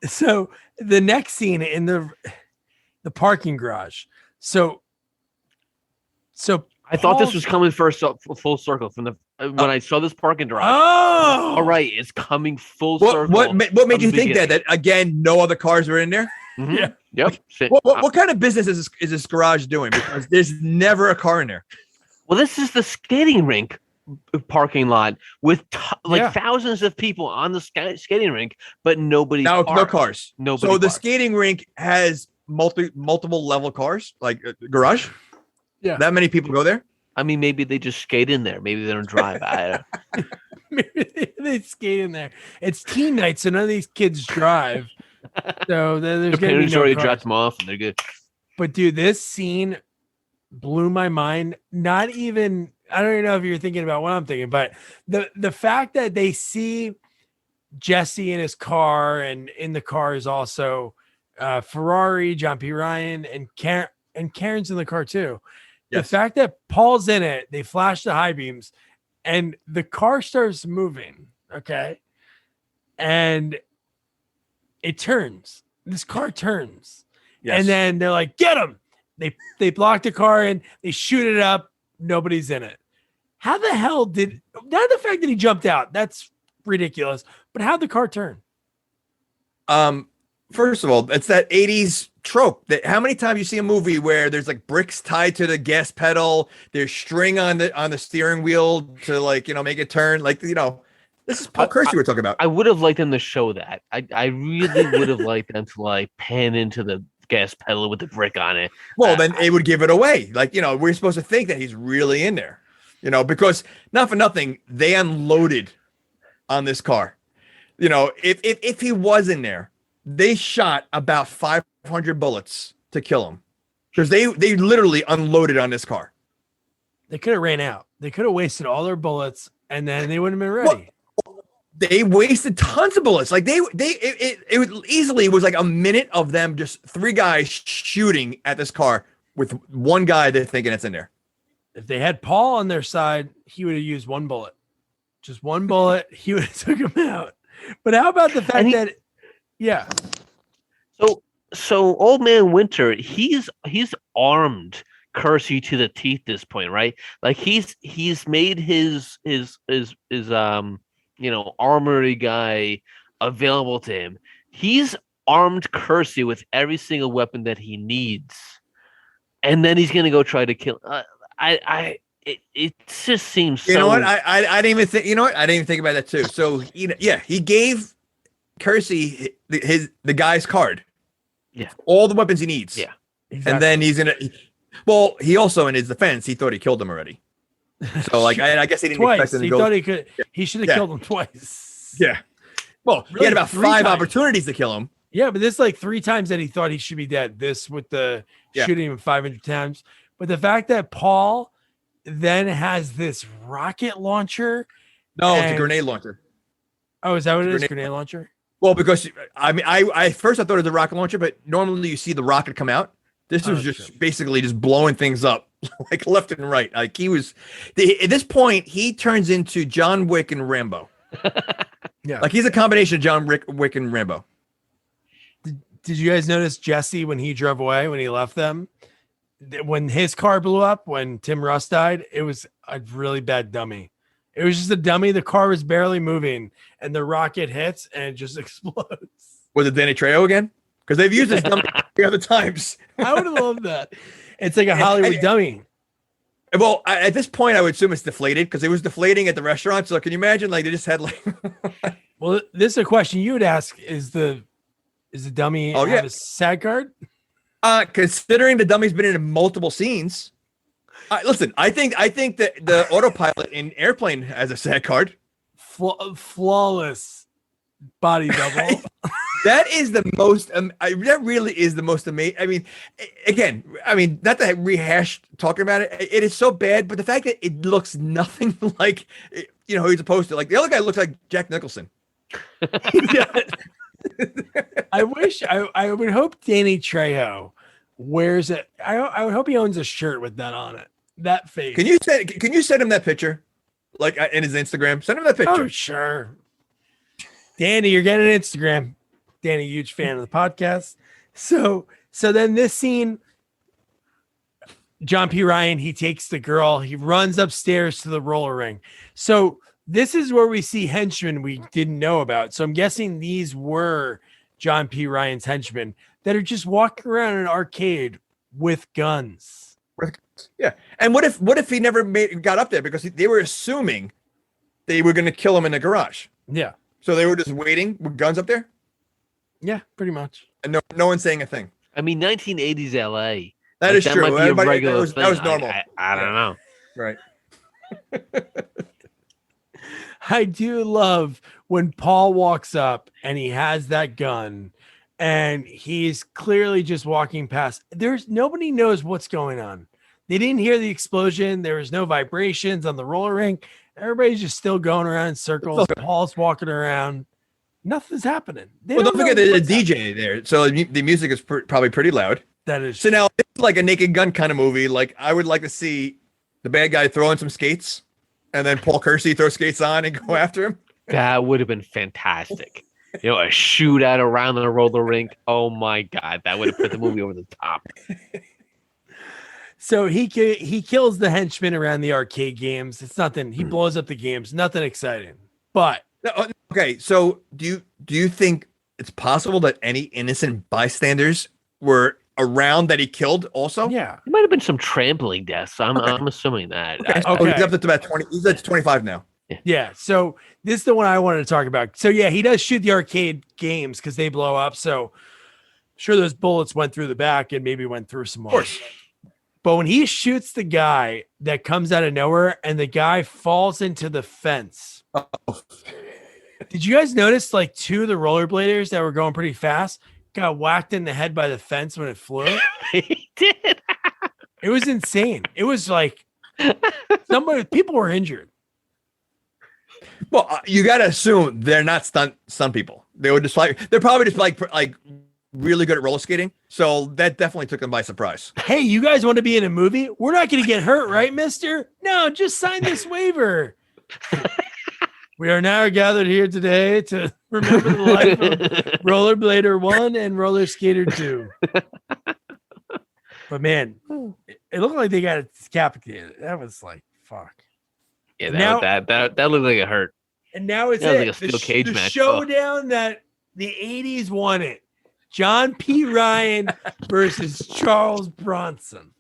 B: So the next scene in the parking garage. So
D: I thought this was coming first up full circle from the when I saw this parking garage.
B: Oh,
D: all right, it's coming full circle.
C: What made you think that again? No other cars were in there.
D: Mm-hmm. Yeah. Yep.
C: What kind of business is this garage doing? Because there's never a car in there.
D: Well, this is the skating rink parking lot with thousands of people on the skating rink, but nobody.
C: No cars.
D: Nobody.
C: So the skating rink has multiple level cars, like garage.
B: Yeah.
C: That many people go there?
D: I mean, maybe they just skate in there. Maybe they don't drive.
B: Maybe they skate in there. It's teen night, so none of these kids drive. So there's
D: the parents already dropped them off, and they're good.
B: But dude, this scene blew my mind. Not even I don't even know if you're thinking about what I'm thinking, but the fact that they see Jesse in his car, and in the car is also Ferrari, John P. Ryan, and Karen's in the car too. Yes. The fact that Paul's in it, they flash the high beams, and the car starts moving. Okay. And it turns. This car turns. Yes. And then they're like, get him. They block the car and they shoot it up. Nobody's in it. How the hell not the fact that he jumped out, that's ridiculous, but how'd the car turn?
C: First of all, it's that 80s trope that how many times you see a movie where there's like bricks tied to the gas pedal, there's string on the steering wheel to make it turn. This is Paul Kersey we're talking about.
D: I would have liked them to show that. I really would have liked them to pan into the gas pedal with the brick on it.
C: Well, then it would give it away. We're supposed to think that he's really in there, because not for nothing, they unloaded on this car. If he was in there, they shot about 500 bullets to kill him because they literally unloaded on this car.
B: They could have ran out. They could have wasted all their bullets, and then they wouldn't have been ready.
C: Well, they wasted tons of bullets. It easily was like a minute of them, just three guys shooting at this car with one guy they're thinking it's in there.
B: If they had Paul on their side, he would have used one bullet. Just one bullet. He would have took him out. But how about the fact that yeah.
D: So Old Man Winter, he's armed Kersey to the teeth this point, right? Like he's made his armory guy available to him. He's armed Kersey with every single weapon that he needs, and then he's gonna go try to kill. It just seems.
C: You know what? I didn't even think. You know what? I didn't even think about that too. So he gave Kersey the guy's card.
D: Yeah.
C: All the weapons he needs.
D: Yeah.
C: Exactly. And then he's gonna. Well, he also, in his defense, he thought he killed him already. So I guess he didn't expect him to go.
B: He thought he could. He should have killed him twice.
C: Yeah. Well, really, he had about 5 opportunities to kill him.
B: Yeah, but this 3 times that he thought he should be dead. This with the shooting him 500 times. But the fact that Paul then has this rocket launcher.
C: No, it's a grenade launcher.
B: Oh, is that what it is? Grenade launcher?
C: Well, because I first I thought it was a rocket launcher, but normally you see the rocket come out. This was just basically just blowing things up left and right. At this point, he turns into John Wick and Rambo. Yeah, he's a combination of John Wick and Rambo.
B: Did you guys notice Jesse when he drove away, when he left them? When his car blew up, when Tim Russ died, it was a really bad dummy. It was just a dummy. The car was barely moving, and the rocket hits and it just explodes.
C: Was it Danny Trejo again? Because they've used this dummy the other times.
B: I would have loved that. It's like a Hollywood dummy.
C: Well, at this point, I would assume it's deflated because it was deflating at the restaurant. So can you imagine? Like they just had like.
B: Well, this is a question you would ask: Is the dummy have a SAG card?
C: Considering the dummy's been in multiple scenes. Listen, I think that the autopilot in Airplane has a SAG card.
B: Flawless body double.
C: That is the most. That really is the most amazing. I mean, again, not to rehash talking about it. It is so bad, but the fact that it looks nothing like, he's opposed to like the other guy looks like Jack Nicholson.
B: I wish I would hope Danny Trejo wears it. I would hope he owns a shirt with that on it. That face. Can
C: you send him that picture? Like in his Instagram? Send him that picture.
B: Oh, sure. Danny, you're getting an Instagram. Danny, huge fan of the podcast. So then this scene, John P. Ryan, he takes the girl, he runs upstairs to the roller ring. So this is where we see henchmen we didn't know about. So I'm guessing these were John P. Ryan's henchmen that are just walking around an arcade with guns.
C: Yeah. And what if he never got up there because they were assuming they were going to kill him in the garage?
B: Yeah.
C: So they were just waiting with guns up there?
B: Yeah, pretty much.
C: And no one's saying a thing.
D: I mean, 1980s LA.
C: That is true.
D: Might be a regular
C: that was normal.
D: I don't know.
C: Right.
B: I do love when Paul walks up and he has that gun and he's clearly just walking past. Nobody knows what's going on. They didn't hear the explosion. There was no vibrations on the roller rink. Everybody's just still going around in circles. Paul's walking around. Nothing's happening.
C: Don't forget there's a DJ there. So the music is probably pretty loud.
B: That is.
C: So now it's like a Naked Gun kind of movie. Like I would like to see the bad guy throw in some skates and then Paul Kersey throw skates on and go after him.
D: That would have been fantastic. A shootout around the roller rink. Oh my God. That would have put the movie over the top.
B: So he kills the henchman around the arcade games. It's nothing. He blows up the games. Nothing exciting. But
C: okay, so do you think it's possible that any innocent bystanders were around that he killed also?
B: Yeah.
D: There might have been some trampling deaths. I'm assuming that.
C: Okay. He's up to about 20. He's at 25 now.
B: Yeah. So this is the one I wanted to talk about. So yeah, he does shoot the arcade games because they blow up. So sure those bullets went through the back and maybe went through some more. Of course. But when he shoots the guy that comes out of nowhere and the guy falls into the fence. Oh. Did you guys notice like two of the rollerbladers that were going pretty fast got whacked in the head by the fence when it flew?
D: He did.
B: It was insane. It was like people were injured.
C: Well, you got to assume they're not stunt people. They're probably just like really good at roller skating. So that definitely took them by surprise.
B: Hey, you guys want to be in a movie? We're not going to get hurt, right, mister? No, just sign this waiver. We are now gathered here today to remember the life of Rollerblader 1 and Roller Skater 2. But man, it looked like they got decapitated. That was like, fuck.
D: Yeah, that looked like it hurt.
B: And now it's
D: like a steel cage
B: the
D: match.
B: showdown that the 80s wanted. John P. Ryan versus Charles Bronson.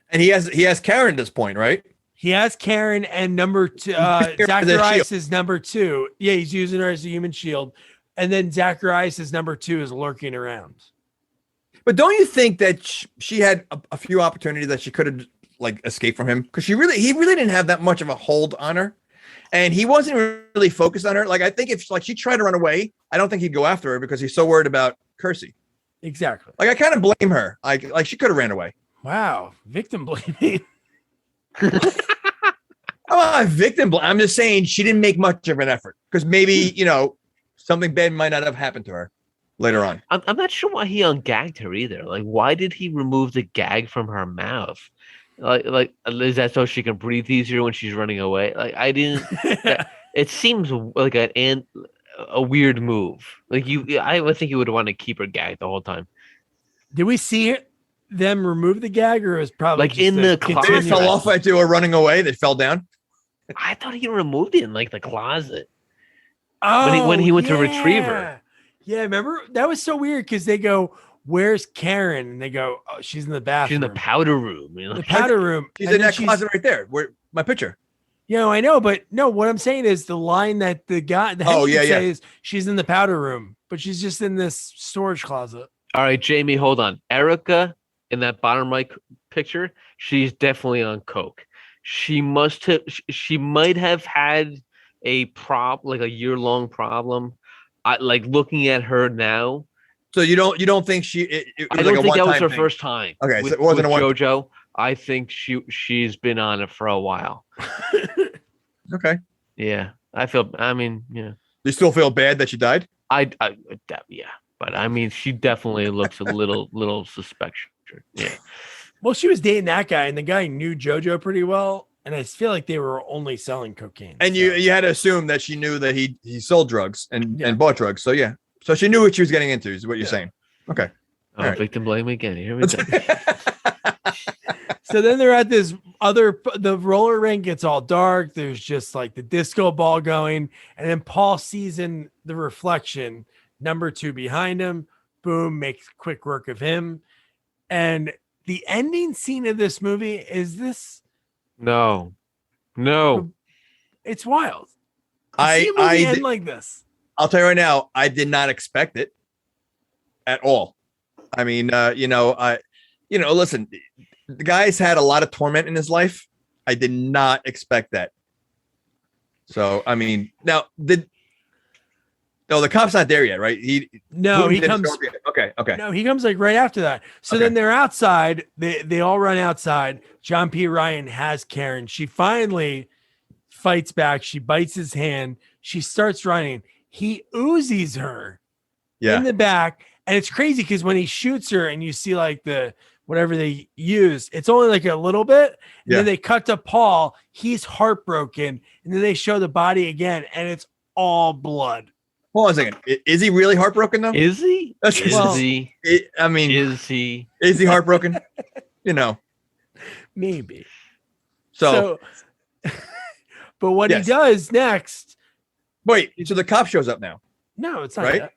C: And he has Karen at this point, right?
B: He has Karen and number two. Zacharias is number 2. Yeah, he's using her as a human shield. And then Zacharias is number 2 is lurking around.
C: But don't you think that she had a few opportunities that she could have like escaped from him? Because he really didn't have that much of a hold on her. And he wasn't really focused on her. Like, I think if she tried to run away, I don't think he'd go after her because he's so worried about Kersey.
B: Exactly.
C: Like, I kind of blame her. Like she could have ran away.
B: Wow. Victim blaming.
C: I'm not victim blame. I'm just saying she didn't make much of an effort because maybe, something bad might not have happened to her later on.
D: I'm not sure why he ungagged her either. Like, why did he remove the gag from her mouth? Like is that so she can breathe easier when she's running away? Like I didn't. It seems like a weird move. Like I would think you would want to keep her gagged the whole time.
B: Did we see them remove the gag, or it was probably
D: like in the closet?
C: They fell off as they were running away. They fell down.
D: I thought he removed it in like the closet.
B: Oh,
D: when he went to retrieve her.
B: Yeah, remember? That was so weird because they go, "Where's Karen?" And they go, "Oh, she's in the bathroom.
D: She's in the powder room." You know?
B: The powder room.
C: She's
B: And
C: in
B: then
C: that closet right there. Where my picture.
B: You know, I know, but no, what I'm saying is the line that the henchman says she's in the powder room, but she's just in this storage closet.
D: All right, Jamie, hold on. Erica in that bottom right picture, she's definitely on coke. She might have had a like a year-long problem. Like looking at her now.
C: So you don't think she?
D: I don't think that was her first time.
C: Okay,
D: with,
C: so it wasn't a
D: JoJo. I think she's been on it for a while.
C: Okay.
D: Yeah, I mean, yeah.
C: You still feel bad that she died?
D: Yeah, but I mean, she definitely looks a little suspect. Yeah.
B: Well, she was dating that guy, and the guy knew JoJo pretty well, and I feel like they were only selling cocaine.
C: And you had to assume that she knew that he sold drugs and bought drugs. So yeah, so she knew what she was getting into. Is what you're saying? Okay.
D: Oh, victim blame again. Here we go.
B: So then they're at this the roller rink gets all dark. There's just like the disco ball going. And then Paul sees in the reflection, number 2 behind him. Boom, makes quick work of him. And the ending scene of this movie is this.
D: No.
B: It's wild.
C: I
B: end like this.
C: I'll tell you right now, I did not expect it at all. I mean, listen, the guy's had a lot of torment in his life. I did not expect that. So, I mean, now the cop's not there yet, right? He comes. Okay.
B: No, he comes like right after that. So then they're outside. They all run outside. John P. Ryan has Karen. She finally fights back. She bites his hand. She starts running. He Uzis her in the back. And it's crazy because when he shoots her and you see like the whatever they use, it's only like a little bit. And then they cut to Paul. He's heartbroken. And then they show the body again and it's all blood.
C: Hold on a second. Is he really heartbroken though?
D: Is he? Is he
C: heartbroken?
B: Maybe.
C: So
B: but what he does next.
C: Wait, so the cop shows up now.
B: No, it's not
C: right.
B: That.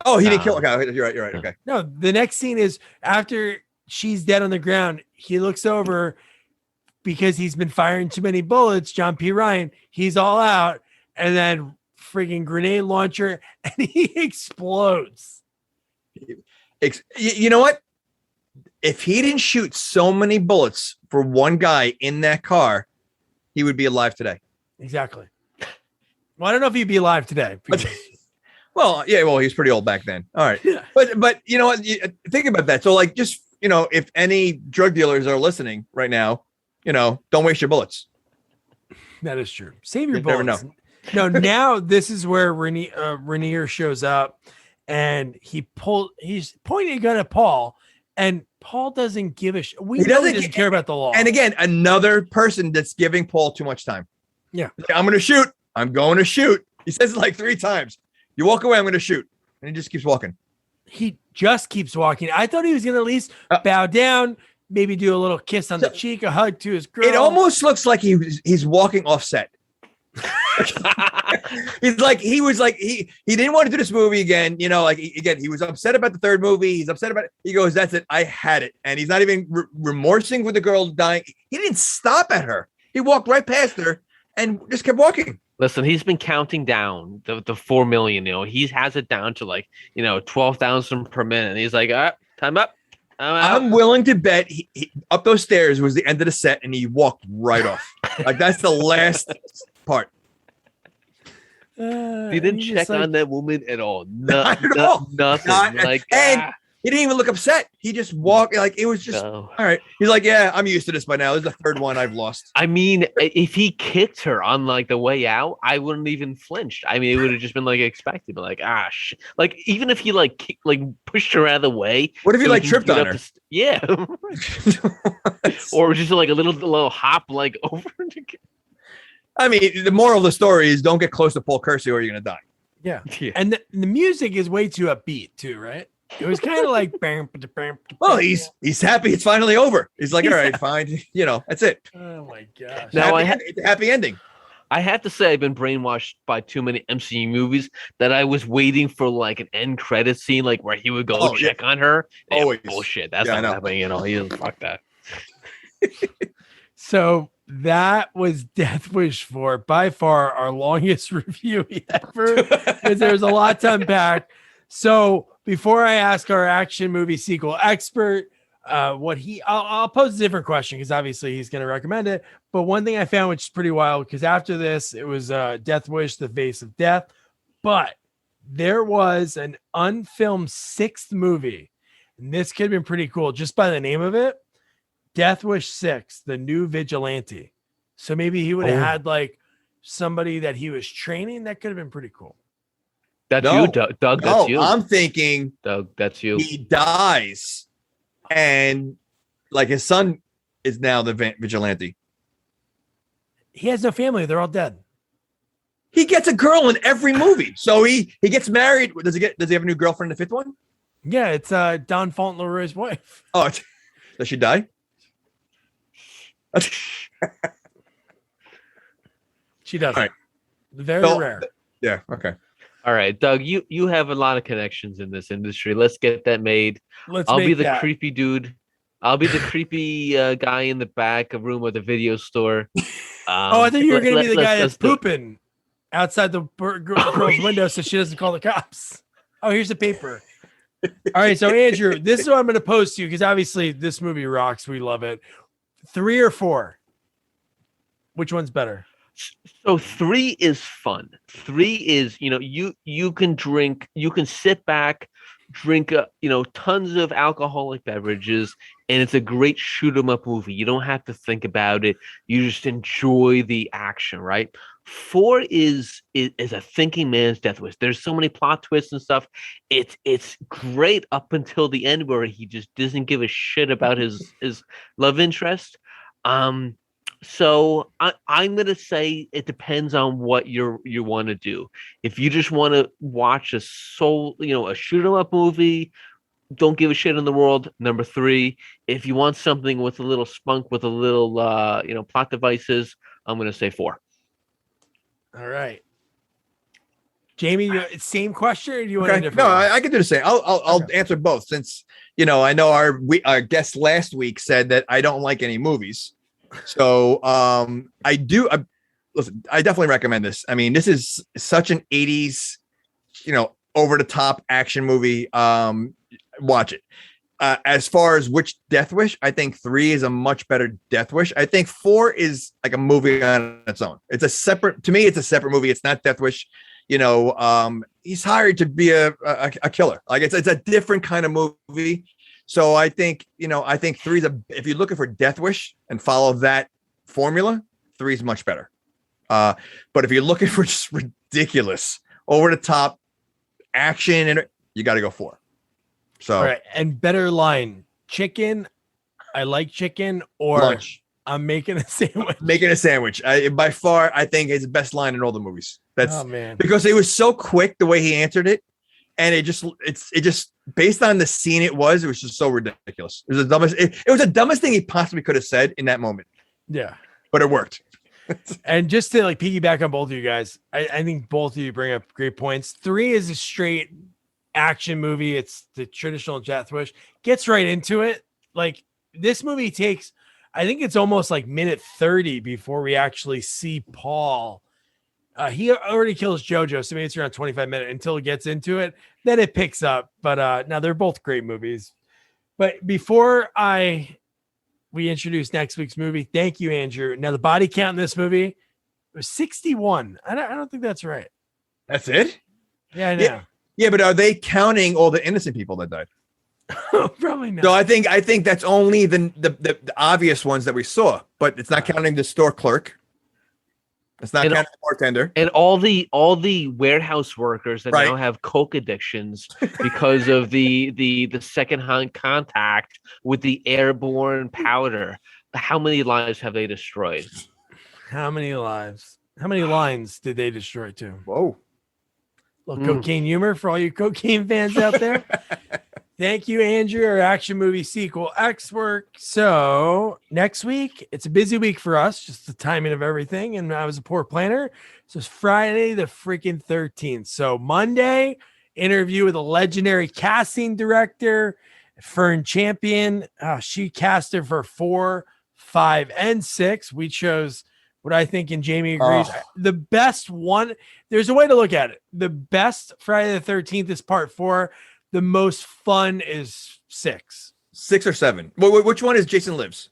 C: Oh, he didn't kill. Okay, you're right. Okay.
B: No, the next scene is after she's dead on the ground. He looks over because he's been firing too many bullets. John P. Ryan, he's all out, and then friggin' grenade launcher, and he explodes.
C: You know what? If he didn't shoot so many bullets for one guy in that car, he would be alive today.
B: Exactly. Well, I don't know if he'd be alive today.
C: Well, yeah, well, he was pretty old back then. All right. Yeah. But you know what? Think about that. So like, just, if any drug dealers are listening right now, don't waste your bullets.
B: That is true. Save your bullets.
C: Never know.
B: No, now this is where Rainier shows up and he's pointing a gun at Paul and Paul doesn't give a shit. He doesn't care about the law.
C: And again, another person that's giving Paul too much time.
B: Yeah.
C: I'm going to shoot. I'm going to shoot. He says it like 3 times. You walk away, I'm going to shoot. And he just keeps walking.
B: He just keeps walking. I thought he was going to at least bow down, maybe do a little kiss on the cheek, a hug to his girl.
C: It almost looks like he's walking off set. He didn't want to do this movie again. He was upset about the 3rd movie. He's upset about it. He goes, that's it. I had it. And he's not even remorsing with the girl dying. He didn't stop at her. He walked right past her and just kept walking.
D: Listen, he's been counting down the 4 million. He has it down to 12,000 per minute. And he's like, time up.
C: I'm willing to bet he up those stairs was the end of the set, and he walked right off. Like that's the last part.
D: He didn't check on that woman at all.
C: Not at all.
D: Nothing.
C: He didn't even look upset. He just walked like it was just all right. He's like, yeah, I'm used to this by now. This is the 3rd one I've lost.
D: I mean, if he kicked her on the way out, I wouldn't even flinched. I mean, it would have just been expected, but even if he pushed her out of the way.
C: What if he tripped on her?
D: Yeah. Or just a little hop over.
C: I mean, the moral of the story is don't get close to Paul Kersey or you're gonna die.
B: Yeah. And the music is way too upbeat too, right? It was kind of like
C: well, he's happy it's finally over. He's like, all right, fine. That's it.
B: Oh my gosh.
C: Now it's a happy ending.
D: I have to say I've been brainwashed by too many MCU movies that I was waiting for like an end credit scene, like where he would go check on her.
C: Always.
D: Bullshit. That's not happening. He doesn't fuck that.
B: So that was Death Wish 4, by far our longest review ever, because there's a lot to unpack. So before I ask our action movie sequel expert I'll pose a different question because obviously he's going to recommend it. But one thing I found, which is pretty wild, because after this, it was Death Wish, The Face of Death. But there was an unfilmed sixth movie, and this could have been pretty cool just by the name of it. Death Wish 6, The New Vigilante. So maybe he would have had like somebody that he was training. That could have been pretty cool.
D: That's you, Doug. That's you.
C: I'm thinking,
D: Doug, that's you.
C: He dies, and like his son is now the vigilante.
B: He has no family. They're all dead.
C: He gets a girl in every movie. So he gets married. Does he have a new girlfriend in the fifth one?
B: Yeah, it's Don Fauntleroy's wife.
C: Oh, does she die?
B: She doesn't.
C: Right.
B: Very rare.
C: Yeah. Okay.
D: All right, Doug, you have a lot of connections in this industry. Let's get that made. I'll be the creepy dude. I'll be the creepy guy in the back of room of the video store.
B: I think you were going to be the guy that's pooping outside the girl's window so she doesn't call the cops. Oh, here's the paper. All right, so Andrew, this is what I'm going to pose to you because obviously this movie rocks. We love it. 3 or 4? Which one's better?
D: So 3 is fun. 3 is, you can sit back, drink, tons of alcoholic beverages, and it's a great shoot 'em up movie. You don't have to think about it. You just enjoy the action, right? 4 is a thinking man's Death Wish. There's so many plot twists and stuff. It's great up until the end where he just doesn't give a shit about his love interest. So I'm gonna say it depends on what you want to do. If you just want to watch a shoot 'em up movie, don't give a shit in the world. Number 3. If you want something with a little spunk, with a little plot devices, I'm gonna say 4.
B: All right, Jamie, same question. Or do you want
C: okay.
B: a different?
C: No, I can do the same. I'll answer both since I know our guest last week said that I don't like any movies. So I do. Listen, I definitely recommend this. I mean, this is such an 80s, over the top action movie. Watch it. As far as which Death Wish, I think 3 is a much better Death Wish. I think 4 is like a movie on its own. It's a separate movie. It's not Death Wish. He's hired to be a killer. Like it's a different kind of movie. So I think 3 is if you're looking for Death Wish and follow that formula, 3 is much better. But if you're looking for just ridiculous, over the top action, you got to go 4. So,
B: all right, and better line: chicken. I like chicken, or
C: lunch.
B: I'm making a sandwich.
C: Making a sandwich. By far, I think is the best line in all the movies. That's
B: man,
C: because it was so quick the way he answered it, and it just based on the scene it was just so ridiculous. It was the dumbest thing he possibly could have said in that moment.
B: Yeah,
C: but it worked.
B: And just to like piggyback on both of you guys, I think both of you bring up great points. 3 is a straight action movie. It's the traditional Death Wish. Gets right into it. Like this movie takes, I think it's almost like minute 30 before we actually see Paul. He already kills Jojo, so maybe it's around 25 minutes until it gets into it. Then it picks up. But now they're both great movies. But before we introduce next week's movie, thank you, Andrew. Now the body count in this movie was 61. I don't think that's right.
C: That's it?
B: Yeah, I know.
C: Yeah, but are they counting all the innocent people that died?
B: Probably not.
C: So I think that's only the obvious ones that we saw, but it's not counting the store clerk. It's not counting the bartender.
D: And all the warehouse workers that now have coke addictions because of the secondhand contact with the airborne powder. How many lives have they destroyed?
B: How many lives? How many lines did they destroy too?
C: Whoa.
B: Little cocaine humor for all you cocaine fans out there. Thank you, Andrew, our action movie sequel expert. So next week, it's a busy week for us, just the timing of everything. And I was a poor planner. So it's Friday the freaking 13th. So Monday, interview with a legendary casting director, Fern Champion. She casted for 4, 5, and 6. We chose what I think, and Jamie agrees, the best one. There's a way to look at it. The best Friday the 13th is part 4. The most fun is 6.
C: 6 or 7. Which one is Jason Lives?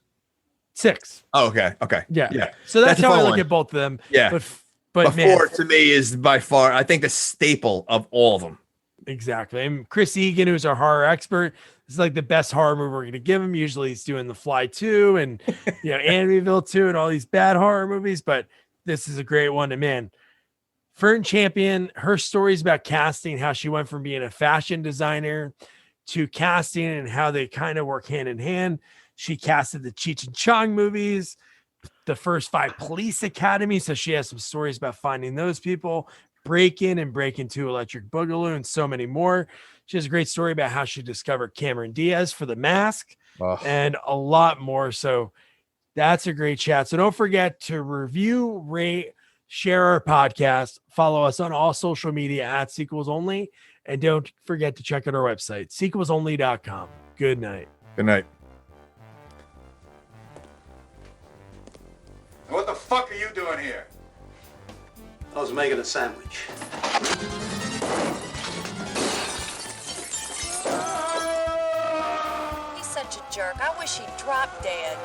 B: 6.
C: Oh, okay. Okay.
B: Yeah. So that's how I look at both of them.
C: Yeah. But
B: man,
C: 4 to me is by far, I think, the staple of all of them.
B: Exactly. And Chris Egan, who's our horror expert, is like the best horror movie we're going to give him. Usually he's doing The Fly 2 and, Amityville 2 and all these bad horror movies. But this is a great one. And man, Fern Champion, her stories about casting, how she went from being a fashion designer to casting and how they kind of work hand in hand. She casted the Cheech and Chong movies, the first 5 Police Academy. So she has some stories about finding those people, Break In and Break Into Electric Boogaloo, and so many more. She has a great story about how she discovered Cameron Diaz for The Mask and a lot more. So that's a great chat. So don't forget to review, rate, share our podcast, follow us on all social media at Sequels Only, and don't forget to check out our website, sequelsonly.com. Good night.
C: Good night.
A: What the fuck are you doing here?
E: I was making a sandwich.
F: He's such a jerk. I wish he'd drop dead.